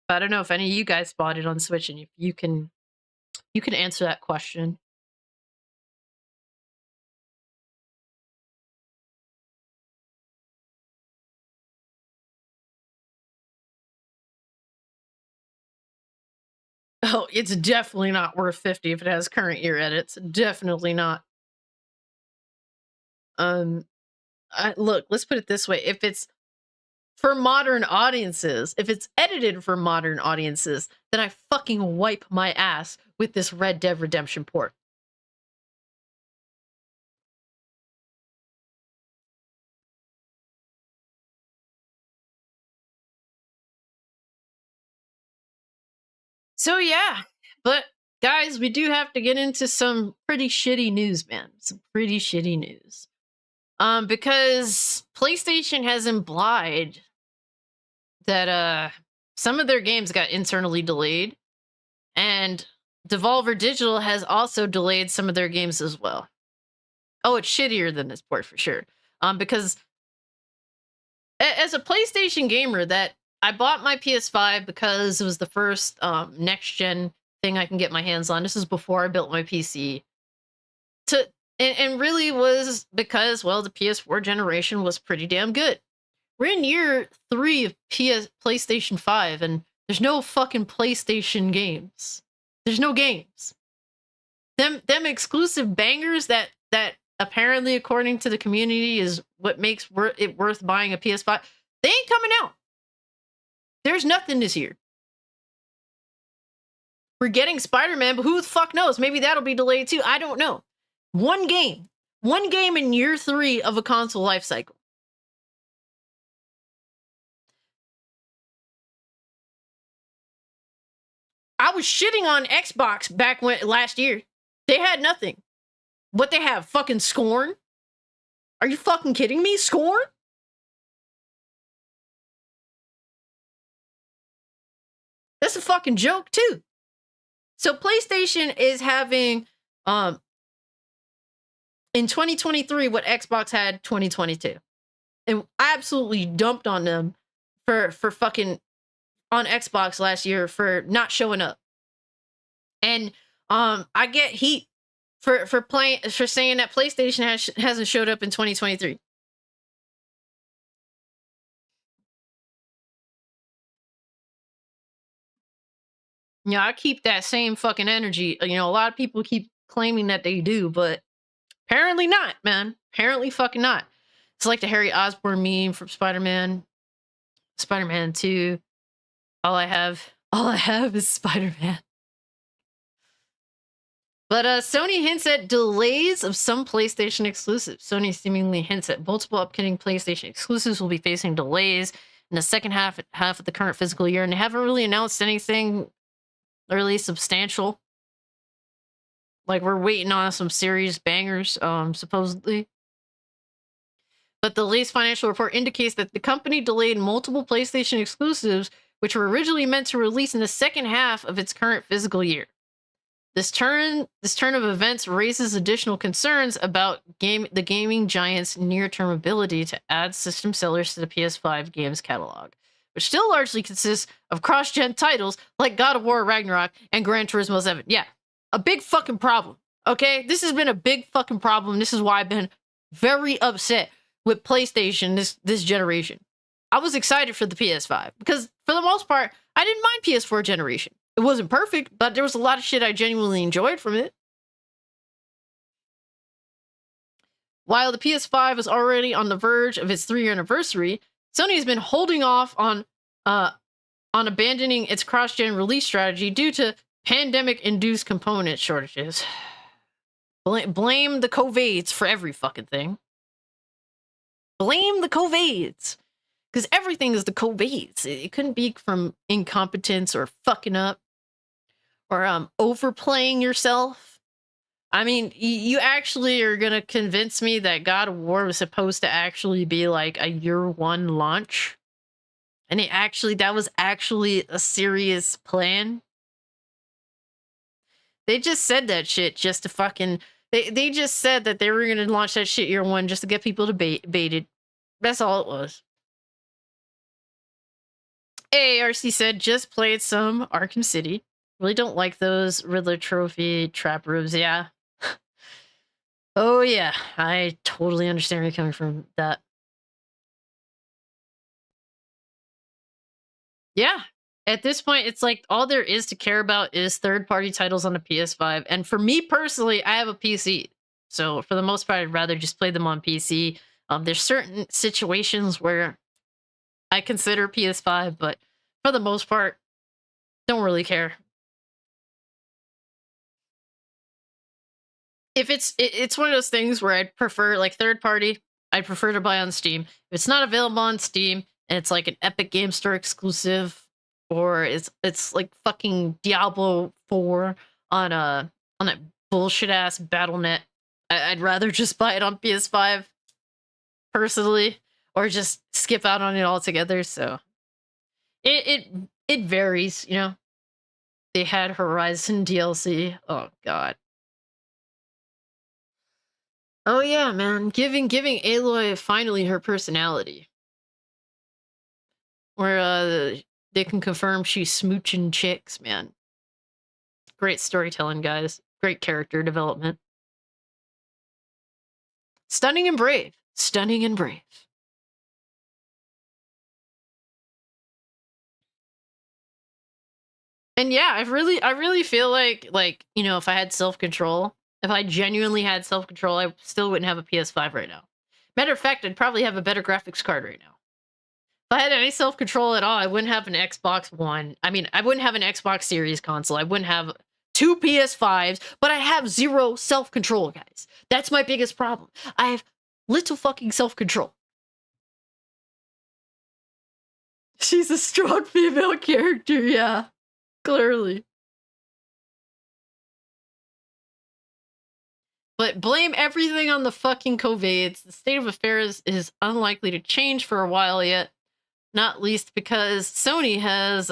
But I don't know if any of you guys bought it on Switch, and if you can answer that question. Oh, it's definitely not worth 50 if it has current year edits. Definitely not. Look, let's put it this way. If it's for modern audiences, if it's edited for modern audiences, then I fucking wipe my ass with this Red Dead Redemption port. So yeah, but guys, we do have to get into some pretty shitty news, man. Some pretty shitty news. Because PlayStation has implied that some of their games got internally delayed, and Devolver Digital has also delayed some of their games as well. Oh, it's shittier than this port for sure. Because as a PlayStation gamer, that I bought my PS5 because it was the first next gen thing I can get my hands on. This is before I built my PC. And really was because, well, the PS4 generation was pretty damn good. We're in year 3 of PlayStation 5, and there's no fucking PlayStation games. There's no games. Them exclusive bangers that apparently, according to the community, is what makes it worth buying a PS5. They ain't coming out. There's nothing this year. We're getting Spider-Man, but who the fuck knows? Maybe that'll be delayed too. I don't know. One game in year 3 of a console life cycle. I was shitting on Xbox back when last year. They had nothing. What they have? Fucking Scorn? Are you fucking kidding me? Scorn? That's a fucking joke too. So PlayStation is having in 2023 what Xbox had 2022. And I absolutely dumped on them for fucking on Xbox last year for not showing up. And I get heat for saying that PlayStation hasn't showed up in 2023. You know, I keep that same fucking energy. You know, a lot of people keep claiming that they do, but apparently not, man. Apparently fucking not. It's like the Harry Osborn meme from Spider-Man 2. All I have is Spider-Man. But Sony hints at delays of some PlayStation exclusives. Sony seemingly hints at multiple upcoming PlayStation exclusives will be facing delays in the second half of the current fiscal year, and they haven't really announced anything really substantial. Like, we're waiting on some serious bangers, supposedly. But the latest financial report indicates that the company delayed multiple PlayStation exclusives, which were originally meant to release in the second half of its current fiscal year. This turn of events raises additional concerns about the gaming giant's near-term ability to add system sellers to the PS5 games catalog, which still largely consists of cross-gen titles like God of War Ragnarok and Gran Turismo 7. Yeah, a big fucking problem, okay? This has been a big fucking problem. This is why I've been very upset with PlayStation this generation. I was excited for the PS5 because, for the most part, I didn't mind PS4 generation. It wasn't perfect, but there was a lot of shit I genuinely enjoyed from it. While the PS5 is already on the verge of its 3-year anniversary, Sony has been holding off on abandoning its cross-gen release strategy due to pandemic-induced component shortages. Blame the COVIDs for every fucking thing. Blame the COVIDs. Because everything is the COVIDs. It couldn't be from incompetence or fucking up or overplaying yourself. I mean, you actually are going to convince me that God of War was supposed to actually be like a year one launch? And that was actually a serious plan? They just said that shit just to fucking... They just said that they were going to launch that shit year one just to get people to baited. That's all it was. AARC said, just played some Arkham City. Really don't like those Riddler trophy trap rooms. Yeah. Oh, yeah. I totally understand where you're coming from that. Yeah. At this point, it's like all there is to care about is third-party titles on the PS5. And for me personally, I have a PC. So for the most part, I'd rather just play them on PC. There's certain situations where I consider PS5, but for the most part, don't really care. If it's one of those things where I'd prefer, like, third party, I'd prefer to buy on Steam. If it's not available on Steam and it's like an Epic Game Store exclusive, or it's like fucking Diablo 4 on that bullshit ass Battle.net, I'd rather just buy it on PS5 personally, or just skip out on it altogether. So it varies, you know. They had Horizon DLC. Oh god. Oh yeah, man. Giving Aloy finally her personality. Where they can confirm she's smooching chicks, man. Great storytelling, guys. Great character development. Stunning and brave. Stunning and brave. And yeah, I really feel like, you know, if I had self-control, if I genuinely had self-control, I still wouldn't have a PS5 right now. Matter of fact, I'd probably have a better graphics card right now. If I had any self-control at all, I wouldn't have an Xbox One. I mean, I wouldn't have an Xbox Series console. I wouldn't have 2 PS5s, but I have zero self-control, guys. That's my biggest problem. I have little fucking self-control. She's a strong female character, yeah. Clearly. But blame everything on the fucking COVIDs. The state of affairs is unlikely to change for a while yet, not least because Sony has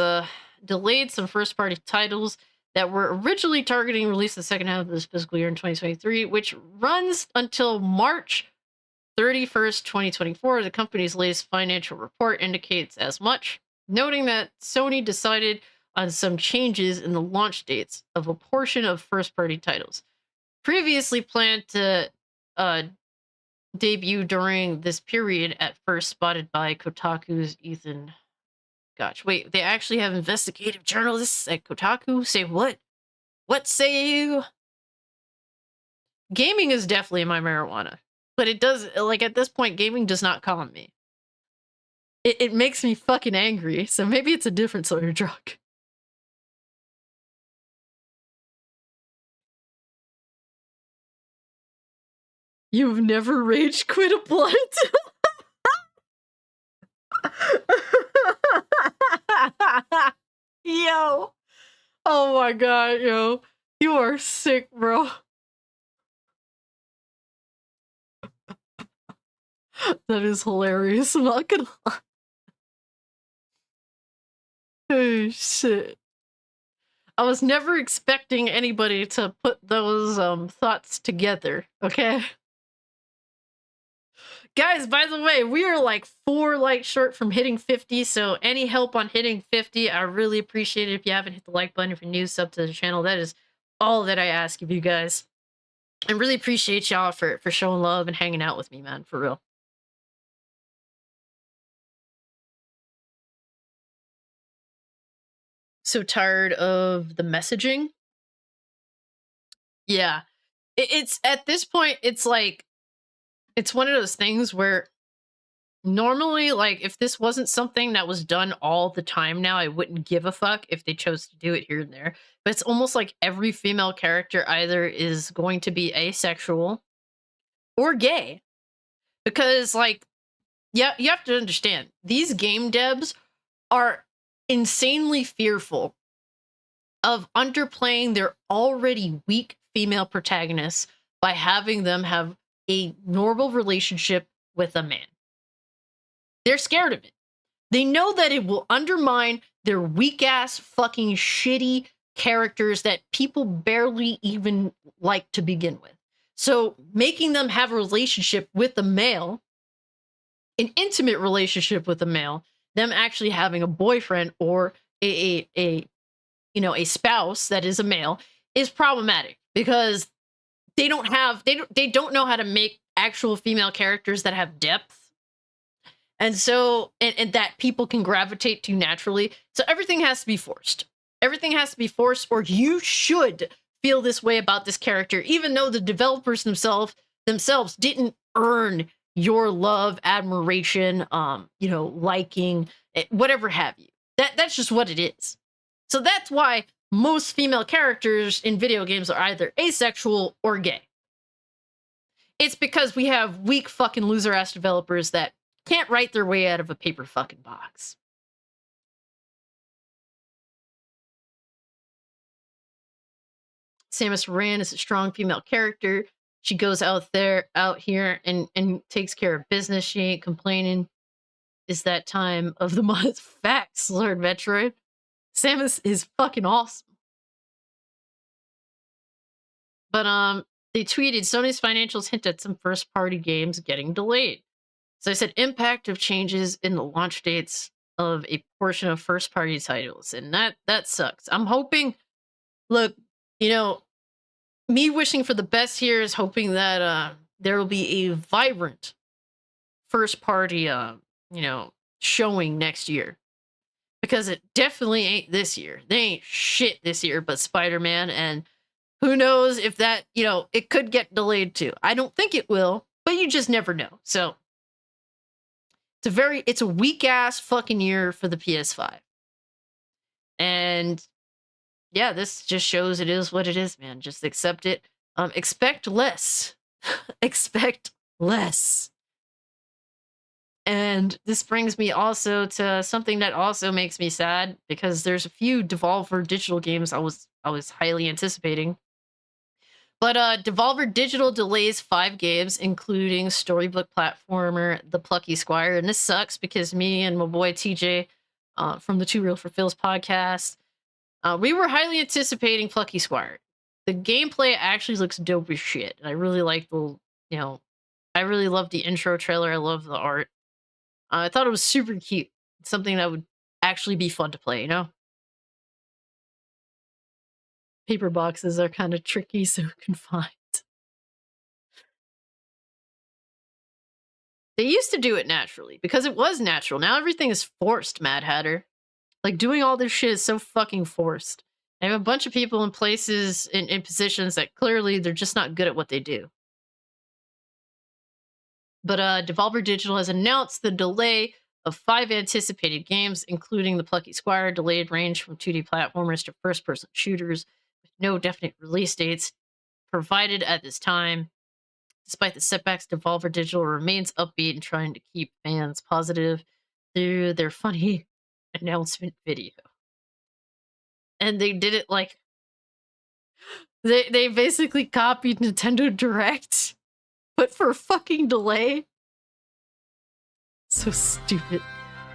delayed some first-party titles that were originally targeting release the second half of this fiscal year in 2023, which runs until March 31st, 2024. The company's latest financial report indicates as much, noting that Sony decided on some changes in the launch dates of a portion of first-party titles previously planned to debut during this period, at first spotted by Kotaku's Ethan. Gosh, wait, they actually have investigative journalists at Kotaku? Say what? What say you? Gaming is definitely my marijuana. But it does, like, at this point, gaming does not calm me. It makes me fucking angry, so maybe it's a different sort of drug. You've never rage quit a blunt? Yo. Oh my god, yo. You are sick, bro. That is hilarious. I'm not gonna lie. Oh shit. I was never expecting anybody to put those thoughts together, okay? Guys, by the way, we are like 4 likes short from hitting 50, so any help on hitting 50, I really appreciate it. If you haven't hit the like button, if you're new, sub to the channel, that is all that I ask of you guys. I really appreciate y'all for showing love and hanging out with me, man, for real. So tired of the messaging? Yeah. It's at this point, it's like, it's one of those things where normally, like, if this wasn't something that was done all the time now, I wouldn't give a fuck if they chose to do it here and there. But it's almost like every female character either is going to be asexual or gay. Because, like, yeah, you have to understand, these game devs are insanely fearful of underplaying their already weak female protagonists by having them have a normal relationship with a man. They're scared of it. They know that it will undermine their weak-ass, fucking shitty characters that people barely even like to begin with. So making them have a relationship with a male, an intimate relationship with a male, them actually having a boyfriend or a spouse that is a male, is problematic because they don't know how to make actual female characters that have depth. And so, and that people can gravitate to naturally. So everything has to be forced. Everything has to be forced, or you should feel this way about this character, even though the developers themselves didn't earn your love, admiration, liking, whatever have you. That's just what it is. So that's why most female characters in video games are either asexual or gay. It's because we have weak fucking loser-ass developers that can't write their way out of a paper fucking box. Samus Aran is a strong female character. She goes out here and takes care of business. She ain't complaining. Is that time of the month? Facts, Lord Metroid. Samus is fucking awesome. But they tweeted, Sony's financials hint at some first-party games getting delayed. So I said, impact of changes in the launch dates of a portion of first-party titles. And that sucks. I'm hoping, look, me wishing for the best here is hoping that there will be a vibrant first-party, showing next year. Because it definitely ain't this year. They ain't shit this year but Spider-Man, and who knows if that, it could get delayed too. I don't think it will, but you just never know. So it's a weak-ass fucking year for the PS5. And yeah, this just shows it is what it is, man. Just accept it. Expect less. Expect less. And this brings me also to something that also makes me sad, because there's a few Devolver digital games I was highly anticipating. But Devolver Digital delays 5 games, including storybook platformer The Plucky Squire. And this sucks because me and my boy TJ from the Two Real for Phil's podcast, we were highly anticipating Plucky Squire. The gameplay actually looks dope as shit. And I really like the, I really love the intro trailer. I love the art. I thought it was super cute. Something that would actually be fun to play, Paper boxes are kind of tricky, so confined. They used to do it naturally because it was natural. Now everything is forced, Mad Hatter. Like, doing all this shit is so fucking forced. I have a bunch of people in places, in positions that clearly they're just not good at what they do. But Devolver Digital has announced the delay of 5 anticipated games, including The Plucky Squire, delayed range from 2D platformers to first-person shooters, with no definite release dates provided at this time. Despite the setbacks, Devolver Digital remains upbeat and trying to keep fans positive through their funny announcement video. And they did it like... They basically copied Nintendo Direct, but for a fucking delay. So stupid.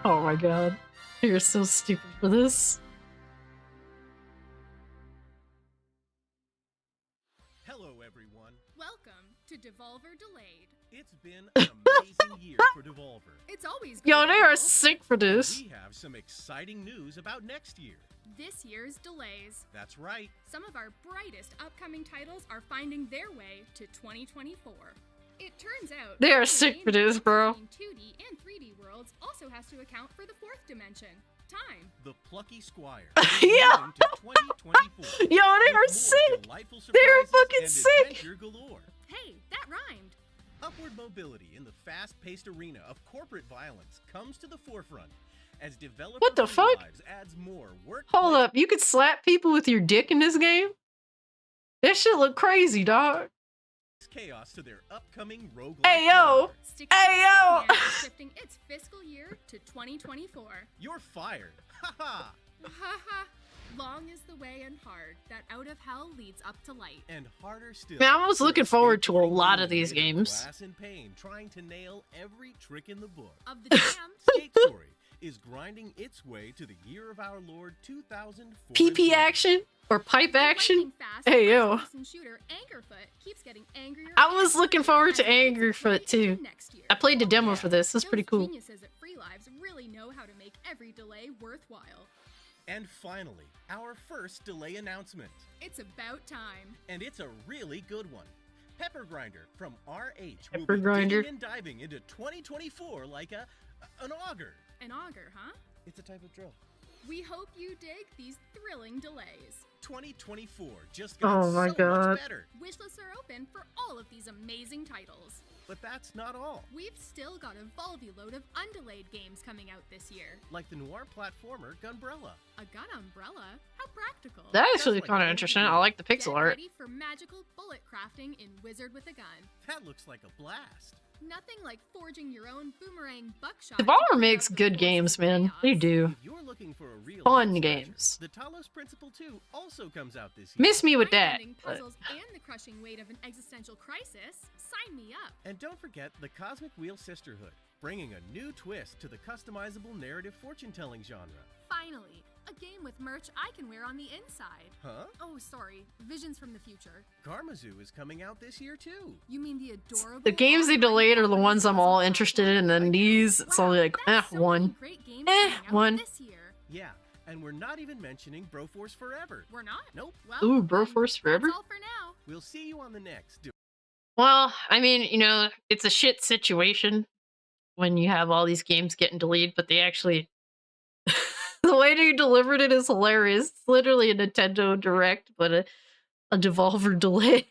Oh my god. You're so stupid for this. Hello, everyone. Welcome to Devolver Delayed. It's been an amazing year for Devolver. It's always Yo, good they to are know. sick for this. We have some exciting news about next year. This year's delays. That's right. Some of our brightest upcoming titles are finding their way to 2024. It turns out They are the sick game for this, that bro. between 2D and 3D worlds also has to account for the 4th dimension, time. The Plucky Squire. Yeah. To 2024. Yo, they are With more sick. delightful They are surprises fucking and sick. adventure galore. Hey, that rhymed. Upward mobility in the fast-paced arena of corporate violence comes to the forefront as developer What the Free fuck? Lives adds more work. Hold up, you could slap people with your dick in this game? That shit look crazy, dog. Chaos to their upcoming roguelike. Hey, yo. genre. Stick Hey, yo. Command is shifting its fiscal year to 2024. You're fired. Haha. Haha. Long is the way and hard that out of hell leads up to light. And harder still. Man, I was you're looking forward to a skateboarding lot through of these a bit of games. Glass and pain, trying to nail every trick in the book. Of the damned, Skate Story is grinding its way to the year of our Lord 2004. PP action or pipe action? lightning fast Hey, yo. first-person shooter Angerfoot keeps getting angrier. I was and looking angrier forward to as it gets Angerfoot, delayed too. into next year. I played the Oh, demo yeah. for this. That's Those pretty cool. geniuses at Free Lives really know how to make every delay worthwhile. And finally, our first delay announcement. It's about time. And it's a really good one. Pepper Grinder from RH Pepper will be Grinder. digging and diving into 2024 like an auger. An auger, huh? It's a type of drill. We hope you dig these thrilling delays. 2024 just got Oh my so God. much better. Wish lists are open for all of these amazing titles. But that's not all. We've still got a Volvy load of undelayed games coming out this year. Like the noir platformer Gunbrella. A gun umbrella? How practical. That actually like kind of Andy interesting. Did. I like the Get pixel art. ready for magical bullet crafting in Wizard with a Gun. That looks like a blast. Nothing like forging your own boomerang buckshot. Devolver to clear makes out the good forces games, of man. chaos. They do. If you're looking for a real Fun head scratcher, games. The Talos Principle 2 also comes out this year. Miss me with that. Mind-bending but- puzzles and the crushing weight of an existential crisis. Sign me up. And don't forget the Cosmic Wheel Sisterhood, bringing a new twist to the customizable narrative fortune-telling genre. Finally, a game with merch I can wear on the inside. Huh? Oh, sorry. Visions from the future. Karmazoo is coming out this year too. You mean the adorable... The games they delayed are the ones I'm all interested in, and then these, it's only like, That's so many one. great games Eh, coming out one. this year. Yeah, and we're not even mentioning Broforce Forever. We're not? Nope. Well, Ooh, then, Broforce Forever? That's all for now. We'll see you on the next. Well, I mean, it's a shit situation when you have all these games getting delayed, but they actually... the way they delivered it is hilarious. It's literally a Nintendo Direct, but a Devolver delay.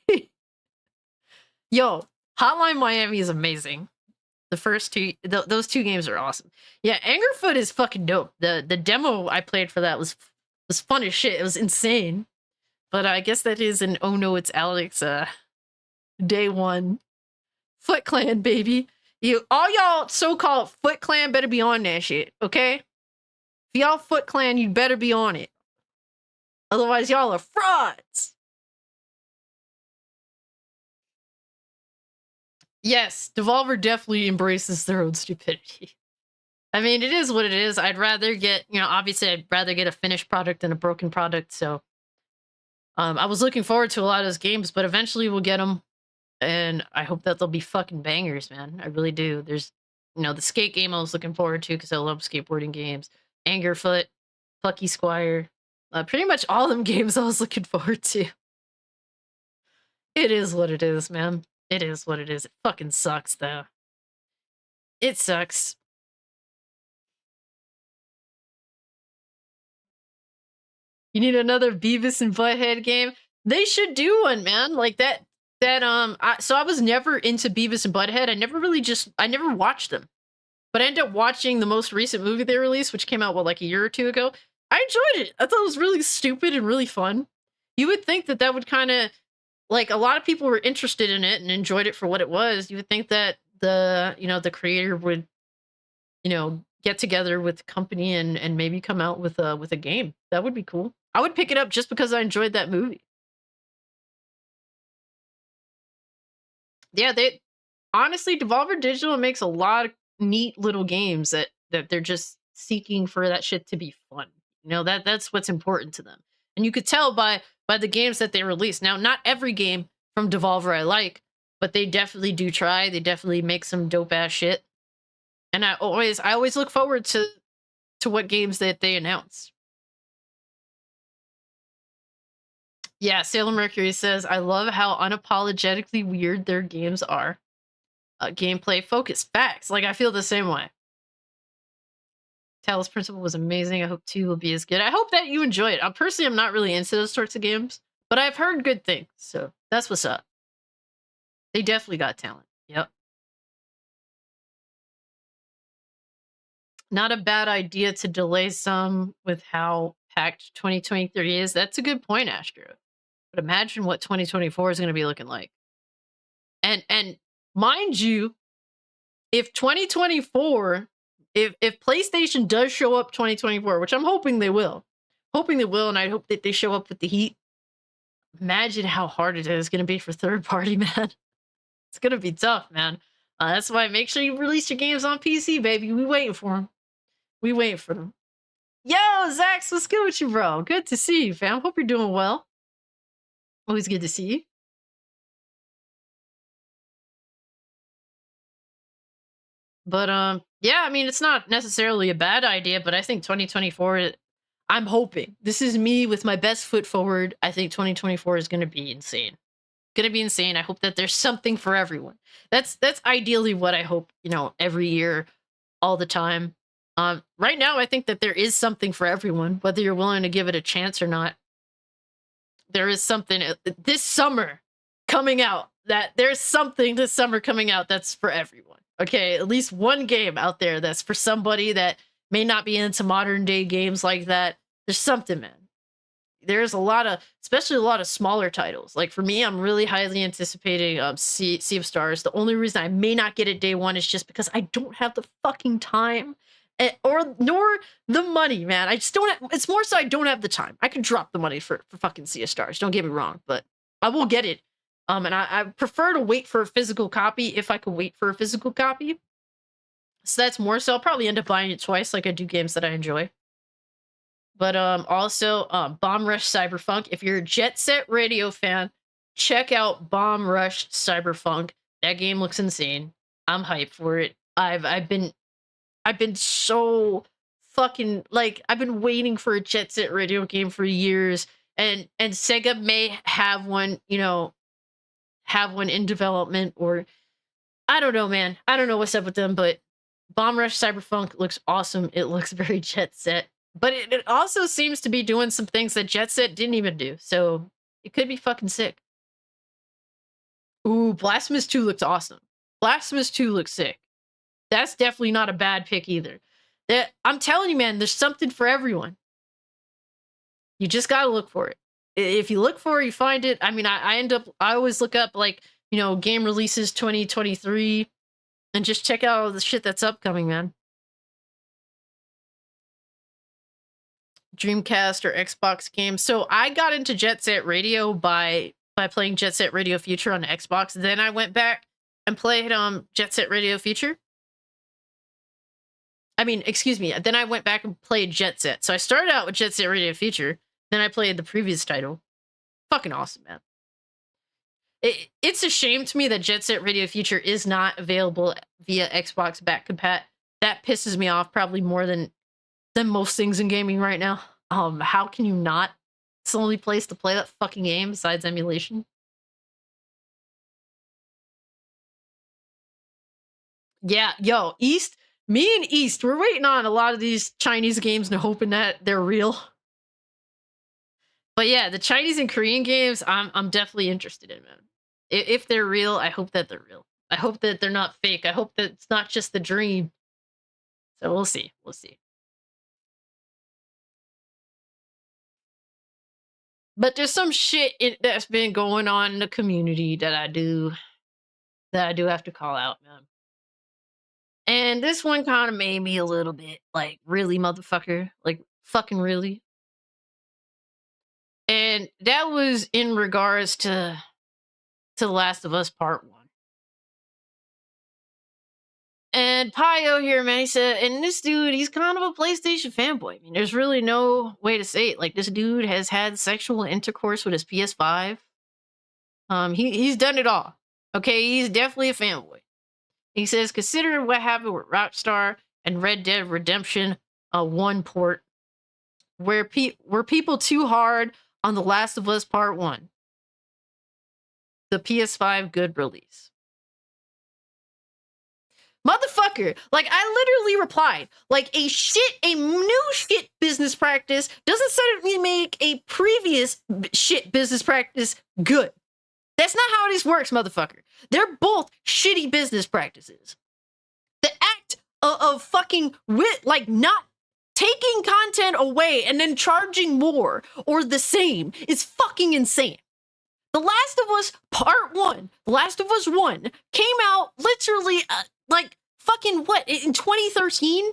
Yo, Hotline Miami is amazing. The first two, those two games are awesome. Yeah, Angerfoot is fucking dope. The demo I played for that was fun as shit. It was insane. But I guess that is an oh no, it's Alex day one. Foot Clan, baby. All y'all so-called Foot Clan better be on that shit, okay? If y'all Foot Clan, you better be on it. Otherwise, y'all are frauds. Yes, Devolver definitely embraces their own stupidity. I mean, it is what it is. I'd rather get, obviously I'd rather get a finished product than a broken product. So I was looking forward to a lot of those games, but eventually we'll get them. And I hope that they'll be fucking bangers, man. I really do. There's, the skate game I was looking forward to because I love skateboarding games. Angerfoot, Plucky Squire. Pretty much all them games I was looking forward to. It is what it is, man. It is what it is. It fucking sucks, though. It sucks. You need another Beavis and Butthead game? They should do one, man. Like that. So I was never into Beavis and Butthead. I never watched them. But I ended up watching the most recent movie they released, which came out, like a year or two ago. I enjoyed it. I thought it was really stupid and really fun. You would think that would kind of, like, a lot of people were interested in it and enjoyed it for what it was. You would think that the creator would, get together with the company and maybe come out with a game. That would be cool. I would pick it up just because I enjoyed that movie. Yeah, honestly, Devolver Digital makes a lot of neat little games that they're just seeking for that shit to be fun. That's what's important to them. And you could tell by the games that they release. Now, not every game from Devolver I like, but they definitely do try. They definitely make some dope ass shit. And I always look forward to what games that they announce. Yeah, Sailor Mercury says, I love how unapologetically weird their games are. Gameplay focus. Facts. Like, I feel the same way. Talos Principle was amazing. I hope 2 will be as good. I hope that you enjoy it. Personally, I'm not really into those sorts of games, but I've heard good things, so that's what's up. They definitely got talent. Yep. Not a bad idea to delay some with how packed 2023 is. That's a good point, Astro. But imagine what 2024 is going to be looking like. And mind you, if 2024, if PlayStation does show up 2024, which I'm hoping they will, and I hope that they show up with the heat, imagine how hard it is going to be for third party, man. It's going to be tough, man. That's why make sure you release your games on PC, baby. We waiting for them. We waiting for them. Yo, Zax, what's good with you, bro? Good to see you, fam. Hope you're doing well. Always good to see you. But yeah, I mean, it's not necessarily a bad idea, but I think 2024, I'm hoping, this is me with my best foot forward, I think 2024 is going to be insane. Going to be insane. I hope that there's something for everyone. That's ideally what I hope, every year, all the time. Right now, I think that there is something for everyone, whether you're willing to give it a chance or not. There is something this summer coming out, there's something this summer coming out that's for everyone. Okay, at least one game out there that's for somebody that may not be into modern day games like that. There's something, man. There's especially a lot of smaller titles. Like for me, I'm really highly anticipating Sea of Stars. The only reason I may not get it day one is just because I don't have the fucking time nor the money, man. I just don't it's more so I don't have the time. I could drop the money for fucking Sea of Stars. Don't get me wrong, but I will get it. And I prefer to wait for a physical copy if I could wait for a physical copy. So that's more so. I'll probably end up buying it twice like I do games that I enjoy. But also Bomb Rush Cyberpunk. If you're a Jet Set Radio fan, check out Bomb Rush Cyberpunk. That game looks insane. I'm hyped for it. I've been so fucking, like, I've been waiting for a Jet Set Radio game for years, and Sega may have one, have one in development, or I don't know, man. I don't know what's up with them, but Bomb Rush Cyberpunk looks awesome. It looks very Jet Set, but it also seems to be doing some things that Jet Set didn't even do, so it could be fucking sick. Ooh, Blasphemous 2 looks awesome. Blasphemous 2 looks sick. That's definitely not a bad pick either. I'm telling you, man, there's something for everyone. You just gotta look for it. If you look for it, you find it. I mean, I always look up, like, game releases 2023 and just check out all the shit that's upcoming, man. Dreamcast or Xbox games. So I got into Jet Set Radio by playing Jet Set Radio Future on the Xbox. Then I went back and played Jet Set Radio Future. I mean, excuse me. Then I went back and played Jet Set. So I started out with Jet Set Radio Future. Then I played the previous title. Fucking awesome, man. It's a shame to me that Jet Set Radio Future is not available via Xbox back compat. That pisses me off probably more than most things in gaming right now. How can you not? It's the only place to play that fucking game besides emulation. Yeah, yo, East, me and East, we're waiting on a lot of these Chinese games and hoping that they're real. But yeah, the Chinese and Korean games, I'm definitely interested in, man. If they're real, I hope that they're real. I hope that they're not fake. I hope that it's not just the dream. So we'll see. We'll see. But there's some shit that's been going on in the community that I do have to call out, man. And this one kind of made me a little bit like, really, motherfucker? Like, fucking really? And that was in regards to The Last of Us Part 1. And Pio here, man, he said, and this dude, he's kind of a PlayStation fanboy. I mean, there's really no way to say it. Like, this dude has had sexual intercourse with his PS5. He's done it all. Okay, he's definitely a fanboy. He says, consider what happened with Rockstar and Red Dead Redemption 1 port, were people too hard on The Last of Us Part 1. The PS5 good release. Motherfucker, like, I literally replied, like, a new shit business practice doesn't suddenly make a previous shit business practice good. That's not how this works, motherfucker. They're both shitty business practices. The act of fucking like not taking content away and then charging more or the same is fucking insane. The Last of Us Part 1, The Last of Us 1 came out literally like fucking what, in 2013?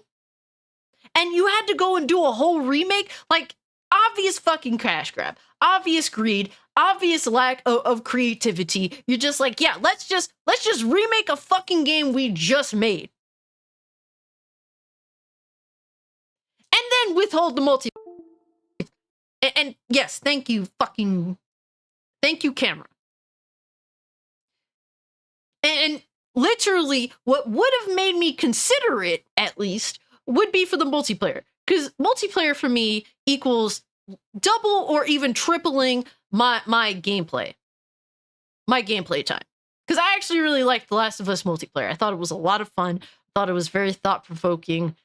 And you had to go and do a whole remake? Like, obvious fucking cash grab, obvious greed, obvious lack of creativity. You're just like, yeah, let's just remake a fucking game we just made. And then withhold the multi. And yes, thank you, camera. And literally, what would have made me consider it, at least, would be for the multiplayer. Because multiplayer for me equals double or even tripling my gameplay. My gameplay time. Because I actually really liked The Last of Us multiplayer. I thought it was a lot of fun. I thought it was very thought-provoking.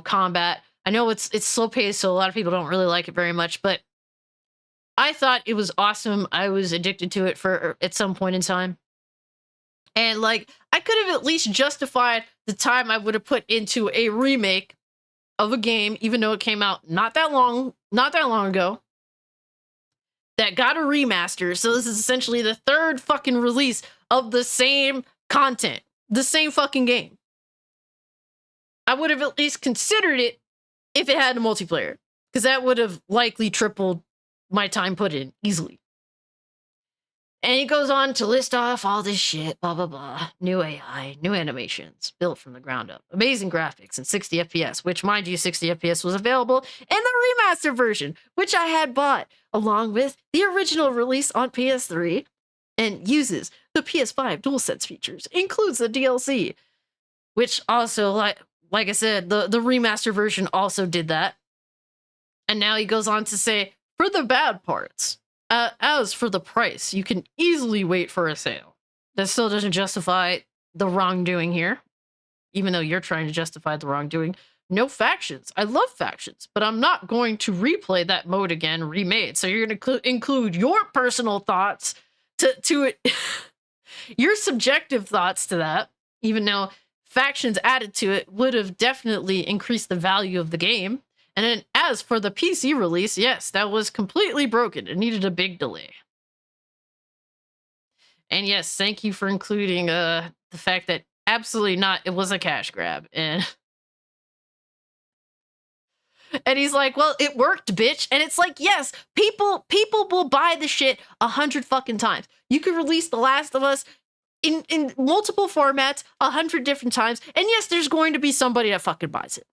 Combat. I know it's slow-paced, so a lot of people don't really like it very much, but I thought it was awesome. I was addicted to it at some point in time. And, like, I could have at least justified the time I would have put into a remake of a game, even though it came out not that long ago, that got a remaster. So this is essentially the third fucking release of the same content, the same fucking game. I would have at least considered it if it had a multiplayer, because that would have likely tripled my time put in easily. And he goes on to list off all this shit, blah, blah, blah. New AI, new animations, built from the ground up. Amazing graphics and 60 FPS, which, mind you, 60 FPS was available in the remaster version, which I had bought, along with the original release on PS3, and uses the PS5 DualSense features, includes the DLC, which also, like I said, the remaster version also did that. And now he goes on to say, for the bad parts, as for the price, you can easily wait for a sale. That still doesn't justify the wrongdoing here, even though you're trying to justify the wrongdoing. No factions. I love factions, but I'm not going to replay that mode again remade. So you're going to include your personal thoughts to it, your subjective thoughts to that, even though factions added to it would have definitely increased the value of the game. And then as for the PC release, yes, that was completely broken. It needed a big delay. And yes, thank you for including the fact that absolutely not, it was a cash grab. And he's like, well, it worked, bitch. And it's like, yes, people will buy the shit 100 fucking times. You could release The Last of Us in multiple formats 100 different times, and yes, there's going to be somebody that fucking buys it.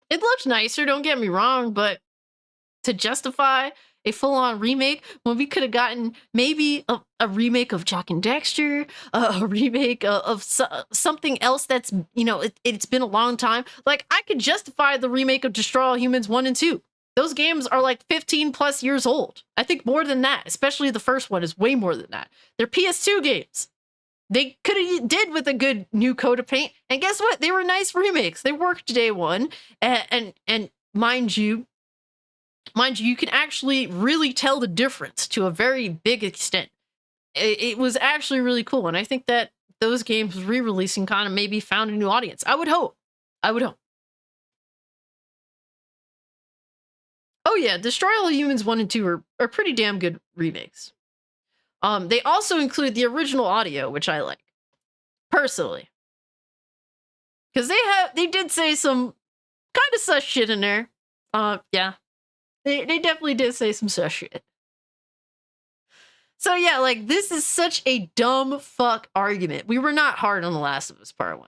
It looked nicer, don't get me wrong, but to justify a full-on remake when we could have gotten maybe a remake of Jak and Daxter, a remake of something else that's, you know, it's been a long time. Like, I could justify the remake of Destroy All Humans 1 and 2. Those games are like 15 plus years old. I think more than that, especially the first one is way more than that. They're PS2 games. They could have did with a good new coat of paint. And guess what? They were nice remakes. They worked day one. And mind you, you can actually really tell the difference to a very big extent. It was actually really cool. And I think that those games re-releasing kind of maybe found a new audience. I would hope. Oh yeah, Destroy All Humans 1 and 2 are pretty damn good remakes. They also include the original audio, which I like, personally. Because they did say some kind of sus shit in there. Yeah. They definitely did say some sus shit. So yeah, like, this is such a dumb fuck argument. We were not hard on The Last of Us Part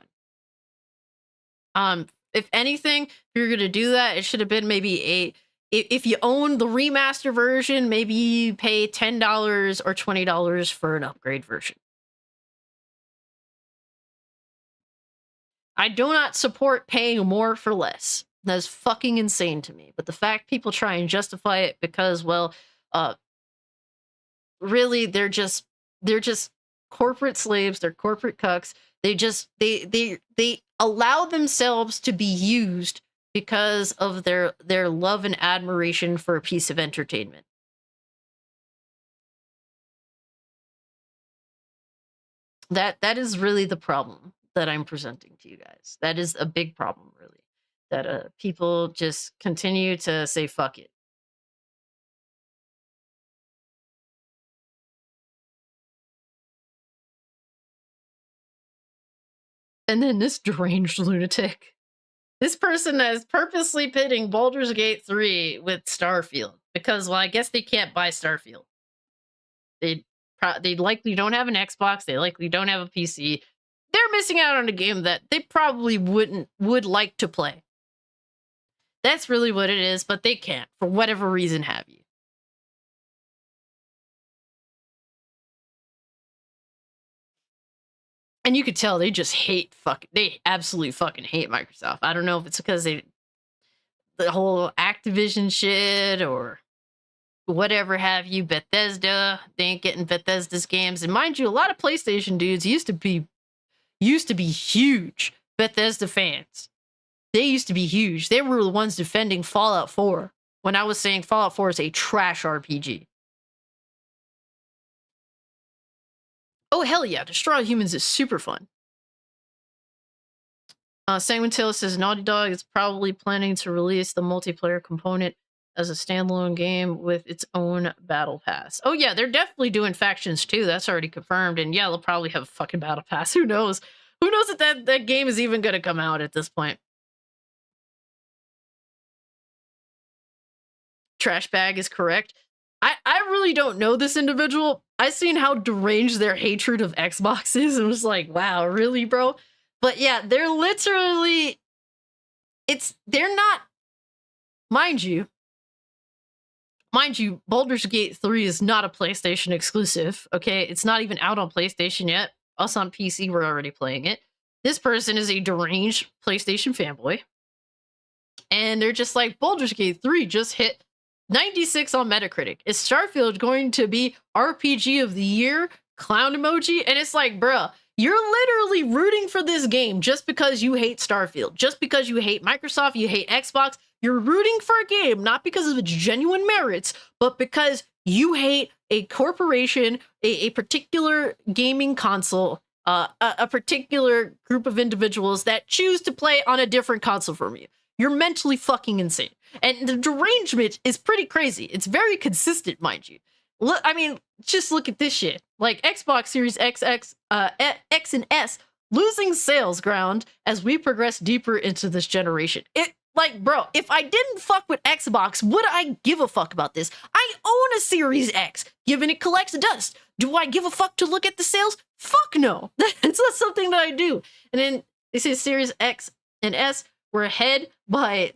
1. If anything, if you're gonna do that, it should have been maybe if you own the remaster version, maybe you pay $10 or $20 for an upgrade version. I do not support paying more for less. That's fucking insane to me. But the fact people try and justify it because, well, really, they're just corporate slaves. They're corporate cucks. They allow themselves to be used because of their love and admiration for a piece of entertainment. That is really the problem that I'm presenting to you guys. That is a big problem, really. That people just continue to say fuck it. And then this deranged lunatic. This person is purposely pitting Baldur's Gate 3 with Starfield. Because, well, I guess they can't buy Starfield. They likely don't have an Xbox. They likely don't have a PC. They're missing out on a game that they probably would like to play. That's really what it is, but they can't, for whatever reason have you. And you could tell they just hate they absolutely fucking hate Microsoft. I don't know if it's because the whole Activision shit or whatever have you, Bethesda, they ain't getting Bethesda's games. And mind you, a lot of PlayStation dudes used to be huge Bethesda fans. They used to be huge. They were the ones defending Fallout 4 when I was saying Fallout 4 is a trash RPG. Oh, hell yeah. Destroy All Humans is super fun. Sanguine Taylor says Naughty Dog is probably planning to release the multiplayer component as a standalone game with its own battle pass. Oh yeah, they're definitely doing factions too. That's already confirmed. And yeah, they'll probably have a fucking battle pass. Who knows? Who knows if that game is even going to come out at this point? Trash bag is correct. I really don't know this individual. I've seen how deranged their hatred of Xbox is and was like, wow, really, bro? But yeah, they're literally... They're not... Mind you, Baldur's Gate 3 is not a PlayStation exclusive, okay? It's not even out on PlayStation yet. Us on PC, we're already playing it. This person is a deranged PlayStation fanboy. And they're just like, Baldur's Gate 3 just hit 96 on Metacritic. Is Starfield going to be RPG of the year? Clown emoji? And it's like, bruh, you're literally rooting for this game just because you hate Starfield. Just because you hate Microsoft, you hate Xbox. You're rooting for a game, not because of its genuine merits, but because you hate a corporation, a particular gaming console, a particular group of individuals that choose to play on a different console from you. You're mentally fucking insane. And the derangement is pretty crazy. It's very consistent, mind you. Look, I mean, just look at this shit. Like Xbox Series X and S losing sales ground as we progress deeper into this generation. Like, bro, if I didn't fuck with Xbox, would I give a fuck about this? I own a Series X, given it collects dust. Do I give a fuck to look at the sales? Fuck no. It's not something that I do. And then they say Series X and S were ahead by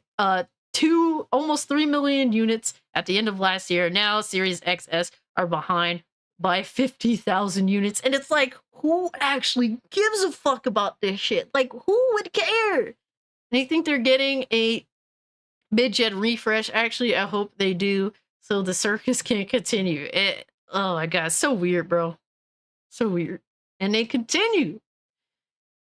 almost 3 million units at the end of last year. Now Series XS are behind by 50,000 units. And it's like, who actually gives a fuck about this shit? Like, who would care? They think they're getting a mid-gen refresh. Actually, I hope they do, so the circus can continue. Oh my god, so weird, bro. So weird. And they continue.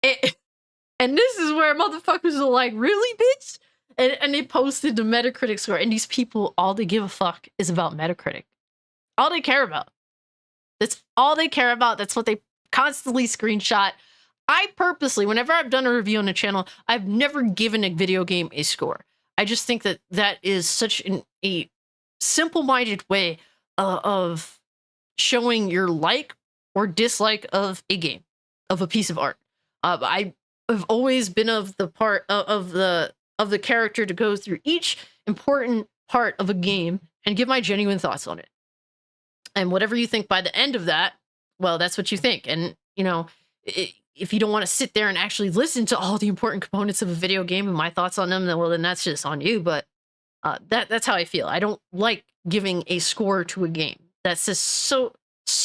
And this is where motherfuckers are like, really, bitch? And they posted the Metacritic score, and these people, all they give a fuck is about Metacritic. All they care about. That's all they care about. That's what they constantly screenshot. I purposely, whenever I've done a review on the channel, I've never given a video game a score. I just think that that is such a simple-minded way of showing your like or dislike of a game, of a piece of art. I have always been of the part of the character to go through each important part of a game and give my genuine thoughts on it. And whatever you think by the end of that, well, that's what you think. And, you know, if you don't want to sit there and actually listen to all the important components of a video game and my thoughts on them, then that's just on you. But that's how I feel. I don't like giving a score to a game. That's just so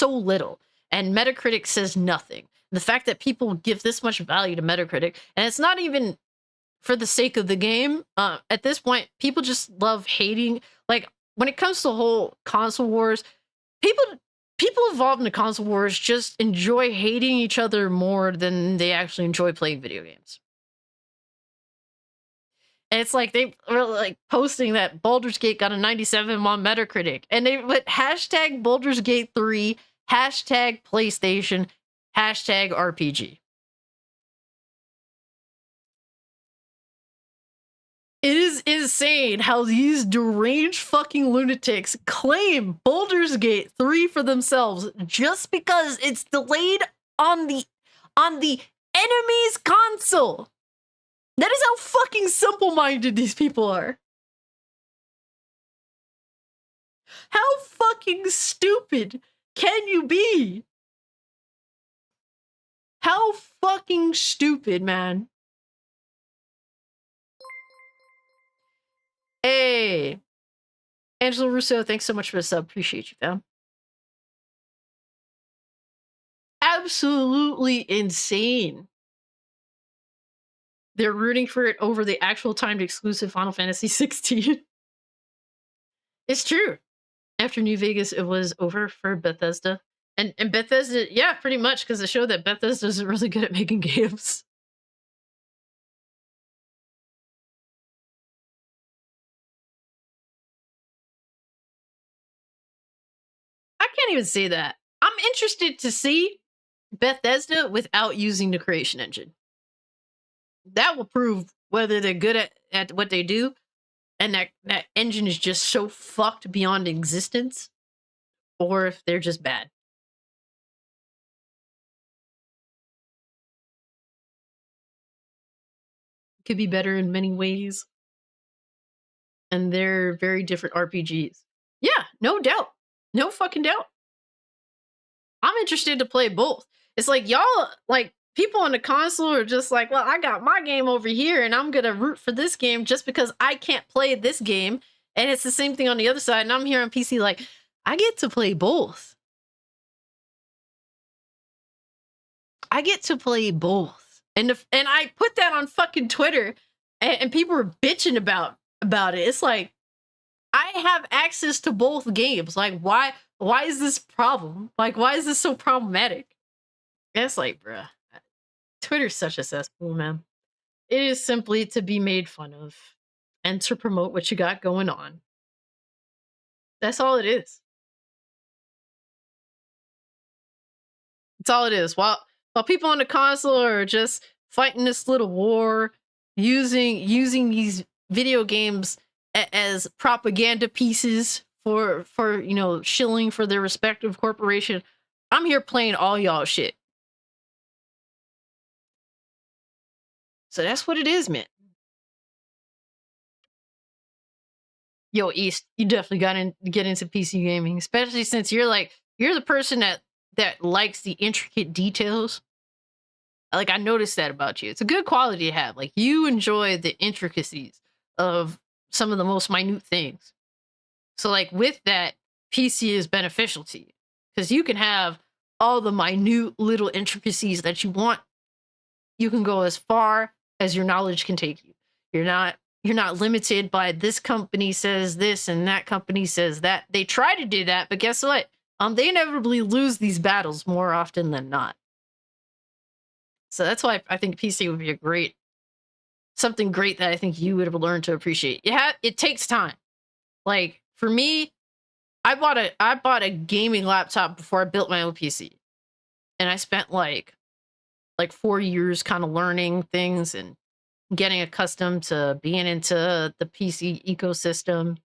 little. And Metacritic says nothing. The fact that people give this much value to Metacritic, and it's not even for the sake of the game. At this point, people just love hating. Like, when it comes to the whole console wars, people involved in the console wars just enjoy hating each other more than they actually enjoy playing video games. And it's like they were like posting that Baldur's Gate got a 97 on Metacritic, and they put hashtag Baldur's Gate 3, hashtag PlayStation, hashtag RPG. It is insane how these deranged fucking lunatics claim Baldur's Gate 3 for themselves just because it's delayed on the enemy's console. That is how fucking simple-minded these people are. How fucking stupid can you be? How fucking stupid, man. Hey, Angela Russo, thanks so much for the sub. Appreciate you, fam. Absolutely insane. They're rooting for it over the actual timed exclusive Final Fantasy 16. It's true. After New Vegas, it was over for Bethesda. And Bethesda, yeah, pretty much, because it showed that Bethesda isn't really good at making games. I can't even say that. I'm interested to see Bethesda without using the creation engine. That will prove whether they're good at what they do, and that engine is just so fucked beyond existence, or if they're just bad. Could be better in many ways. And they're very different RPGs. Yeah, no doubt. No fucking doubt. I'm interested to play both. It's like, y'all, like, people on the console are just like, well, I got my game over here and I'm gonna root for this game just because I can't play this game. And it's the same thing on the other side. And I'm here on PC like, I get to play both. I get to play both. And I put that on fucking Twitter, and people were bitching about it. It's like, I have access to both games. Like, why is this problem? Like, why is this so problematic? It's like, bruh, Twitter's such a cesspool, man. It is simply to be made fun of and to promote what you got going on. That's all it is. That's all it is. While people on the console are just fighting this little war, using these video games as propaganda pieces for you know, shilling for their respective corporation, I'm here playing all y'all shit. So that's what it is, man. Yo, East, you definitely got to get into PC gaming, especially since you're the person that likes the intricate details. Like, I noticed that about you. It's a good quality to have. Like, you enjoy the intricacies of some of the most minute things. So, like, with that, PC is beneficial to you because you can have all the minute little intricacies that you want. You can go as far as your knowledge can take you. You're not limited by this company says this and that company says that. They try to do that, but guess what? They inevitably lose these battles more often than not. So that's why I think PC would be something great that I think you would have learned to appreciate. It takes time. Like for me, I bought a gaming laptop before I built my own PC, and I spent like 4 years kind of learning things and getting accustomed to being into the PC ecosystem.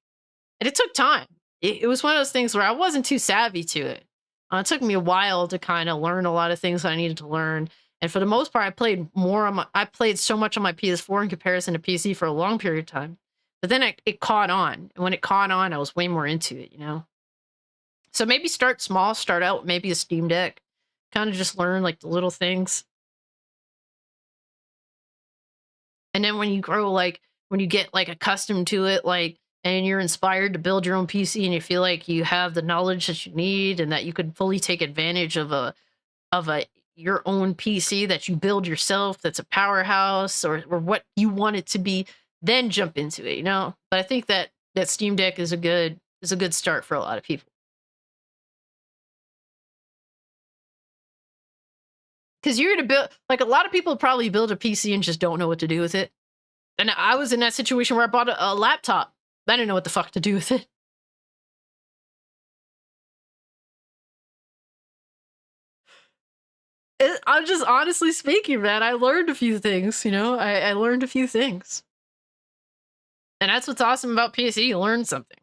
And it took time. It was one of those things where I wasn't too savvy to it. It took me a while to kind of learn a lot of things I needed to learn. And for the most part, I played so much on my PS4 in comparison to PC for a long period of time. But then it caught on. And when it caught on, I was way more into it, you know? So maybe start small, start out with maybe a Steam Deck. Kind of just learn like the little things. And then when you grow, like when you get like accustomed to it, like and you're inspired to build your own PC and you feel like you have the knowledge that you need and that you could fully take advantage of a your own PC that you build yourself that's a powerhouse or what you want it to be, then jump into it, you know? But I think that Steam Deck is a good start for a lot of people. Because you're gonna build like a lot of people probably build a PC and just don't know what to do with it. And I was in that situation where I bought a laptop. I didn't know what the fuck to do with it. I'm just honestly speaking, man. I learned a few things, you know? I learned a few things. And that's what's awesome about PC. You learn something.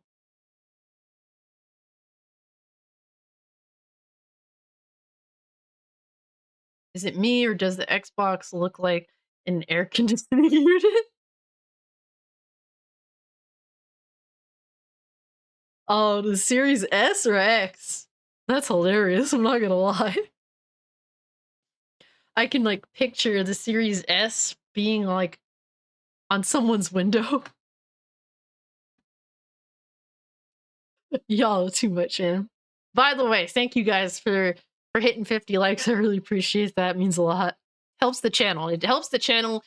Is it me or does the Xbox look like an air conditioning unit? Oh, the Series S or X? That's hilarious. I'm not gonna lie. I can like picture the Series S being like on someone's window. Y'all are too much, man. By the way, thank you guys for hitting 50 likes. I really appreciate that. It means a lot. Helps the channel. It helps the channel.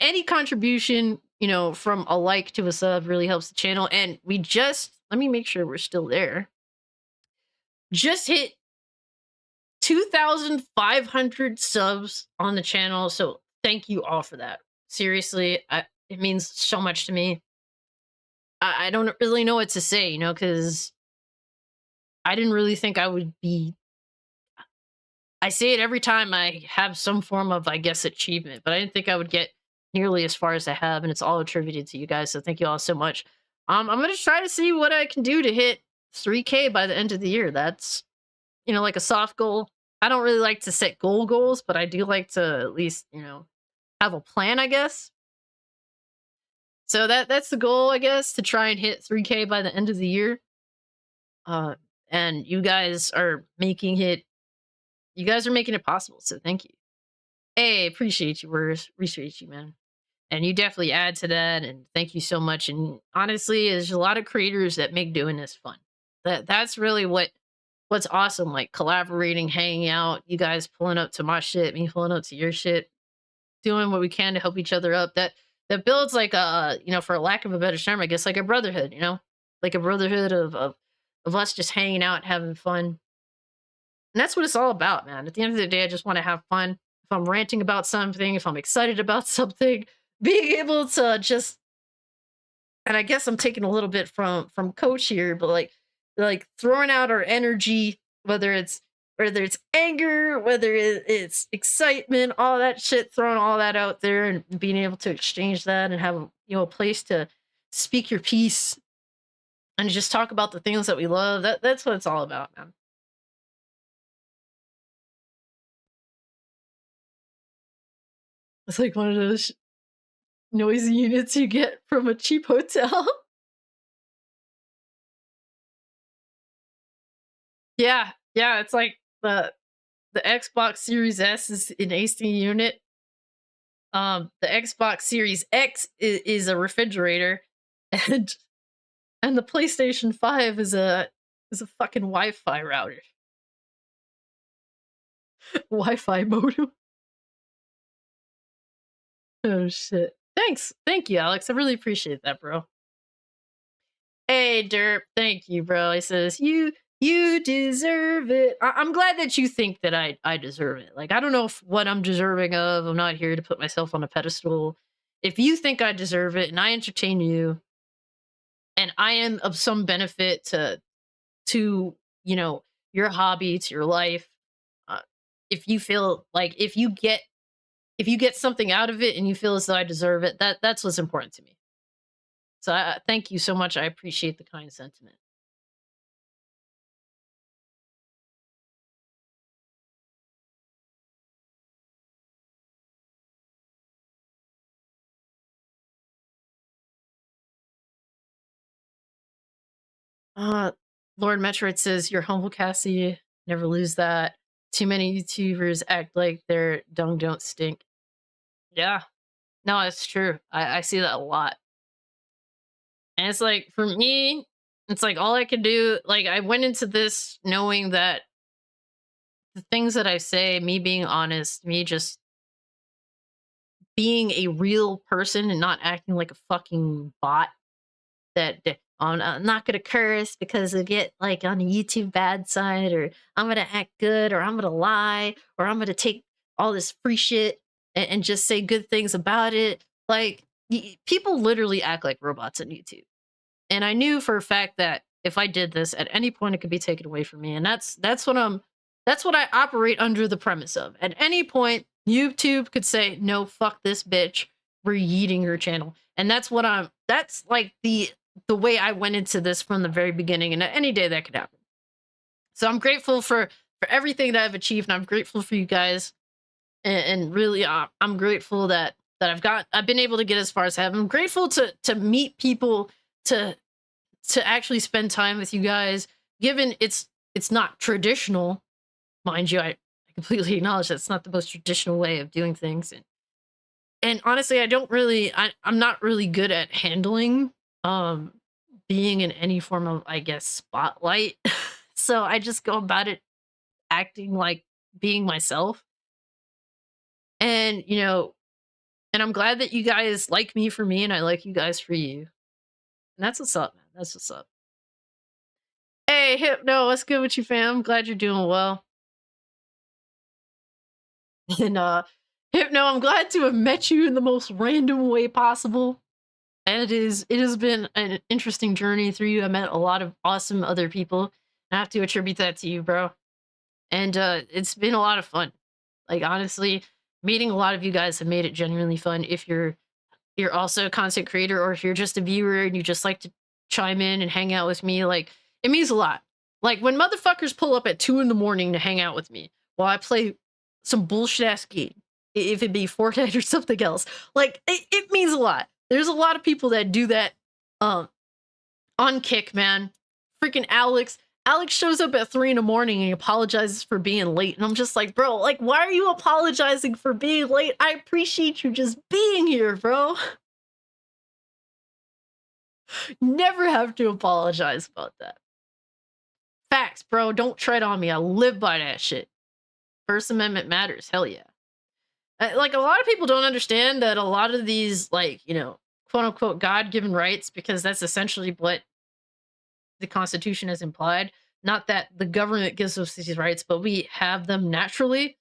Any contribution, you know, from a like to a sub really helps the channel. And we just let me make sure we're still there. Just hit 2,500 subs on the channel. So thank you all for that. Seriously, it means so much to me. I don't really know what to say, you know, because I didn't really think I would be. I say it every time I have some form of, I guess, achievement, but I didn't think I would get nearly as far as I have, and it's all attributed to you guys. So thank you all so much. I'm gonna try to see what I can do to hit 3K by the end of the year. That's, you know, like a soft goal. I don't really like to set goals, but I do like to at least, you know, have a plan, I guess. So that's the goal, I guess, to try and hit 3K by the end of the year. And you guys are making it possible. So thank you. Hey, appreciate you, Wurs. Appreciate you, man. And you definitely add to that. And thank you so much. And honestly, there's a lot of creators that make doing this fun. That's really what's awesome. Like collaborating, hanging out, you guys pulling up to my shit, me pulling up to your shit, doing what we can to help each other up. That builds like a, you know, for lack of a better term, I guess like a brotherhood, you know, like a brotherhood of us just hanging out, having fun. And that's what it's all about, man. At the end of the day, I just want to have fun. If I'm ranting about something, if I'm excited about something, being able to just, and I guess I'm taking a little bit from Coach here, but like throwing out our energy, whether it's anger, whether it's excitement, all that shit, throwing all that out there and being able to exchange that and have, you know, a place to speak your piece and just talk about the things that we love. That's what it's all about, man. It's like one of those noisy units you get from a cheap hotel. Yeah, yeah, it's like the Xbox Series S is an AC unit. The Xbox Series X is a refrigerator, and and the PlayStation 5 is a fucking Wi-Fi router. Wi-Fi modem. Oh shit. Thanks. Thank you, Alex. I really appreciate that, bro. Hey, Derp. Thank you, bro. He says, you deserve it. I'm glad that you think that I deserve it. Like, I don't know what I'm deserving of. I'm not here to put myself on a pedestal. If you think I deserve it and I entertain you and I am of some benefit to you know, your hobby, to your life, uh, if you feel like if you get something out of it and you feel as though I deserve it, that's what's important to me. So thank you so much. I appreciate the kind sentiment. Uh, Lord Metroid says, "You're humble, Cassie. Never lose that. Too many YouTubers act like their dung don't stink." Yeah, no, it's true. I see that a lot. And it's like, for me, it's like all I can do, like, I went into this knowing that the things that I say, me being honest, me just being a real person and not acting like a fucking bot that I'm not gonna curse because I get like on the YouTube bad side, or I'm gonna act good, or I'm gonna lie, or I'm gonna take all this free shit and just say good things about it. Like, people literally act like robots on YouTube. And I knew for a fact that if I did this at any point, it could be taken away from me. And that's what I operate under the premise of. At any point, YouTube could say, "No, fuck this bitch. We're yeeting her channel." And that's like the way I went into this from the very beginning. And any day that could happen. So I'm grateful for everything that I've achieved, and I'm grateful for you guys. And really, I'm grateful that I've been able to get as far as I have. I'm grateful to meet people, to actually spend time with you guys, given it's not traditional, mind you. I completely acknowledge that's not the most traditional way of doing things. And honestly, I'm not really good at handling um being in any form of, I guess, spotlight. So I just go about it acting like being myself. And and I'm glad that you guys like me for me and I like you guys for you. And that's what's up, man. That's what's up. Hey, Hypno, what's good with you, fam? Glad you're doing well. And Hypno, I'm glad to have met you in the most random way possible. And it has been an interesting journey through you. I met a lot of awesome other people. I have to attribute that to you, bro. And it's been a lot of fun. Like, honestly, meeting a lot of you guys have made it genuinely fun. If you're also a content creator, or if you're just a viewer and you just like to chime in and hang out with me, like, it means a lot. Like, when motherfuckers pull up at 2 in the morning to hang out with me while I play some bullshit ass game, if it be Fortnite or something else, like, it means a lot. There's a lot of people that do that on Kick, man. Freaking Alex shows up at 3 in the morning and he apologizes for being late. And I'm just like, bro, like, why are you apologizing for being late? I appreciate you just being here, bro. Never have to apologize about that. Facts, bro. Don't tread on me. I live by that shit. First Amendment matters. Hell yeah. Like, a lot of people don't understand that a lot of these, like, quote unquote God-given rights, because that's essentially what the Constitution has implied. Not that the government gives us these rights, but we have them naturally.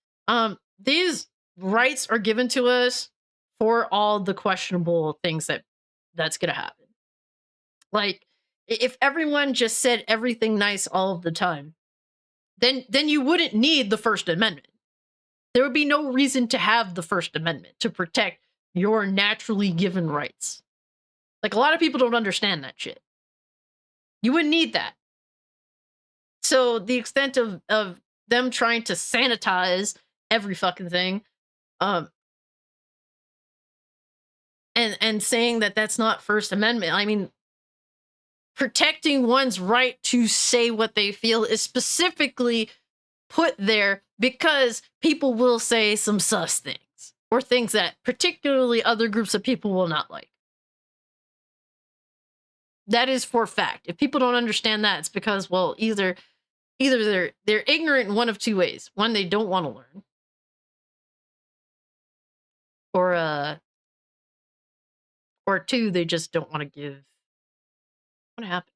These rights are given to us for all the questionable things that's gonna happen. Like, if everyone just said everything nice all of the time, then you wouldn't need the First Amendment. There would be no reason to have the First Amendment to protect your naturally given rights. Like, a lot of people don't understand that shit. You wouldn't need that. So the extent of them trying to sanitize every fucking thing, and saying that that's not First Amendment, I mean, protecting one's right to say what they feel is specifically put there because people will say some sus things or things that particularly other groups of people will not like. That is for fact. If people don't understand that, it's because, well, either they're ignorant in one of two ways. One, they don't want to learn. Or two, they just don't want to give. What happened?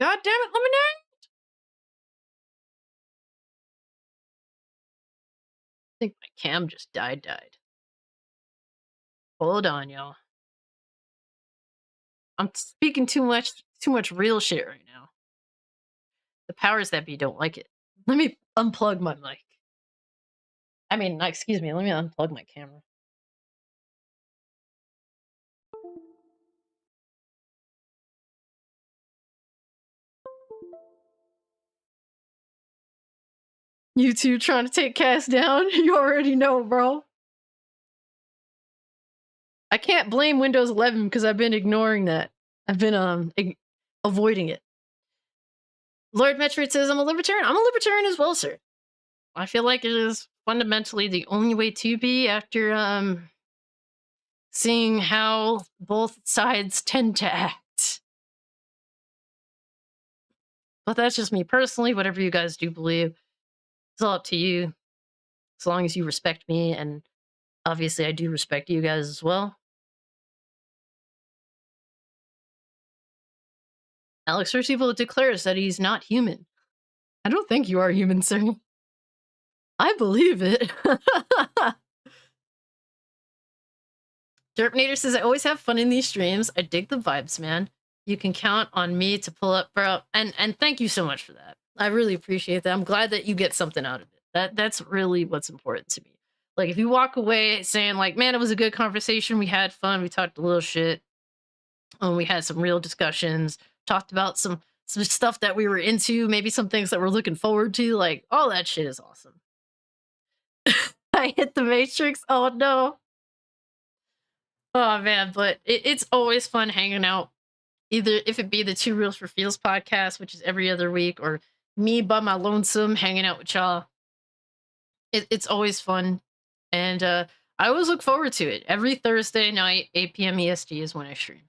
God damn it, Lemonade! I think my cam just died. Hold on, y'all. I'm speaking too much real shit right now. The powers that be don't like it. Let me unplug my mic. I mean, excuse me, let me unplug my camera. You two trying to take Cass down? You already know, bro. I can't blame Windows 11 because I've been ignoring that. I've been avoiding it. Lord Metroid says I'm a libertarian. I'm a libertarian as well, sir. I feel like it is fundamentally the only way to be after seeing how both sides tend to act. But that's just me personally. Whatever you guys do believe, it's all up to you. As long as you respect me, and obviously I do respect you guys as well. Alex Percival declares that he's not human. I don't think you are human, sir. I believe it. Derpinator says, I always have fun in these streams. I dig the vibes, man. You can count on me to pull up, bro. And thank you so much for that. I really appreciate that. I'm glad that you get something out of it. That's really what's important to me. Like, if you walk away saying, like, man, it was a good conversation. We had fun. We talked a little shit. We had some real discussions. Talked about some stuff that we were into. Maybe some things that we're looking forward to. Like, all that shit is awesome. I hit the Matrix. Oh, no. Oh, man. But it's always fun hanging out. Either if it be the Two Reels for Feels podcast, which is every other week, or me by my lonesome hanging out with y'all. It's always fun. And I always look forward to it. Every Thursday night, 8 p.m. EST is when I stream.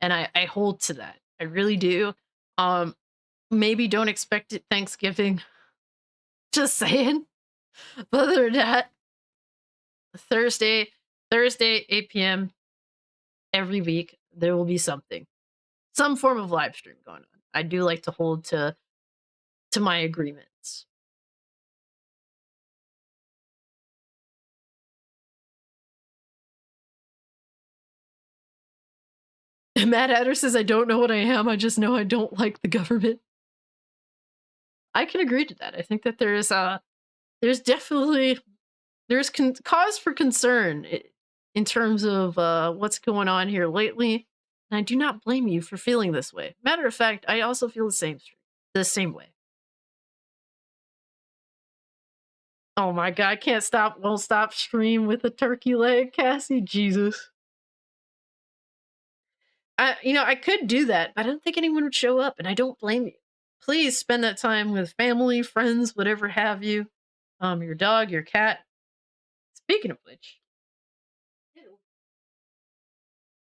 And I hold to that. I really do. Maybe don't expect it Thanksgiving. Just saying. But other than that, Thursday, 8 p.m. every week, there will be something. Some form of live stream going on. I do like to hold to my agreements. Matt Adder says, I don't know what I am. I just know I don't like the government. I can agree to that. I think that there's definitely cause for concern in terms of what's going on here lately. And I do not blame you for feeling this way. Matter of fact, I also feel the same way. Oh my god, won't stop stream with a turkey leg, Cassie. Jesus. I could do that, but I don't think anyone would show up, and I don't blame you. Please spend that time with family, friends, whatever have you. Your dog, your cat. Speaking of which,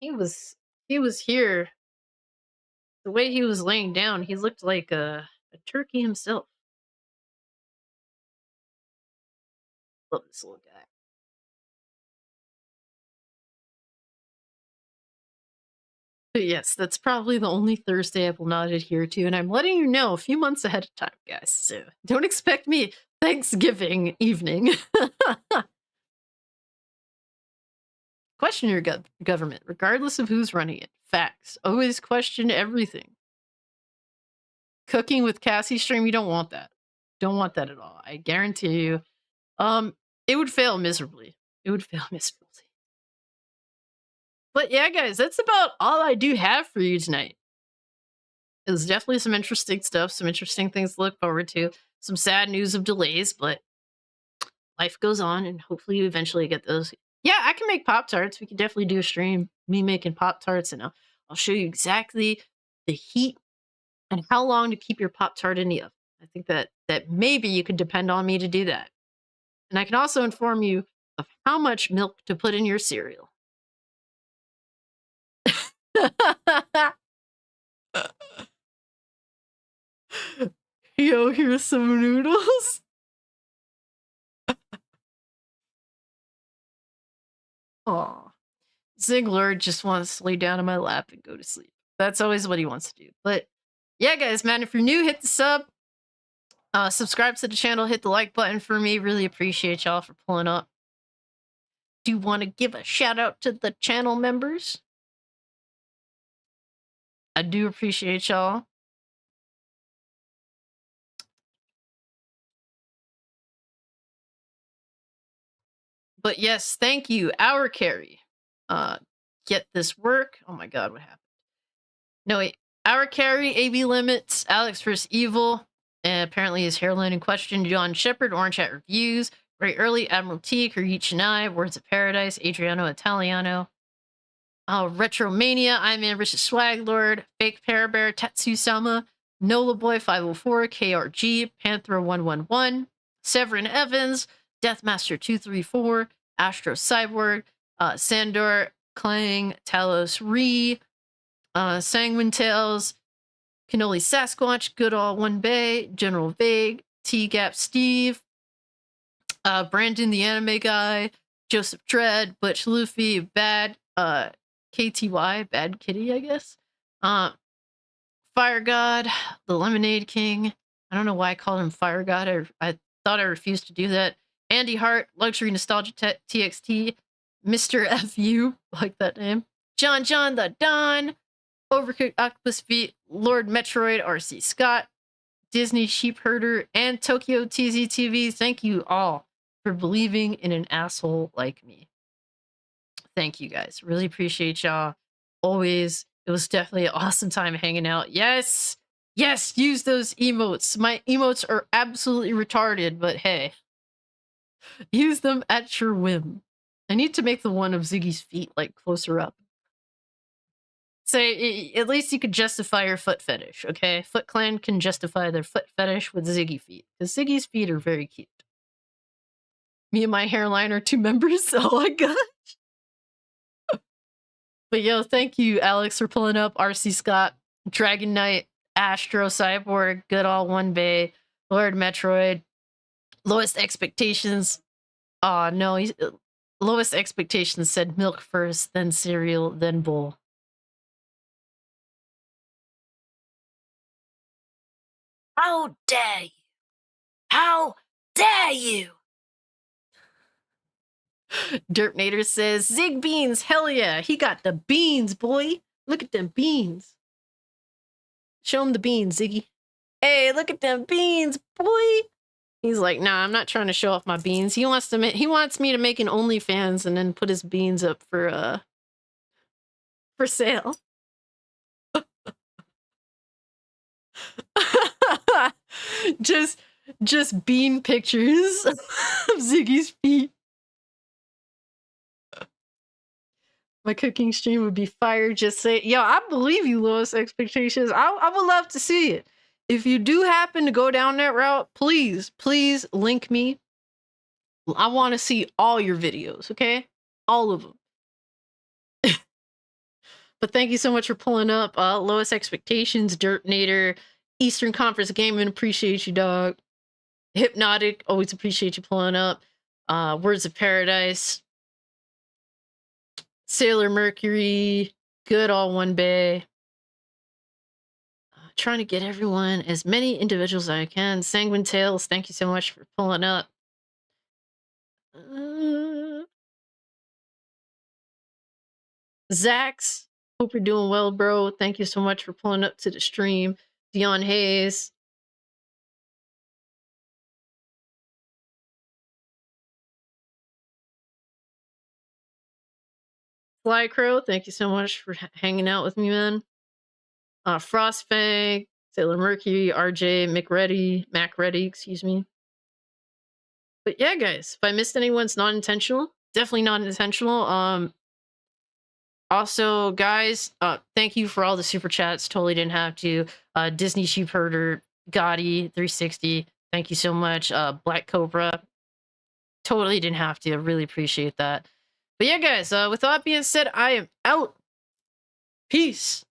he was here. The way he was laying down, he looked like a turkey himself. Love this little guy. But yes, that's probably the only Thursday I will not adhere to, and I'm letting you know a few months ahead of time, guys. So don't expect me Thanksgiving evening. Question your government, regardless of who's running it. Facts. Always question everything. Cooking with Cassie stream, you don't want that. Don't want that at all. I guarantee you. It would fail miserably. But yeah, guys, that's about all I do have for you tonight. There's definitely some interesting stuff, some interesting things to look forward to, some sad news of delays, but life goes on, and hopefully you eventually get those. Yeah, I can make Pop-Tarts. We can definitely do a stream, me making Pop-Tarts, and I'll show you exactly the heat and how long to keep your Pop-Tart in the oven. I think that maybe you could depend on me to do that. And I can also inform you of how much milk to put in your cereal. Yo, here's some noodles. Aw. Ziggler just wants to lay down in my lap and go to sleep. That's always what he wants to do. But yeah, guys, man, if you're new, hit the sub. Subscribe to the channel, hit the like button for me. Really appreciate y'all for pulling up. Do you want to give a shout out to the channel members? I do appreciate y'all. But yes, thank you, Our Carry. Get this work. Oh my god, what happened? No, wait. Our Carry, AB Limits, Alex vs. Evil, and apparently his hairline in question, John Shepard, Orange Hat Reviews, Ray Early, Admiral T, Karichi Nai, Words of Paradise, Adriano Italiano, Retromania, I'm Man vs. Swag Lord, Fake Parabear, Tetsu Sama, Nola Boy 504, KRG, Panthro 111, Severin Evans, Deathmaster 234, Astro Cyborg, Sandor Clang, Talos Ree, Sanguine Tales, Cannoli Sasquatch, Goodall One Bay, General Vague, T-Gap Steve, Brandon the Anime Guy, Joseph Dredd, Butch Luffy, Bad, KTY, Bad Kitty, I guess. Fire God, the Lemonade King. I don't know why I called him Fire God. I thought I refused to do that. Andy Hart, Luxury Nostalgia TXT, Mr. FU, like that name. John the Don, Overcooked Octopus Feet, Lord Metroid, RC Scott, Disney Sheep Herder, and Tokyo TZTV. Thank you all for believing in an asshole like me. Thank you guys. Really appreciate y'all. Always. It was definitely an awesome time hanging out. Yes! Yes! Use those emotes. My emotes are absolutely retarded, but hey. Use them at your whim. I need to make the one of Ziggy's feet, like, closer up. Say, at least you could justify your foot fetish, okay? Foot Clan can justify their foot fetish with Ziggy feet, because Ziggy's feet are very cute. Me and my hairline are two members. Oh my gosh. But yo, thank you, Alex, for pulling up. RC Scott, Dragon Knight, Astro Cyborg, Goodall One Bay, Lord Metroid, Lowest Expectations. Aw, no, Lowest Expectations said milk first, then cereal, then bowl. How dare you? How dare you? Derpnator says, Zig Beans, hell yeah. He got the beans, boy. Look at them beans. Show him the beans, Ziggy. Hey, look at them beans, boy. He's like, nah, I'm not trying to show off my beans. He wants me to make an OnlyFans and then put his beans up for sale. just bean pictures of Ziggy's feet. My cooking stream would be fire. Just say, yo, I believe you, Lowest Expectations. I would love to see it. If you do happen to go down that route, please link me. I want to see all your videos, okay? All of them. But thank you so much for pulling up. Lowest Expectations, Derpnator, Eastern Conference Gaming, appreciate you, dog. Hypnotic, always appreciate you pulling up. Words of Paradise, Sailor Mercury, Goodall One Bay. Trying to get everyone, as many individuals as I can. Sanguine Tales, thank you so much for pulling up. Zax, hope you're doing well, bro. Thank you so much for pulling up to the stream. Dion Hayes. Flycrow, thank you so much for hanging out with me, man. Frostfang, Sailor Mercury, RJ, Mac Reddy, excuse me. But yeah, guys, if I missed anyone, it's not intentional. Definitely not intentional. Also, guys, thank you for all the super chats. Totally didn't have to. Disney Sheep Herder, Gotti 360, thank you so much. Black Cobra, totally didn't have to. I really appreciate that. But yeah, guys, with all that being said, I am out. Peace.